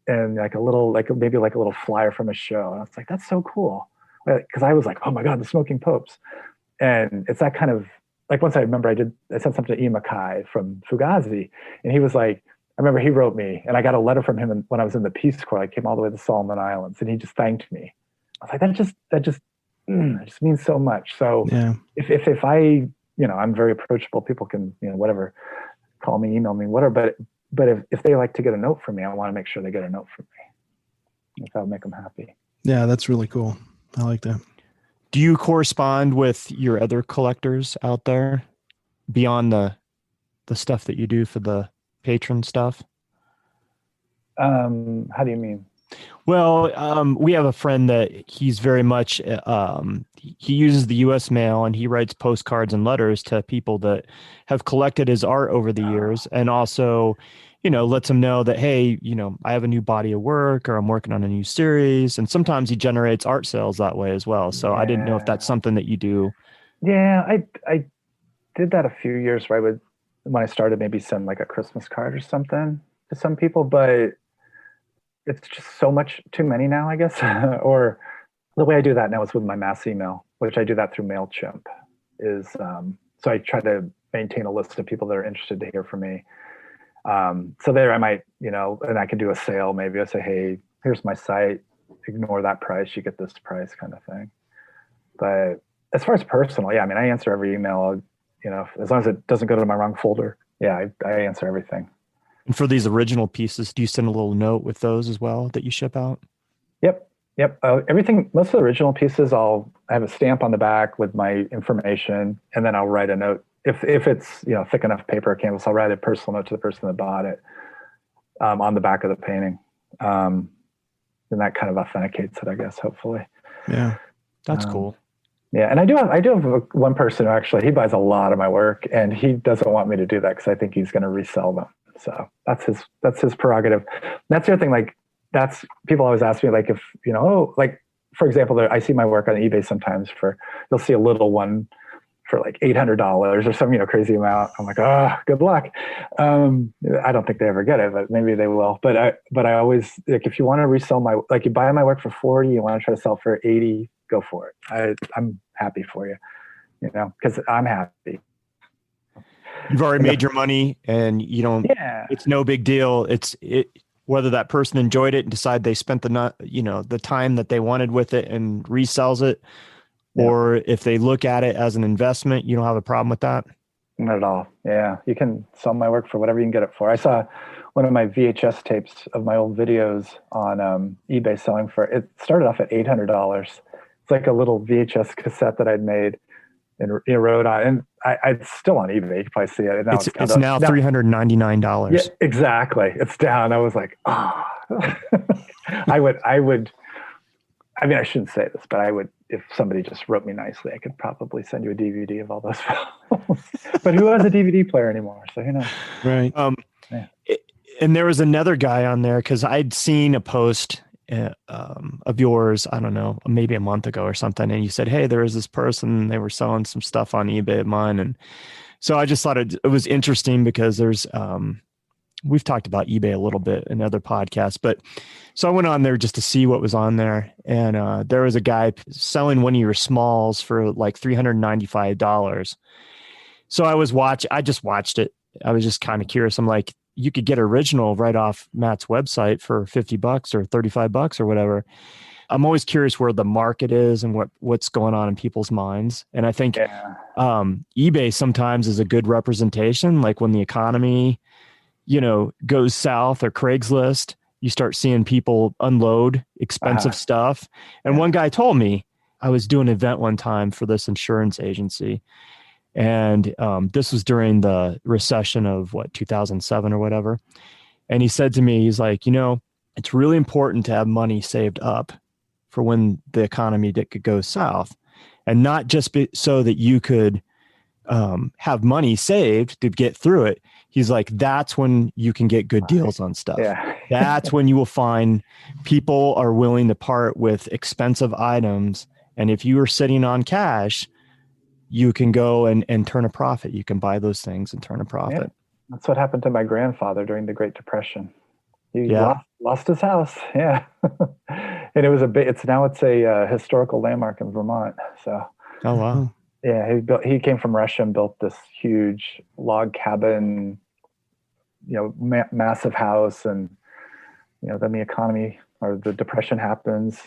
and like a little, like maybe like a little flyer from a show. And I was like, that's so cool. Because I was like, oh my God, the Smoking Popes. And it's that kind of, like, once I remember I sent something to Ian MacKay from Fugazi, and he was like, I remember he wrote me, and I got a letter from him when I was in the Peace Corps. I came all the way to Solomon Islands, and he just thanked me. I was like, that just means so much. So yeah. if I, I'm very approachable. People can, whatever, call me, email me, whatever. But if they like to get a note from me, I want to make sure they get a note from me. If that'll make them happy. Yeah, that's really cool. I like that. Do you correspond with your other collectors out there beyond the stuff that you do for the patron stuff? How do you mean? Well, we have a friend that he's very much, he uses the U.S. mail, and he writes postcards and letters to people that have collected his art over the years, and also, lets them know that, hey, I have a new body of work, or I'm working on a new series. And sometimes he generates art sales that way as well. So I didn't know if that's something that you do. Yeah, I did that a few years where I would, when I started, maybe send like a Christmas card or something to some people, but it's just so much too many now, I guess. Or the way I do that now is with my mass email, which I do that through MailChimp. So I try to maintain a list of people that are interested to hear from me. So there I might, and I can do a sale. Maybe I say, hey, here's my site. Ignore that price. You get this price, kind of thing. But as far as personal, yeah, I mean, I answer every email, as long as it doesn't go to my wrong folder. Yeah, I answer everything. And for these original pieces, do you send a little note with those as well that you ship out? Yep. Everything, most of the original pieces, I have a stamp on the back with my information, and then I'll write a note. If it's thick enough paper or canvas, I'll write a personal note to the person that bought it on the back of the painting. And that kind of authenticates it, I guess, hopefully. Yeah, that's cool. Yeah, and I do have one person who actually, he buys a lot of my work, and he doesn't want me to do that because I think he's going to resell them. So that's his prerogative. That's the other thing. Like, that's, people always ask me, like, if like, for example, I see my work on eBay sometimes you'll see a little one for like $800 or some crazy amount. I'm like, good luck. I don't think they ever get it, but maybe they will. But I always, like, if you want to resell you buy my work for 40, you want to try to sell for 80, go for it. I'm happy for you, because I'm happy. You've already made your money, and you don't. Yeah. It's no big deal. whether that person enjoyed it and decide they spent the time that they wanted with it and resells it, or if they look at it as an investment, you don't have a problem with that? Not at all. Yeah. You can sell my work for whatever you can get it for. I saw one of my VHS tapes of my old videos on eBay selling for, it started off at $800. It's like a little VHS cassette that I'd made in Rhode Island. And it's still on eBay. You can probably see it. Now it's now $399. Yeah, exactly. It's down. I was like, oh. I mean, I shouldn't say this, but I would, if somebody just wrote me nicely, I could probably send you a DVD of all those films. But who has a DVD player anymore? So who knows? Right. And there was another guy on there because I'd seen a post of yours, I don't know, maybe a month ago or something. And you said, hey, there was this person, they were selling some stuff on eBay of mine. And so I just thought it was interesting because there's, we've talked about eBay a little bit in other podcasts, but so I went on there just to see what was on there. And there was a guy selling one of your smalls for like $395. So I just watched it. I was just kind of curious. I'm like, you could get original right off Matt's website for $50 or $35 or whatever. I'm always curious where the market is and what's going on in people's minds. And I think eBay sometimes is a good representation. Like when the economy, goes south, or Craigslist, you start seeing people unload expensive stuff. And one guy told me, I was doing an event one time for this insurance agency. And this was during the recession of 2007 or whatever. And he said to me, he's like, it's really important to have money saved up for when the economy could go south, and not just so that you could have money saved to get through it. He's like, that's when you can get good deals on stuff. Yeah. That's when you will find people are willing to part with expensive items. And if you are sitting on cash, you can go and turn a profit. You can buy those things and turn a profit. Yeah. That's what happened to my grandfather during the Great Depression. He lost his house. Yeah. And it was it's a historical landmark in Vermont. So. Oh, wow. Yeah. He came from Russia and built this huge log cabin, massive house. And, then the economy or the depression happens.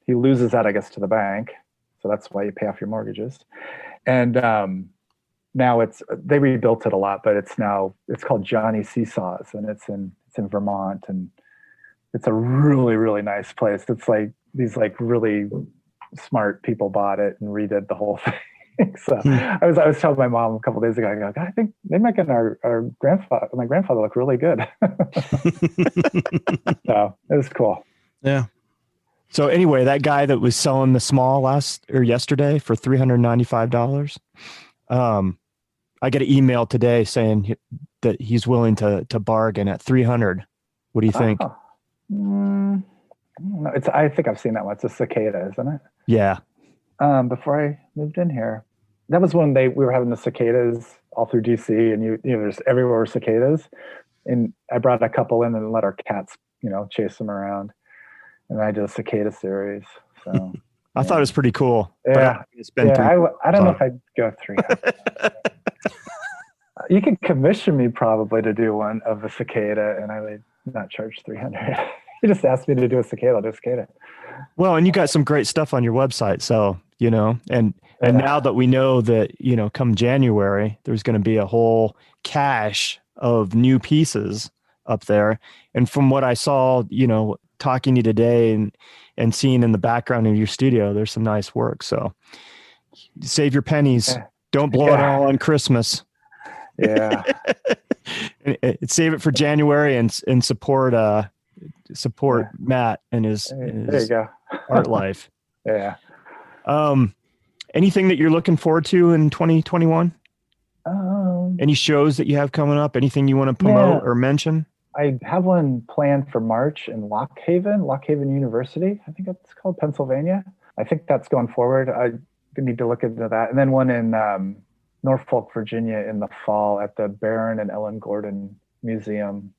He loses that, I guess, to the bank. So that's why you pay off your mortgages. And now they rebuilt it a lot, but it's called Johnny Seesaw's, and it's in Vermont, and it's a really, really nice place. It's like these really smart people bought it and redid the whole thing. So I was telling my mom a couple of days ago, I go, I think they're making my grandfather look really good. So it was cool. Yeah. So anyway, that guy that was selling the small yesterday for $395, I get an email today saying that he's willing to bargain at $300. What do you think? I don't know. I think I've seen that one. It's a cicada, isn't it? Yeah. Before I moved in here, that was when we were having the cicadas all through DC, and there's everywhere were cicadas, and I brought a couple in and let our cats, chase them around. And I did a cicada series. So I thought it was pretty cool. Yeah. It's been I don't know if I'd go 300. You could commission me probably to do one of a cicada, and I would not charge 300. You just asked me to do a cicada, I'll do a cicada. Well, and you got some great stuff on your website. So, and now that we know that, come January, there's going to be a whole cache of new pieces up there. And from what I saw, talking to you today and seeing in the background of your studio, there's some nice work. So save your pennies. Yeah. Don't blow it all on Christmas. Yeah. Save it for January and support Matt and his there you go. art life. Yeah. Anything that you're looking forward to in 2021? Any shows that you have coming up? Anything you want to promote or mention? I have one planned for March in Lock Haven University. I think that's called, Pennsylvania. I think that's going forward. I need to look into that. And then one in Norfolk, Virginia in the fall at the Baron and Ellen Gordon Museum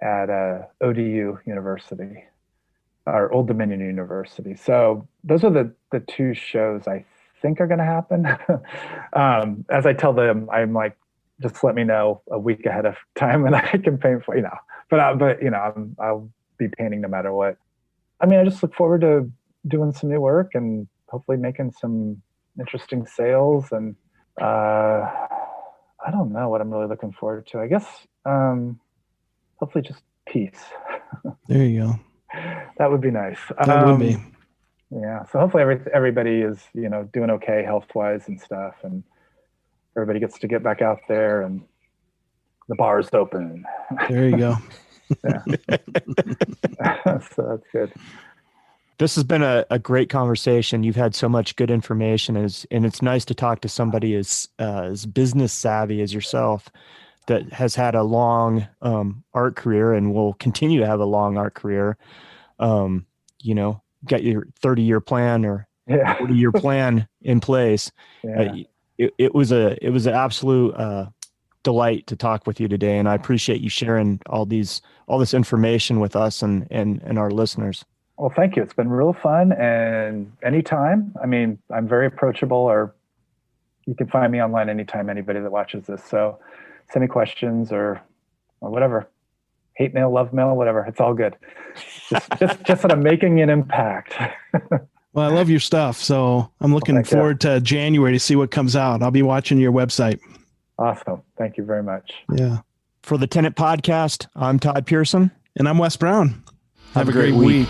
at ODU University, or Old Dominion University. So those are the two shows I think are going to happen. As I tell them, I'm like, just let me know a week ahead of time and I can pay for, but I'll be painting no matter what. I mean, I just look forward to doing some new work and hopefully making some interesting sales. And I don't know what I'm really looking forward to. I guess hopefully just peace. There you go. That would be nice. That would be. Yeah. So hopefully everybody is, doing okay health-wise and stuff, and everybody gets to get back out there and the bar's open. There you go. Yeah. So that's good. This has been a great conversation. You've had so much good information, and it's nice to talk to somebody as business savvy as yourself that has had a long art career and will continue to have a long art career. Got your 30-year plan or 40-year plan in place. Yeah. It was an absolute delight to talk with you today, and I appreciate you sharing all this information with us and our listeners. Well, thank you. It's been real fun, and anytime. I mean, I'm very approachable, or you can find me online anytime, anybody that watches this. So send me questions or whatever. Hate mail, love mail, whatever. It's all good. Just that I'm making an impact. Well, I love your stuff. So I'm looking forward to January to see what comes out. I'll be watching your website. Awesome. Thank you very much. Yeah. For the Tenant Podcast, I'm Todd Pearson. And I'm Wes Brown. Have a great week.